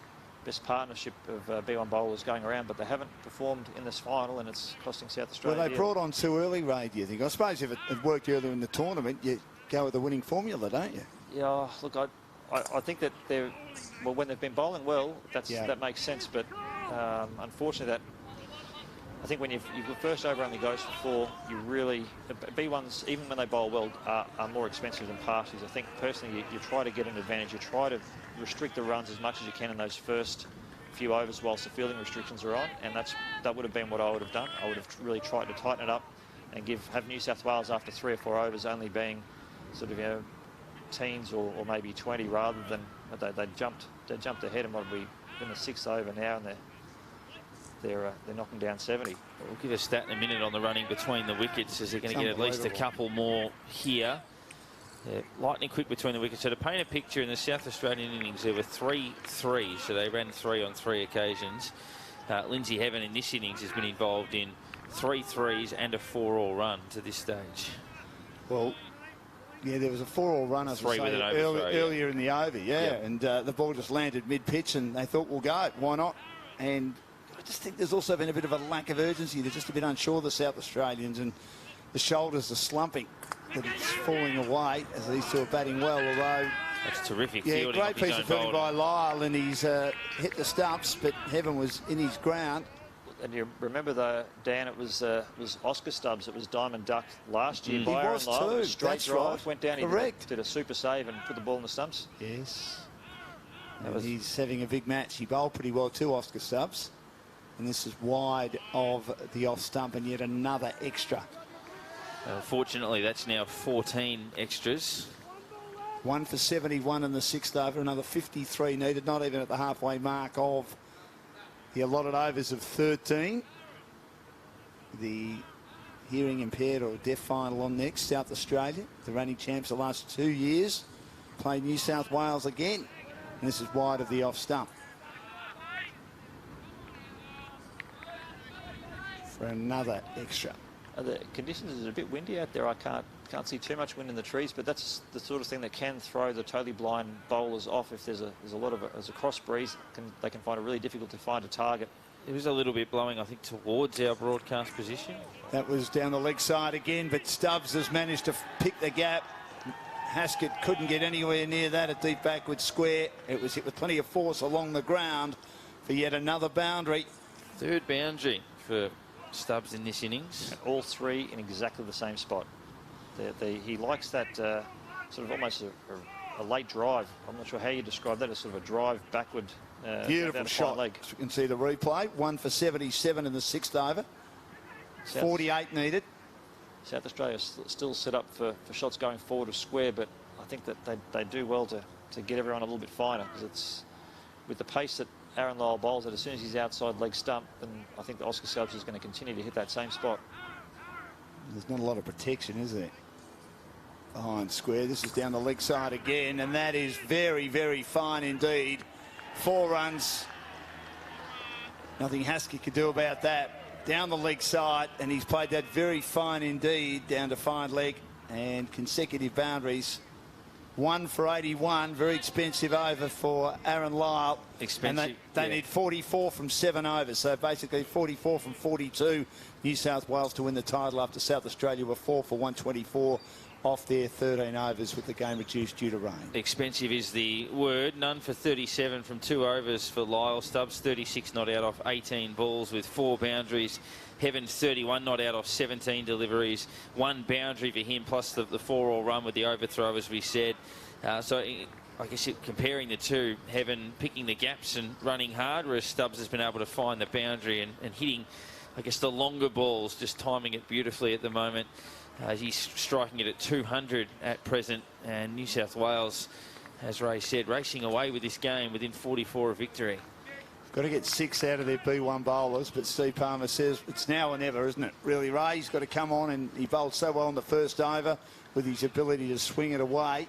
partnership of B1 bowlers going around, but they haven't performed in this final, and it's costing South Australia. Well, they brought on too early, Ray, do you think? I suppose if it had worked earlier in the tournament, you go with the winning formula, don't you? Yeah, look, I think that when they've been bowling well, that makes sense, but unfortunately I think when your first over only goes for 4, you really, B1s, even when they bowl well, are more expensive than parties. I think personally you try to get an advantage, you try to restrict the runs as much as you can in those first few overs whilst the fielding restrictions are on, and that would have been what I would have done. I would have really tried to tighten it up and have New South Wales after 3 or 4 overs only being sort of, teens or maybe 20, rather than they jumped ahead, and what we in the 6th over now, and they're knocking down 70. We'll give a stat in a minute on the running between the wickets, as they're going to get at least a couple more here. Yeah, lightning quick between the wickets. So to paint a picture, in the South Australian innings, there were 3 threes, so they ran 3 on 3 occasions. Lindsay Heaven in this innings has been involved in 3 threes and a 4-all run to this stage. Well, yeah, there was a 4-all run, as I say, earlier in the over, and the ball just landed mid-pitch, and they thought, we'll go, why not? And I just think there's also been a bit of a lack of urgency. They're just a bit unsure, the South Australians, and the shoulders are slumping, that it's falling away as these two are batting well, although... That's terrific fielding. Great piece of fielding by Lyle, and he's hit the stumps, but Heaven was in his ground. And you remember, Dan, it was Oscar Stubbs. It was diamond ducked last year by Aaron Lyle. Lyle. Straight drive, went down. Correct. He did a super save and put the ball in the stumps. Yes. He's having a big match. He bowled pretty well too, Oscar Stubbs. And this is wide of the off stump, and yet another extra. Fortunately, that's now 14 extras. 1 for 71 in the 6th over, another 53 needed, not even at the halfway mark of the allotted overs of 13. The hearing impaired or deaf final on next. South Australia, the reigning champs the last 2 years, play New South Wales again. And this is wide of the off stump. For another extra. The conditions are a bit windy out there. I can't see too much wind in the trees, but that's the sort of thing that can throw the totally blind bowlers off. If there's a cross breeze, they can find it really difficult to find a target. It was a little bit blowing, I think, towards our broadcast position. That was down the leg side again, but Stubbs has managed to pick the gap. Haskett couldn't get anywhere near that at deep backward square. It was hit with plenty of force along the ground for yet another boundary. 3rd boundary for Stubbs in this innings. And all 3 in exactly the same spot. He likes that sort of almost a late drive. I'm not sure how you describe that, as sort of a drive backward. Beautiful shot. Leg. As you can see the replay. 1 for 77 in the 6th over. 48 needed. South Australia still set up for shots going forward of square, but I think that they do well to get everyone a little bit finer, because it's with the pace that Aaron Lyle bowls it, as soon as he's outside leg stump, and I think the Oscar Stubbs is going to continue to hit that same spot. There's not a lot of protection, is there? behind square. This is down the leg side again, and that is very, very fine indeed. 4 runs. Nothing Haskell could do about that. Down the leg side, and he's played that very fine indeed down to fine leg, and consecutive boundaries. 1 for 81, very expensive over for Aaron Lyle. Expensive. And they need 44 from 7 overs, so basically 44 from 42. New South Wales to win the title after South Australia were 4 for 124 off their 13 overs with the game reduced due to rain. Expensive is the word. None for 37 from 2 overs for Lyle. Stubbs 36 not out off 18 balls with 4 boundaries. Heaven 31 not out off 17 deliveries. 1 boundary for him plus the 4-all run with the overthrow, as we said. So I guess comparing the two, Heaven picking the gaps and running hard, whereas Stubbs has been able to find the boundary and hitting, I guess, the longer balls, just timing it beautifully at the moment. He's striking it at 200 at present, and New South Wales, as Ray said, racing away with this game within 44 of victory. Got to get 6 out of their B1 bowlers, but Steve Palmer says it's now or never, isn't it? Really, Ray, he's got to come on, and he bowled so well in the first over with his ability to swing it away.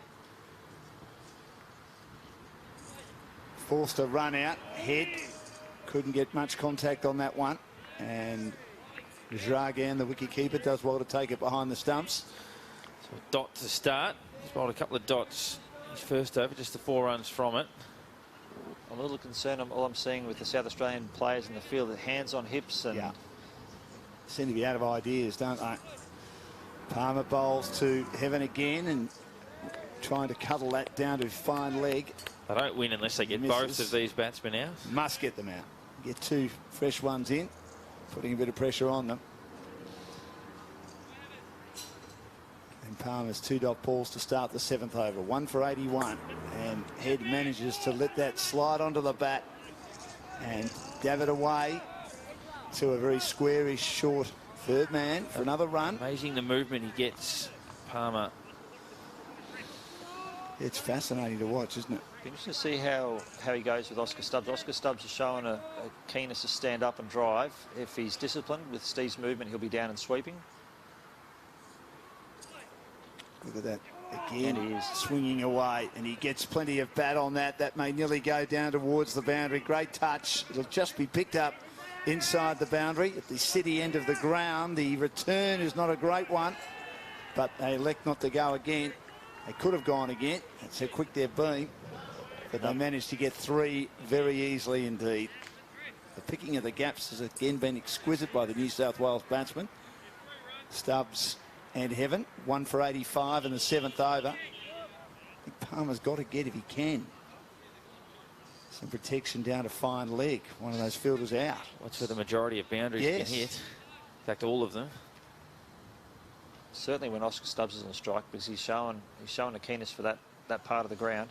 Forced a run out, head, couldn't get much contact on that one, and Dragan, the wicketkeeper, does well to take it behind the stumps. So a dot to start. He's bowled a couple of dots his first over, just the 4 runs from it. I'm a little concerned. All I'm seeing with the South Australian players in the field, the hands on hips, and seem to be out of ideas, don't they? Palmer bowls to Heaven again and trying to cuddle that down to fine leg. They don't win unless they get both of these batsmen out. Must get them out. Get 2 fresh ones in, putting a bit of pressure on them. And Palmer's 2 dot balls to start the 7th over. 1 for 81. And Head manages to let that slide onto the bat and dab it away to a very squarish short third man for another run. Amazing the movement he gets, Palmer. It's fascinating to watch, isn't it? Be interesting to see how he goes with Oscar Stubbs. Oscar Stubbs has shown a keenness to stand up and drive. If he's disciplined with Steve's movement, he'll be down and sweeping. Look at that again. And he is swinging away, and he gets plenty of bat on that. That may nearly go down towards the boundary. Great touch. It'll just be picked up inside the boundary at the city end of the ground. The return is not a great one, but they elect not to go again. They could have gone again. That's how quick they've been. But they managed to get 3 very easily indeed. The picking of the gaps has again been exquisite by the New South Wales batsmen. Stubbs and Heaven. 1 for 85 in the 7th over. I think Palmer's got to get if he can. Some protection down to fine leg. One of those fielders out. That's where the majority of boundaries can hit. In fact, all of them. Certainly when Oscar Stubbs is on strike, because he's shown a keenness for that part of the ground.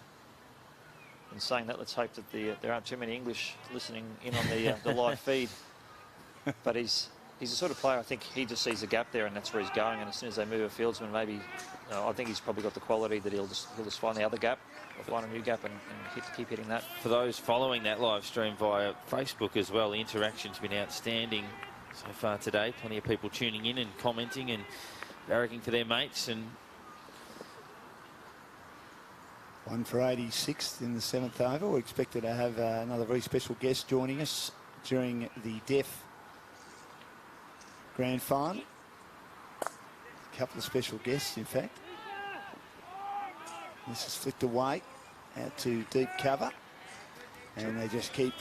And saying that, let's hope that there aren't too many English listening in on the live feed. But he's the sort of player, I think he just sees a gap there and that's where he's going. And as soon as they move a fieldsman, maybe I think he's probably got the quality that he'll just find the other gap, or find a new gap and keep hitting that. For those following that live stream via Facebook as well, the interaction's been outstanding so far today. Plenty of people tuning in and commenting and barracking for their mates. And 1 for 86 in the 7th over. We're expected to have another very special guest joining us during the Deaf Grand Final. A couple of special guests, in fact. This is flicked away out to deep cover. And they just keep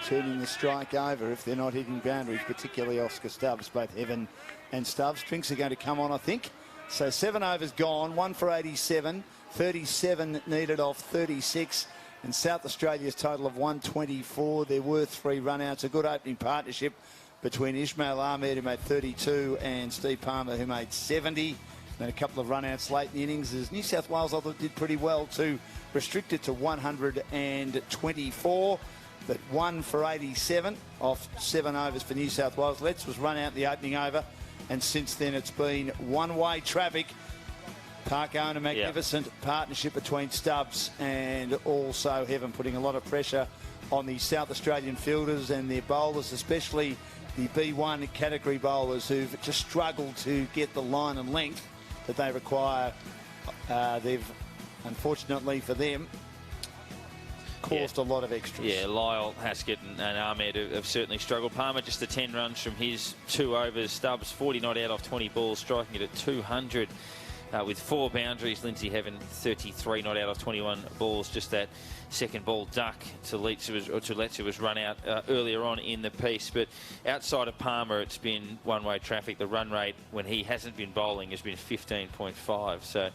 turning the strike over if they're not hitting boundaries, particularly Oscar Stubbs. Both Heaven and Stubbs. Drinks are going to come on, I think. So 7 overs gone, 1 for 87. 37 needed off 36, and South Australia's total of 124. There were 3 run-outs. A good opening partnership between Ismail Ahmed, who made 32, and Steve Palmer, who made 70. Then a couple of run-outs late in the innings. As New South Wales, I thought, did pretty well to restrict it to 124. But 1 for 87 off 7 overs for New South Wales. Letts was run out in the opening over, and since then it's been one-way traffic. Park own a magnificent partnership between Stubbs and also Heaven, putting a lot of pressure on the South Australian fielders and their bowlers, especially the B1 category bowlers who've just struggled to get the line and length that they require They've, unfortunately for them, caused a lot of extras. Yeah, Lyle, Haskett and Ahmed have certainly struggled. Palmer just the 10 runs from his 2 overs. Stubbs 40 not out off 20 balls, striking it at 200 with 4 boundaries. Lindsay Heaven 33 not out off 21 balls. Just that second ball duck to Letcher was run out earlier on in the piece. But outside of Palmer, it's been one-way traffic. The run rate when he hasn't been bowling has been 15.5. So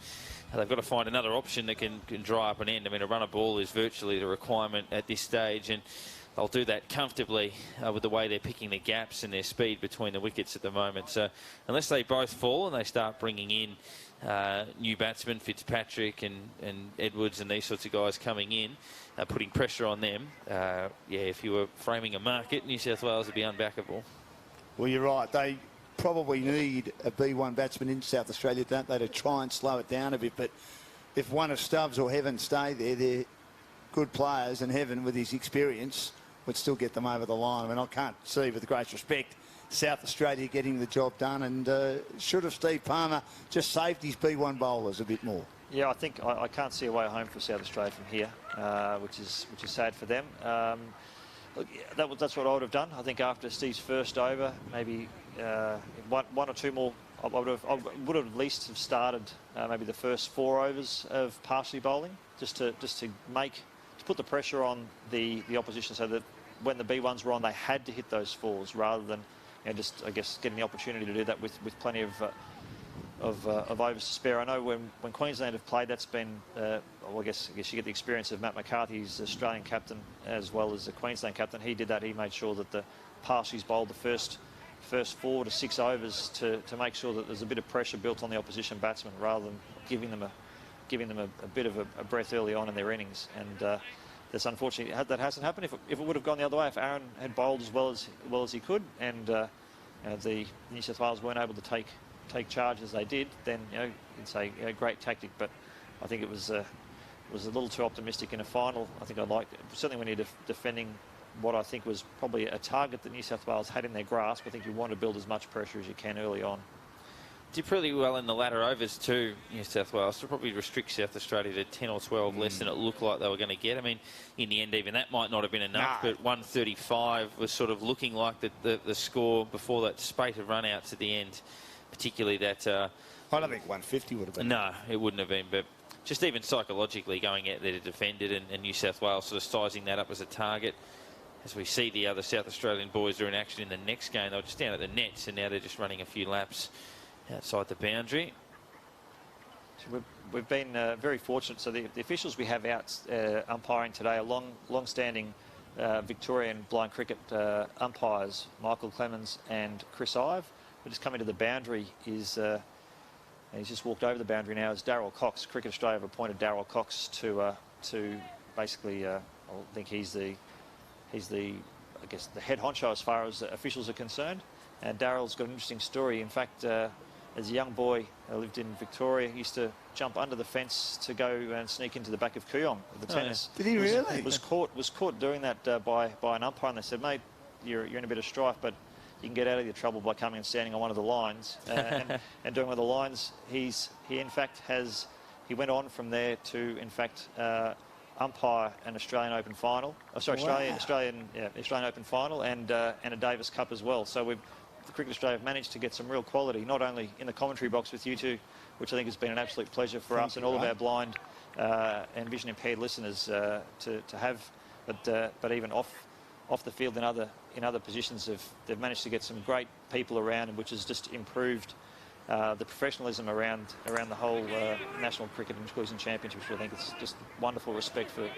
they've got to find another option that can dry up an end. I mean, a runner ball is virtually the requirement at this stage, and they'll do that comfortably with the way they're picking the gaps and their speed between the wickets at the moment. So unless they both fall and they start bringing in new batsmen, Fitzpatrick and Edwards and these sorts of guys coming in, putting pressure on them, yeah, if you were framing a market, New South Wales would be unbackable. Well, you're right. They probably need a B1 batsman in South Australia, don't they, to try and slow it down a bit. But if one of Stubbs or Heaven stay there, they're good players, and Heaven, with his experience, would still get them over the line. I mean, I can't see, with the greatest respect, South Australia getting the job done, and should have Steve Palmer just saved his B1 bowlers a bit more. Yeah, I think I can't see a way home for South Australia from here, which is sad for them. Look, that's what I would have done. I think after Steve's first over, maybe one or two more, I would have at least have started maybe the first 4 overs of partially bowling, just to put the pressure on the opposition, so that when the B1s were on, they had to hit those 4s rather than, you know, just, I guess, getting the opportunity to do that with plenty of overs to spare. I know when Queensland have played, that's been, well, I guess you get the experience of Matt McCarthy's Australian captain as well as the Queensland captain. He did that. He made sure that the partials bowled the first 4 to 6 overs to make sure that there's a bit of pressure built on the opposition batsmen, rather than giving them a bit of a breath early on in their innings. And that's unfortunately that hasn't happened. If it would have gone the other way, if Aaron had bowled as well as he could, and the New South Wales weren't able to take charge as they did, then, you know, you'd say, you know, great tactic. But I think it was a little too optimistic in a final. I think certainly when you're defending what I think was probably a target that New South Wales had in their grasp, I think you want to build as much pressure as you can early on. Did pretty well in the latter overs too, New South Wales, to probably restrict South Australia to 10 or 12 less than it looked like they were going to get. I mean, in the end, even that might not have been enough, but 135 was sort of looking like the score before that spate of run-outs at the end, particularly that... I don't think 150 would have been. No, it wouldn't have been, but just even psychologically going out there to defend it, and New South Wales sort of sizing that up as a target. As we see the other South Australian boys are in action in the next game, they were just down at the nets, and now they're just running a few laps outside the boundary. So we've been very fortunate. So the officials we have out umpiring today are long-standing Victorian blind cricket umpires, Michael Clemens and Chris Ive. But just coming to the boundary is, he's just walked over the boundary now, is Darryl Cox. Cricket Australia have appointed Darryl Cox to basically, I think he's the I guess the head honcho as far as officials are concerned. And Darryl's got an interesting story. In fact, as a young boy, lived in Victoria, used to jump under the fence to go and sneak into the back of Kooyong with the tennis. Did he really? Was caught doing that by an umpire, and they said, mate, you're in a bit of strife, but you can get out of your trouble by coming and standing on one of the lines and doing one of the lines. He went on from there to, in fact, umpire an Australian Open final. Australian Open final and a Davis Cup as well. So the Cricket Australia have managed to get some real quality, not only in the commentary box with you two, which I think has been an absolute pleasure for us and all of our blind and vision impaired listeners to have, but even off the field in other positions, they've managed to get some great people around, which has just improved the professionalism around the whole National Cricket Inclusion Championship, which I think is just wonderful respect for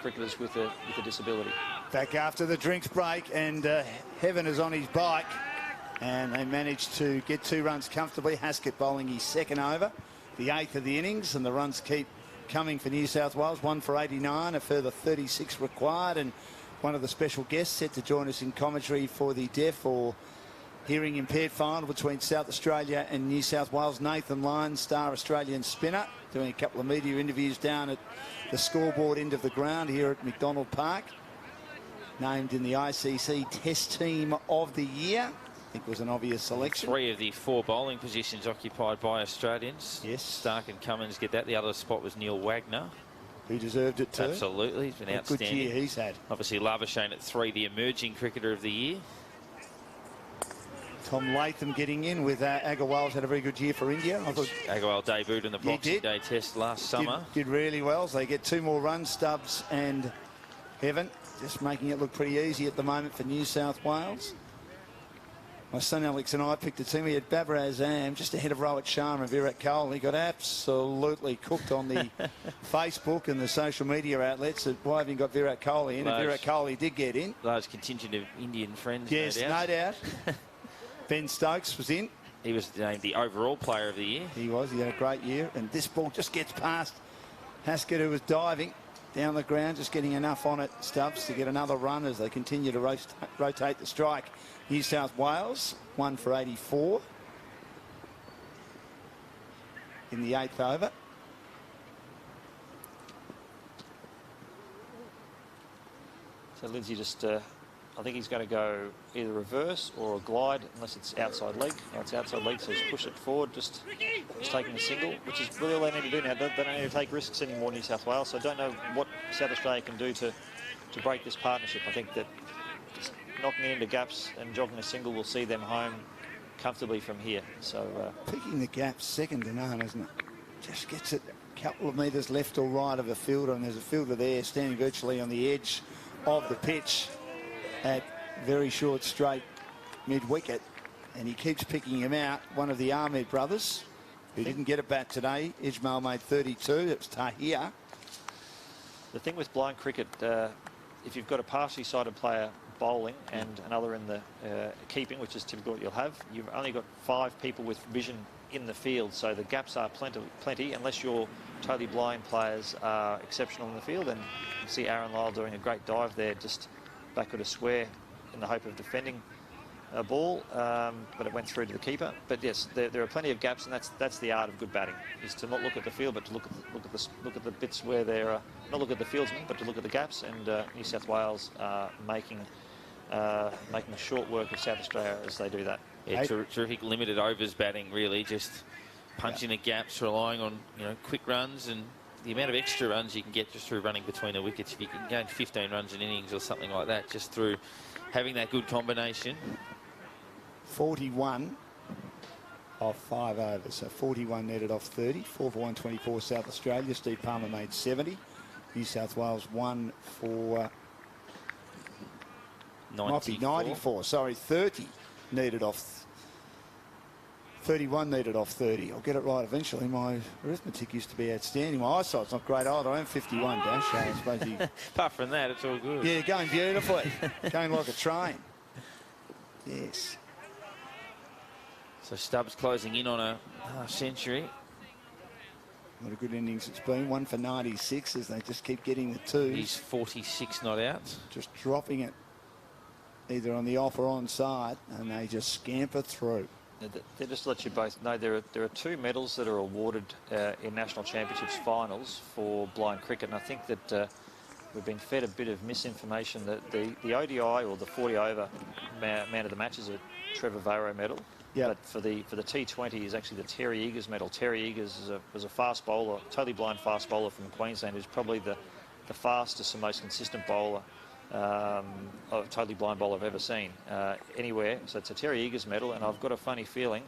cricketers with a disability. Back after the drinks break, and Heaven is on his bike, and they managed to get 2 runs comfortably. Haskett bowling his second over, the 8th of the innings, and the runs keep coming for New South Wales. 1 for 89, a further 36 required, and one of the special guests set to join us in commentary for the deaf or hearing impaired final between South Australia and New South Wales. Nathan Lyons, star Australian spinner, doing a couple of media interviews down at the scoreboard end of the ground here at McDonald Park. Named in the ICC Test Team of the Year. think was an obvious selection. 3 of the 4 bowling positions occupied by Australians. Yes. Stark and Cummins get that. The other spot was Neil Wagner. Who deserved it too. Absolutely. He's been outstanding. Good year he's had. Obviously, Labuschagne at 3, the emerging cricketer of the year. Tom Latham getting in with Agarwal's had a very good year for India. I thought Agarwal debuted in the Boxing Day Test last summer. Did really well. So they get 2 more runs, Stubbs and Heaven. Just making it look pretty easy at the moment for New South Wales. My son Alex and I picked a team. We had Babar Azam just ahead of Rohit Sharma and Virat Kohli. Got absolutely cooked on the Facebook and the social media outlets. Why haven't you got Virat Kohli in? And Virat Kohli did get in. Large contingent of Indian friends. Yes, no doubt. Ben Stokes was in. He was named the overall player of the year. He was. He had a great year. And this ball just gets past Haskett, who was diving down the ground, just getting enough on it, Stubbs, to get another run as they continue to rotate the strike. New South Wales, 1 for 84 in the 8th over. So Lindsay just, I think he's going to go either reverse or a glide, unless it's outside leg. Now it's outside leg, so he's pushed it forward, just taking a single, which is really all they need to do now. They don't need to take risks anymore, New South Wales. So I don't know what South Australia can do to break this partnership. I think that just knocking it into gaps and jogging a single will see them home comfortably from here. So picking the gaps second to none, isn't it? Just gets it a couple of metres left or right of a fielder, and there's a fielder there standing virtually on the edge of the pitch at very short straight mid-wicket, and he keeps picking him out. One of the Ahmed brothers who didn't get a bat today. Ismail made 32. It was Tahir. The thing with blind cricket, if you've got a partially sighted player bowling and another in the keeping, which is typically what you'll have, you've only got 5 people with vision in the field, so the gaps are plenty unless your totally blind players are exceptional in the field. And you can see Aaron Lyle doing a great dive there, just backward a square in the hope of defending a ball, but it went through to the keeper. But yes, there are plenty of gaps, and that's the art of good batting, is to not look at the field, but to look at the bits where they're not look at the fieldsmen, but to look at the gaps. And New South Wales are making short work of South Australia as they do that. Yeah, terrific limited overs batting, really, just punching the gaps, relying on quick runs, and the amount of extra runs you can get just through running between the wickets. If you can gain 15 runs in innings or something like that, just through having that good combination. 41 off 5 overs, so 41 netted off 30. 4 for 124 South Australia. Steve Palmer made 70. New South Wales 1 for 94. Sorry, 30 needed off. 31 needed off 30. I'll get it right eventually. My arithmetic used to be outstanding. My eyesight's not great either. I'm 51, Dash. So I suppose you... Apart from that, it's all good. Yeah, going beautifully. Going like a train. Yes. So Stubbs closing in on a half-century. What a good innings it's been. 1 for 96 as they just keep getting the 2s. He's 46 not out. Just dropping it either on the off or on side, and they just scamper through. They just let you both know there are 2 medals that are awarded in National Championships finals for blind cricket, and I think that we've been fed a bit of misinformation that the ODI or the 40 over man of the match is a Trevor Varro medal. Yep. But for the T20 is actually the Terry Eagers medal. Terry Eagers was a fast bowler, totally blind fast bowler from Queensland, who's probably the fastest and most consistent bowler, totally blind bowler I've ever seen anywhere. So it's a Terry Eagers medal, and I've got a funny feeling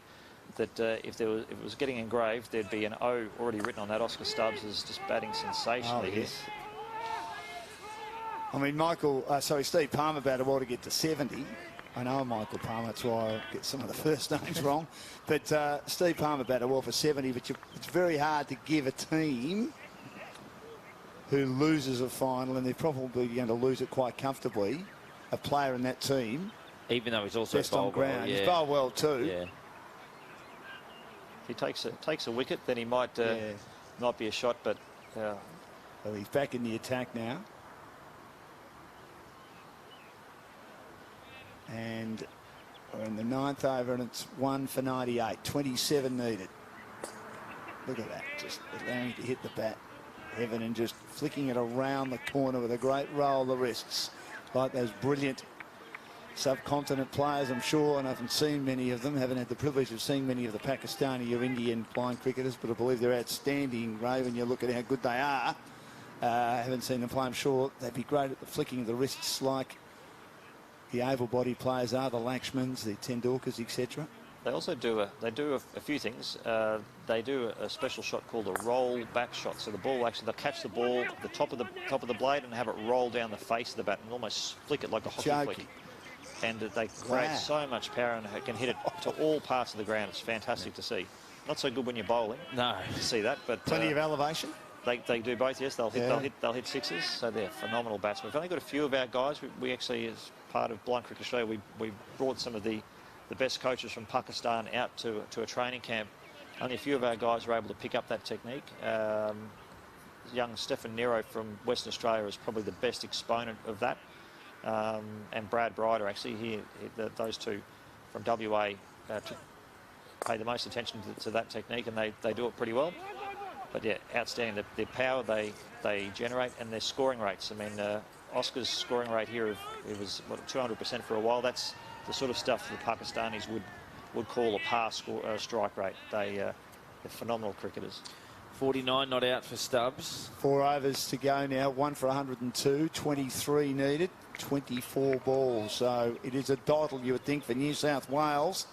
that if it was getting engraved, there'd be an O already written on that. Oscar Stubbs is just batting sensationally here. I mean, Steve Palmer batted well to get to 70. I know Michael Palmer, that's why I get some of the first names wrong. But Steve Palmer batted well for 70, but it's very hard to give a team who loses a final, and they're probably going to lose it quite comfortably, a player in that team. Even though he's also best on ground. Well, yeah. He's bowled well too. Yeah. If he takes a wicket, then he might be a shot, but... Well, he's back in the attack now. And we're in the 9th over, and it's 1 for 98. 27 needed. Look at that. Just allowing to hit the bat, Heaven, and just flicking it around the corner with a great roll of the wrists, like those brilliant subcontinent players, I'm sure, and I haven't seen many of them, haven't had the privilege of seeing many of the Pakistani or Indian blind cricketers, but I believe they're outstanding, Ray, when you look at how good they are. I haven't seen them play. I'm sure they'd be great at the flicking of the wrists like the able-bodied players are, the Lakshmans, the Tendulkars, etc. They also do a few things. They do a special shot called a roll back shot. So the ball they'll catch the ball at the top of the blade and have it roll down the face of the bat and almost flick it like a hockey flick. And they create so much power and can hit it to all parts of the ground. It's fantastic to see. Not so good when you're bowling. No, to see that, but plenty of elevation. They do both. Yes, they'll hit sixes. So they're phenomenal batsmen. We've only got a few of our guys. We actually, as part of Blind Cricket Australia, we brought some of the best coaches from Pakistan out to a training camp. Only a few of our guys were able to pick up that technique. Young Stefan Nero from Western Australia is probably the best exponent of that. And Brad Bryder, actually, those two from WA pay the most attention to that technique, and they do it pretty well. But yeah, outstanding. The power they generate and their scoring rates. I mean, Oscar's scoring rate here, it was 200% for a while. That's the sort of stuff the Pakistanis would call a pass strike rate. They're phenomenal cricketers. 49 not out for Stubbs. 4 overs to go now, 1 for 102, 23 needed, 24 balls. So it is a dawdle, you would think, for New South Wales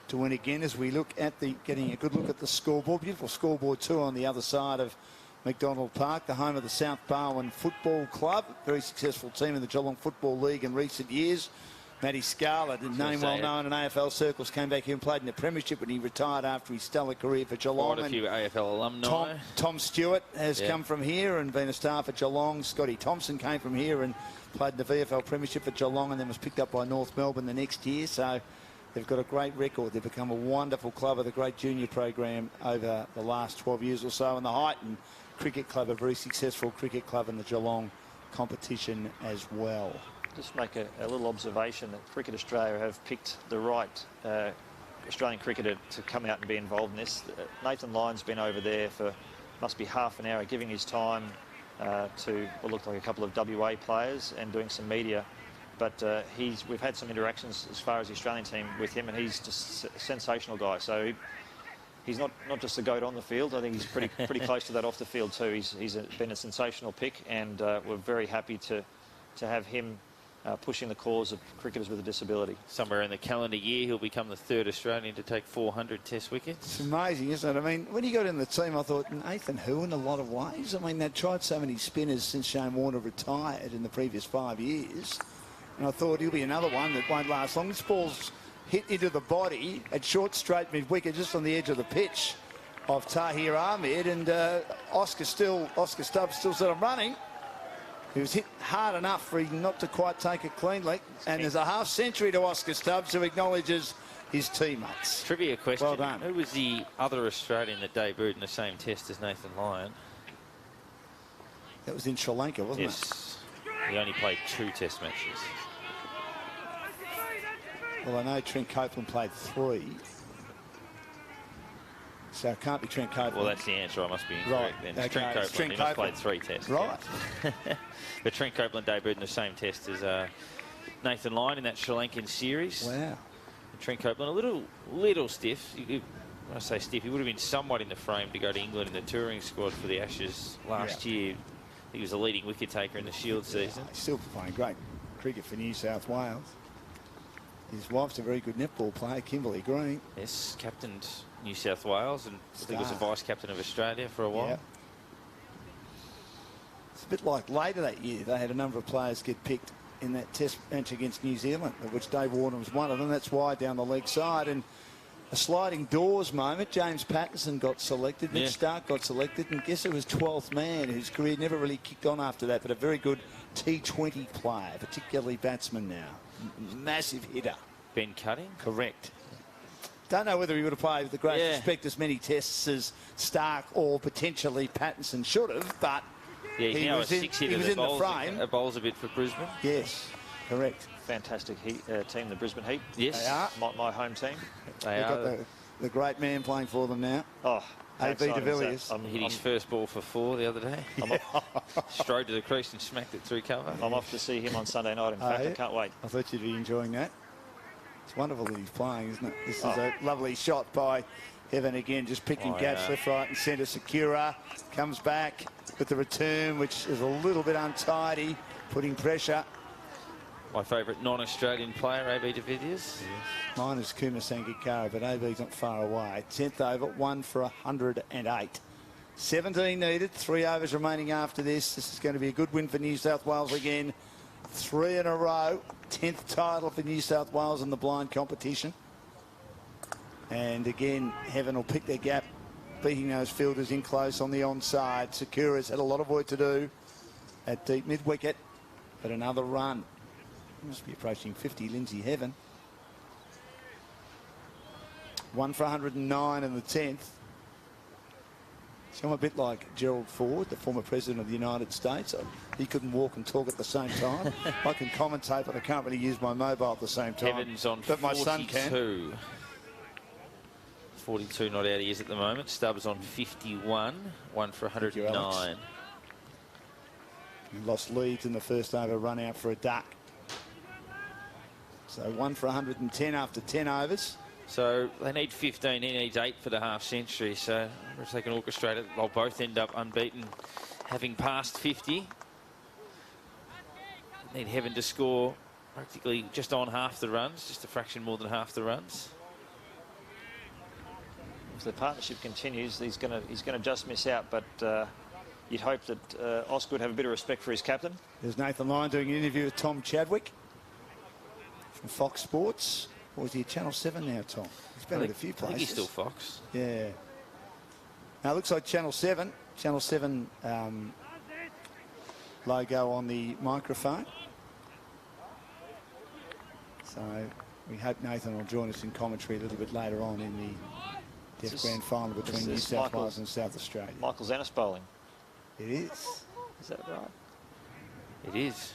to win again as we look at getting a good look at the scoreboard. Beautiful scoreboard too on the other side of McDonald Park, the home of the South Barwon Football Club. Very successful team in the Geelong Football League in recent years. Matty Scarlett, a name well known in AFL circles, came back here and played in the Premiership when he retired after his stellar career for Geelong. Quite a few AFL alumni. Tom Stewart has come from here and been a star for Geelong. Scotty Thompson came from here and played in the VFL Premiership for Geelong and then was picked up by North Melbourne the next year. So they've got a great record. They've become a wonderful club with a great junior program over the last 12 years or so. And the Highton Cricket Club, a very successful cricket club in the Geelong competition as well. Just make a little observation that Cricket Australia have picked the right Australian cricketer to come out and be involved in this. Nathan Lyon's been over there for must be half an hour, giving his time to what looked like a couple of WA players and doing some media. But we've had some interactions as far as the Australian team with him, and he's just a sensational guy. So he's not just a goat on the field. I think he's pretty close to that off the field too. He's been a sensational pick, and we're very happy to have him pushing the cause of cricketers with a disability. Somewhere in the calendar year, he'll become the 3rd Australian to take 400 Test wickets. It's amazing, isn't it? I mean, when he got in the team, I thought, Nathan who in a lot of ways? I mean, they'd tried so many spinners since Shane Warner retired in the previous 5 years. And I thought he'll be another one that won't last long. This ball's hit into the body at short straight mid-wicket, just on the edge of the pitch of Tahir Ahmed. And Oscar Stubbs still said, I'm running. He was hit hard enough for him not to quite take it cleanly. And there's a half century to Oscar Stubbs, who acknowledges his teammates. Trivia question. Well done. Who was the other Australian that debuted in the same Test as Nathan Lyon? That was in Sri Lanka, wasn't it? Yes. He only played 2 Test matches. Well, I know Trent Copeland played 3. So it can't be Trent Copeland. Well, that's the answer. I must be incorrect then. Okay. Trent Copeland. He must have played 3 Tests. Right. Yeah. But Trent Copeland debuted in the same Test as Nathan Lyon in that Sri Lankan series. Wow. And Trent Copeland, a little stiff. When I say stiff, he would have been somewhat in the frame to go to England in the touring squad for the Ashes last year. He was a leading wicket taker in the Shield season. He's still playing great cricket for New South Wales. His wife's a very good netball player, Kimberly Green. Yes, captained New South Wales and I think was a vice-captain of Australia for a while. Yeah. It's a bit like later that year. They had a number of players get picked in that Test match against New Zealand, of which Dave Warner was one of them. That's why down the leg side. And a sliding doors moment. James Pattinson got selected. Mitch Stark got selected. And guess who was 12th man, whose career never really kicked on after that, but a very good T20 player, particularly batsman now. Massive hitter. Ben Cutting? Correct. Don't know whether he would have played with the greatest respect as many tests as Stark or potentially Pattinson should have, but he's he now was a 6-hitter in the frame. Bowls a bit for Brisbane. Yes, correct. Fantastic team, the Brisbane Heat. Yes. They are. My home team. They are. the great man playing for them now. Oh, A.B. de Villiers. Hit his first ball for 4 the other day. Strode to the crease and smacked it through cover. I'm off to see him on Sunday night. In fact, I can't wait. I thought you'd be enjoying that. It's wonderful that he's playing, isn't it? This is a lovely shot by Heaven again, just picking gaps left, right and centre. Secura comes back with the return, which is a little bit untidy, putting pressure. My favourite non-Australian player, A.B. de Villiers. Yes. Mine is Kuma Sangakkara, but AB's not far away. 10th over, 1 for 108. 17 needed, 3 overs remaining after this. This is going to be a good win for New South Wales again. 3 in a row. 10th title for New South Wales in the blind competition. And again, Heaven will pick their gap, beating those fielders in close on the onside. Sakura's had a lot of work to do at deep mid-wicket, but another run. He must be approaching 50, Lindsay Heaven. 1 for 109 in the 10th. So I'm a bit like Gerald Ford, the former president of the United States. He couldn't walk and talk at the same time. I can commentate, but I can't really use my mobile at the same time. Heaven's on but 42. My son can. 42 not out he is at the moment. Stubbs on 51. 1 for 109. He lost leads in the first over, run out for a duck. So 1 for 110 after 10 overs. So they need 15. He needs 8 for the half century. So if they can orchestrate it, they'll both end up unbeaten, having passed 50. Need Heaven to score practically just on half the runs, just a fraction more than half the runs. If the partnership continues, he's going to just miss out. But you'd hope that Oscar would have a bit of respect for his captain. There's Nathan Lyon doing an interview with Tom Chadwick from Fox Sports. Or is he at Channel 7 now, Tom? He's been at a few places. I think he's still Fox. Yeah. Now it looks like Channel 7. Channel 7 logo on the microphone. So we hope Nathan will join us in commentary a little bit later on in the Deaf Grand Final between New South Wales and South Australia. Michael Zanis bowling. It is. Is that right? It is.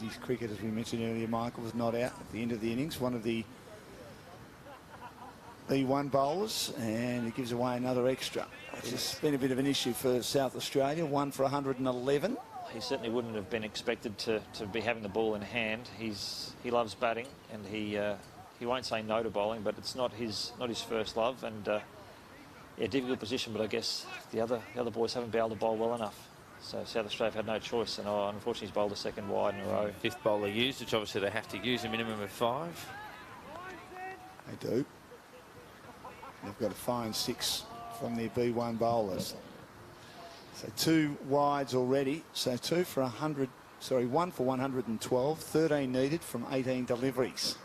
His cricket, as we mentioned earlier, Michael was not out at the end of the innings. One of the B1 bowlers, and it gives away another extra. It's been a bit of an issue for South Australia. 1 for 111. He certainly wouldn't have been expected to be having the ball in hand. He loves batting, and he won't say no to bowling, but it's not his first love. And yeah, difficult position, but I guess the other boys haven't been able to bowl well enough. So South Australia have had no choice, and unfortunately he's bowled a second wide in a row. 5th bowler used, which obviously they have to use a minimum of 5. They do. They've got a fine 6 from their B1 bowlers. So 2 wides already. So 1 for 112, 13 needed from 18 deliveries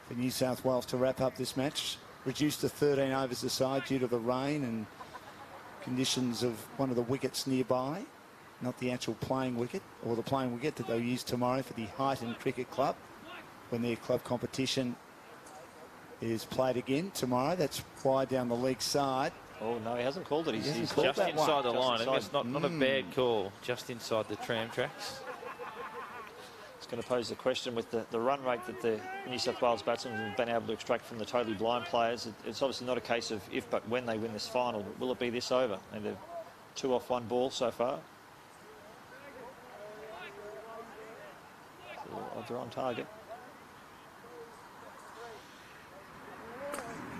for New South Wales to wrap up this match. Reduced to 13 overs aside due to the rain and conditions of one of the wickets nearby. Not the actual playing wicket, or the playing wicket that they'll use tomorrow for the Highton Cricket Club when their club competition is played again tomorrow. That's wide down the leg side. Oh, no, he hasn't called it. He's just inside the line. And it's not a bad call, just inside the tram tracks. It's going to pose the question with the run rate that the New South Wales batsmen have been able to extract from the totally blind players. It's obviously not a case of if but when they win this final. But will it be this over? And they're 2 off 1 ball so far. Odds are on target.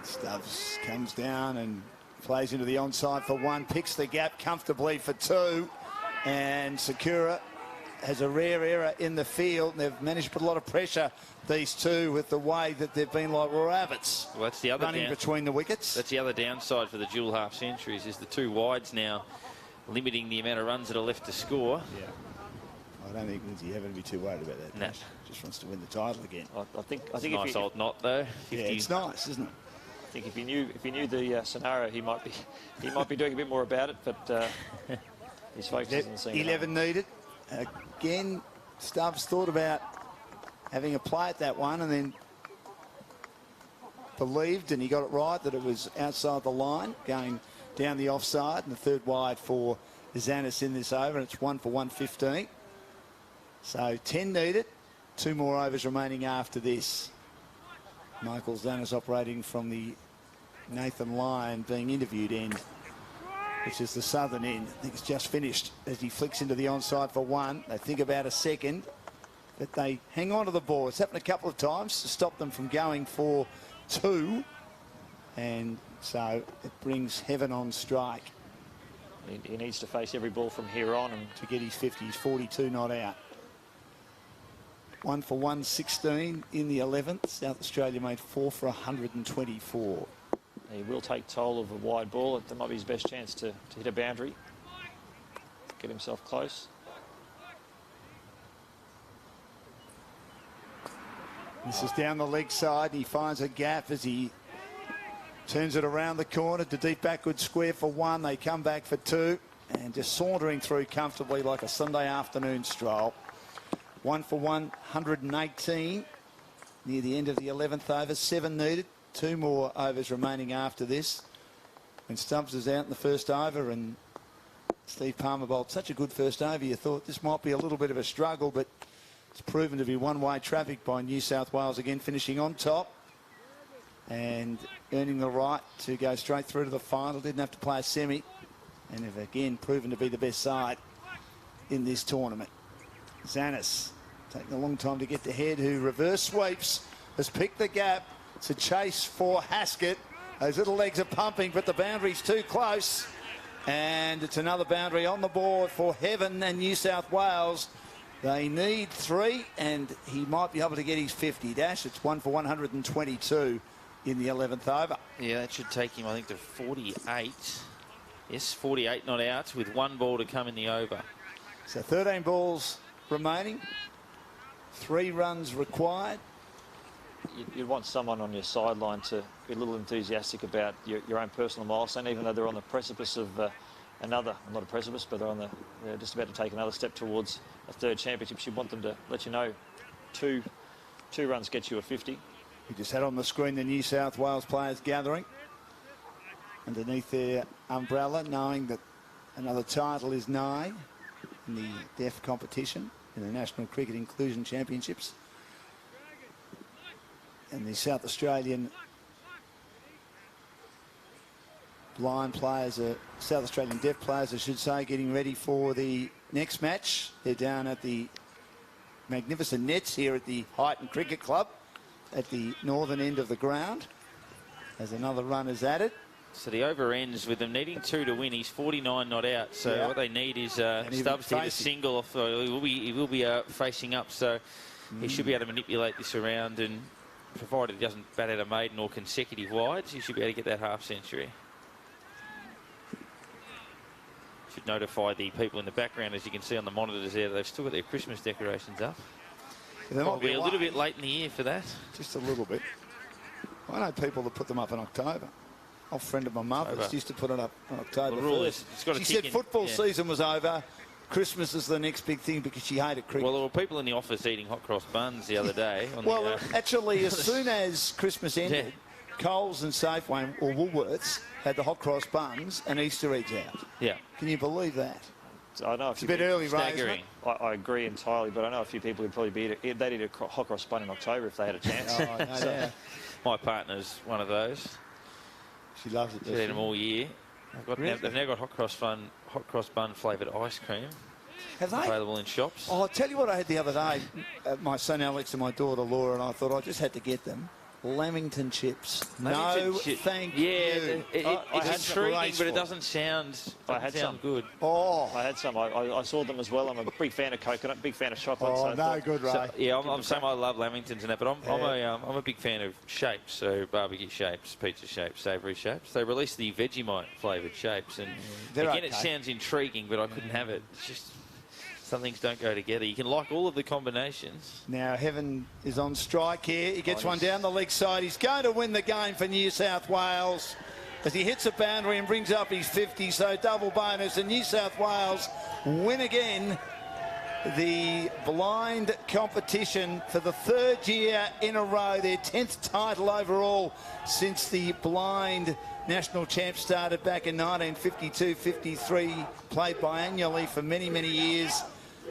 Stubbs comes down and plays into the onside for 1, picks the gap comfortably for 2, and Sakura has a rare error in the field. They've managed to put a lot of pressure, these two, with the way that they've been like rabbits. Well, that's the other running between the wickets. That's the other downside for the dual half centuries, is the 2 wides now limiting the amount of runs that are left to score. Yeah. I don't think Lindsay Heaven would be too worried about that. No. Just wants to win the title again. I think it's a nice old knot though. 50. Yeah, it's nice, isn't it? I think if he knew the scenario, he might be doing a bit more about it. But his focus isn't seeing 11 needed. Again, Stubbs thought about having a play at that one, and then believed, and he got it right, that it was outside the line, going down the offside, and the 3rd wide for Zanis in this over, and it's 1 for 115. So 10 needed, 2 more overs remaining after this. Michael Zanis operating from the Nathan Lyon being interviewed end, which is the southern end. I think it's just finished as he flicks into the onside for one. They think about a second, but they hang on to the ball. It's happened a couple of times to stop them from going for two. And so it brings Heaven on strike. He needs to face every ball from here on. And to get his 50, he's 42 not out. 1 for 116 in the 11th. South Australia made 4 for 124. He will take toll of a wide ball. That might be his best chance to hit a boundary. Get himself close. This is down the leg side. He finds a gap as he turns it around the corner to deep backward square for one. They come back for two and just sauntering through comfortably like a Sunday afternoon stroll. 1 for 118 near the end of the 11th over. 7 needed. 2 more overs remaining after this. And Stubbs is out in the first over, and Steve Palmer bowled such a good first over. You thought this might be a little bit of a struggle, but it's proven to be one-way traffic by New South Wales again, finishing on top and earning the right to go straight through to the final. Didn't have to play a semi, and have again proven to be the best side in this tournament. Zanis taking a long time to get to head, who reverse sweeps, has picked the gap. It's a chase for Haskett. Those little legs are pumping, but the boundary's too close. And it's another boundary on the board for Heaven and New South Wales. They need 3, and he might be able to get his 50 dash. It's 1 for 122 in the 11th over. Yeah, that should take him, I think, to 48. Yes, 48 not out, with 1 ball to come in the over. So 13 balls remaining. 3 runs required. You'd want someone on your sideline to be a little enthusiastic about your own personal milestone, even though they're on the precipice of another, not a precipice, but they're just about to take another step towards a 3rd championship. You want them to let you know two runs get you a 50. We just had on the screen the New South Wales players gathering underneath their umbrella, knowing that another title is nigh in the deaf competition in the National Cricket Inclusion Championships. And the South Australian blind players, South Australian deaf players, I should say, getting ready for the next match. They're down at the magnificent nets here at the Highton Cricket Club at the northern end of the ground as another run is added. So the over ends with them needing 2 to win. He's 49 not out. So what they need is Stubbs to hit a single off. He will be facing up. So he should be able to manipulate this around, and provided he doesn't bat out a maiden or consecutive wides, he should be able to get that half century. Should notify the people in the background, as you can see on the monitors there, they've still got their Christmas decorations up. They might be a little bit late in the year for that. Just a little bit. I know people that put them up in October. Old friend of my mother's used to put it up on October 1st. She said football season was over. Christmas is the next big thing because she hated cricket. Well, there were people in the office eating hot cross buns the other day. Actually, as soon as Christmas ended, Coles and Safeway or Woolworths had the hot cross buns and Easter eggs out. Yeah. Can you believe that? I know it's a bit early, staggering. I agree entirely, but I know a few people who'd probably they'd eat a hot cross bun in October if they had a chance. My partner's one of those. She loves it. She's eaten them all year. They've now got hot cross bun flavoured ice cream. Have they? Available in shops. Oh, I'll tell you what I had the other day. My son Alex and my daughter Laura and I thought I just had to get them. Lamington chips. Thank you. It's intriguing, but it doesn't sound good. Oh, I had some. I saw them as well. I'm a big fan of coconut, big fan of chocolate. Oh, no good, Ray. I'm saying I love Lamingtons and that, but I'm a big fan of shapes. So barbecue shapes, pizza shapes, savoury shapes. They released the Vegemite flavoured shapes, and again, it sounds intriguing, but I couldn't have it. It's just some things don't go together. You can like all of the combinations. Now Heaven is on strike here. He gets one down the leg side. He's going to win the game for New South Wales as he hits a boundary and brings up his 50. So double bonus, and New South Wales win again the blind competition for the 3rd year in a row. Their 10th title overall since the blind national champ started back in 1952-53, played biannually for many, many years,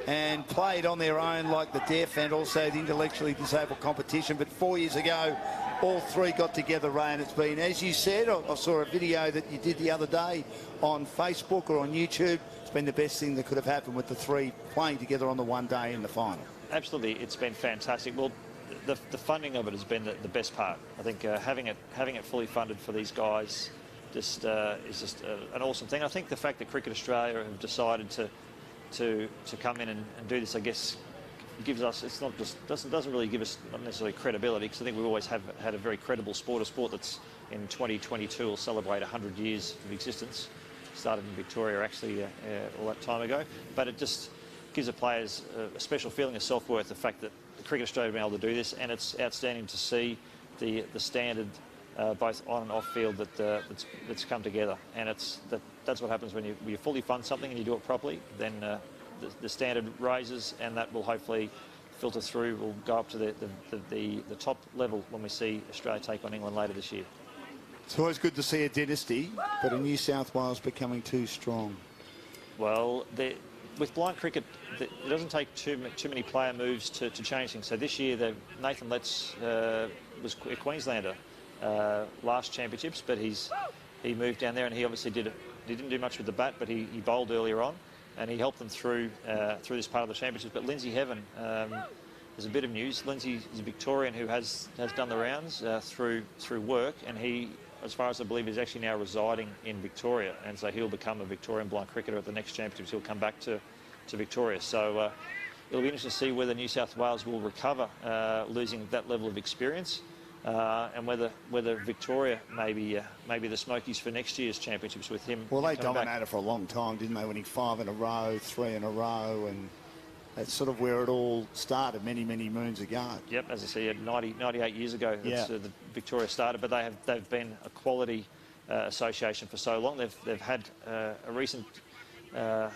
and played on their own like the deaf and also the intellectually disabled competition. But 4 years ago, all three got together, Ray, and it's been, as you said, I saw a video that you did the other day on Facebook or on YouTube. It's been the best thing that could have happened with the three playing together on the one day in the final. Absolutely, it's been fantastic. Well, the funding of it has been the best part. I think having it fully funded for these guys is just an awesome thing. I think the fact that Cricket Australia have decided to come in and do this, I guess, gives us, it's not just doesn't really give us not necessarily credibility, because I think we always have had a very credible sport, a sport that's in 2022 will celebrate 100 years of existence. Started in Victoria actually all that time ago, but it just gives the players a special feeling of self-worth, the fact that Cricket Australia have been able to do this, and it's outstanding to see the standard both on and off field that's come together. And that's what happens when you fully fund something and you do it properly. Then the standard raises, and that will hopefully filter through. Will go up to the top level when we see Australia take on England later this year. It's always good to see a dynasty, but a New South Wales becoming too strong. Well, with blind cricket, it doesn't take too many player moves to change things. So this year, Nathan Letts was a Queenslander last championships, but he moved down there, and he obviously didn't do much with the bat, but he bowled earlier on, and he helped them through this part of the championships. But Lindsay Heaven, there's a bit of news. Lindsay is a Victorian who has done the rounds through work, and he, as far as I believe, is actually now residing in Victoria, and so he'll become a Victorian blind cricketer at the next championships. He'll come back to Victoria. So it'll be interesting to see whether New South Wales will recover losing that level of experience, and whether Victoria maybe the Smokies for next year's championships with him. Well, they dominated for a long time, didn't they? Winning 5 in a row, 3 in a row, and that's sort of where it all started many moons ago. Yep, as I said, 98 years ago, that's the Victoria started, but they've been a quality association for so long. They've had a recent a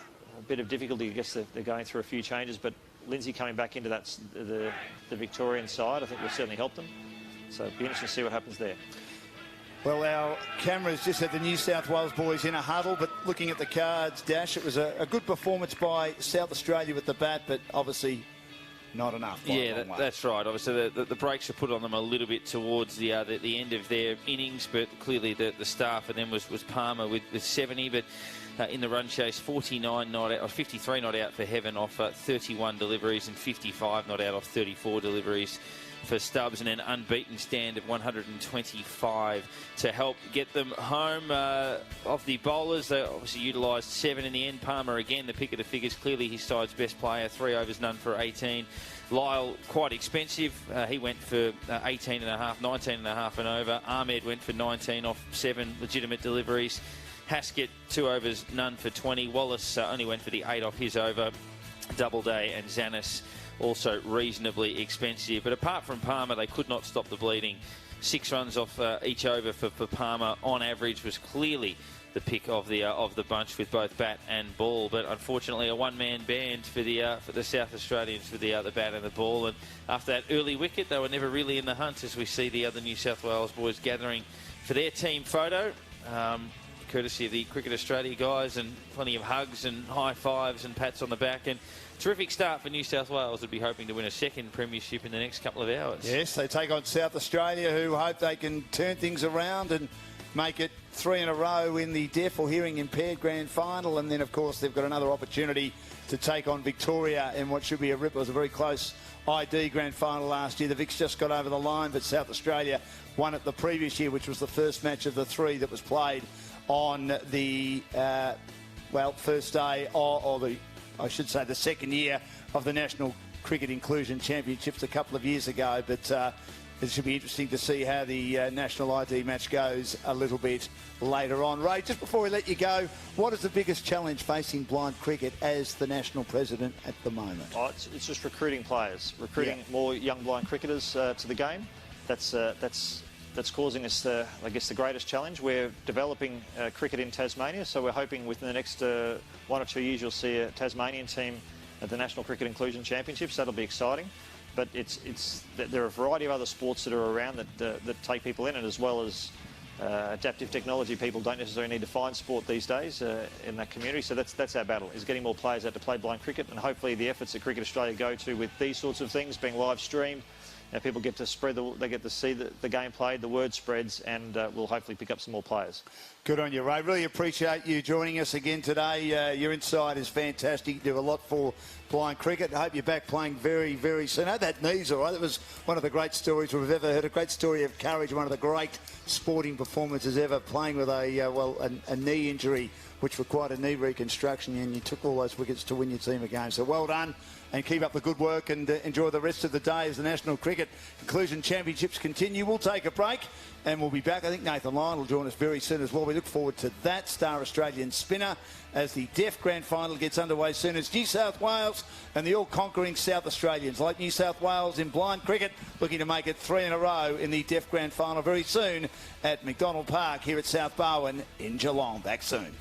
bit of difficulty. I guess they're going through a few changes, but Lindsay coming back into the Victorian side, I think will certainly help them. So it'll be interesting to see what happens there. Well, our cameras just had the New South Wales boys in a huddle, but looking at the cards, Dash, it was a good performance by South Australia with the bat, but obviously not enough. Yeah, that's right. Obviously, the brakes were put on them a little bit towards the end of their innings, but clearly the star for them was Palmer with 70, but in the run chase, 49 not out, or 53 not out for Heaven off 31 deliveries, and 55 not out off 34 deliveries for Stubbs, and an unbeaten stand of 125 to help get them home. Of the bowlers, they obviously utilised 7 in the end. Palmer again, the pick of the figures, clearly his side's best player, 3 overs, none for 18. Lyle, quite expensive. He went for 18.5, 19.5 and over. Ahmed went for 19 off 7 legitimate deliveries. Haskett, 2 overs, none for 20. Wallace only went for the 8 off his over. Doubleday and Zanis also reasonably expensive. But apart from Palmer, they could not stop the bleeding. 6 runs off each over for Palmer on average was clearly the pick of the bunch with both bat and ball. But unfortunately, a one-man band for the South Australians with the bat and the ball. And after that early wicket, they were never really in the hunt, as we see the other New South Wales boys gathering for their team photo. Courtesy of the Cricket Australia guys, and plenty of hugs and high fives and pats on the back. And terrific start for New South Wales. Would be hoping to win a second premiership in the next couple of hours. Yes, they take on South Australia, who hope they can turn things around and make it 3 in a row in the deaf or hearing impaired grand final. And then, of course, they've got another opportunity to take on Victoria in what should be a rip. It was a very close ID grand final last year. The Vics just got over the line, but South Australia won it the previous year, which was the first match of the 3 that was played on the first day, or I should say the second year of the National Cricket Inclusion Championships a couple of years ago. But it should be interesting to see how the National ID match goes a little bit later on. Ray, just before we let you go, what is the biggest challenge facing blind cricket as the national president at the moment? Oh, it's just recruiting players, more young blind cricketers to the game. That's causing us, I guess, the greatest challenge. We're developing cricket in Tasmania, so we're hoping within the next 1 or 2 years you'll see a Tasmanian team at the National Cricket Inclusion Championships. That'll be exciting. But there are a variety of other sports that are around that take people in, and as well as adaptive technology. People don't necessarily need to find sport these days in that community. So that's our battle, is getting more players out to play blind cricket, and hopefully the efforts that Cricket Australia go to with these sorts of things being live streamed, people get to spread they get to see the game played, the word spreads, and we'll hopefully pick up some more players. Good on you, Ray. Really appreciate you joining us again today. Your insight is fantastic. You do a lot for blind cricket. I hope you're back playing very, very soon. I hope that knee's all right. That was one of the great stories we've ever heard. A great story of courage. One of the great sporting performances ever, playing with a knee injury, which required a knee reconstruction, and you took all those wickets to win your team a game. So well done, and keep up the good work, and enjoy the rest of the day as the National Cricket Inclusion Championships continue. We'll take a break, and we'll be back. I think Nathan Lyon will join us very soon as well. We look forward to that. Star Australian spinner as the Deaf Grand Final gets underway soon as New South Wales and the all-conquering South Australians, like New South Wales in blind cricket, looking to make it 3 in a row in the Deaf Grand Final very soon at McDonald Park here at South Barwon in Geelong. Back soon.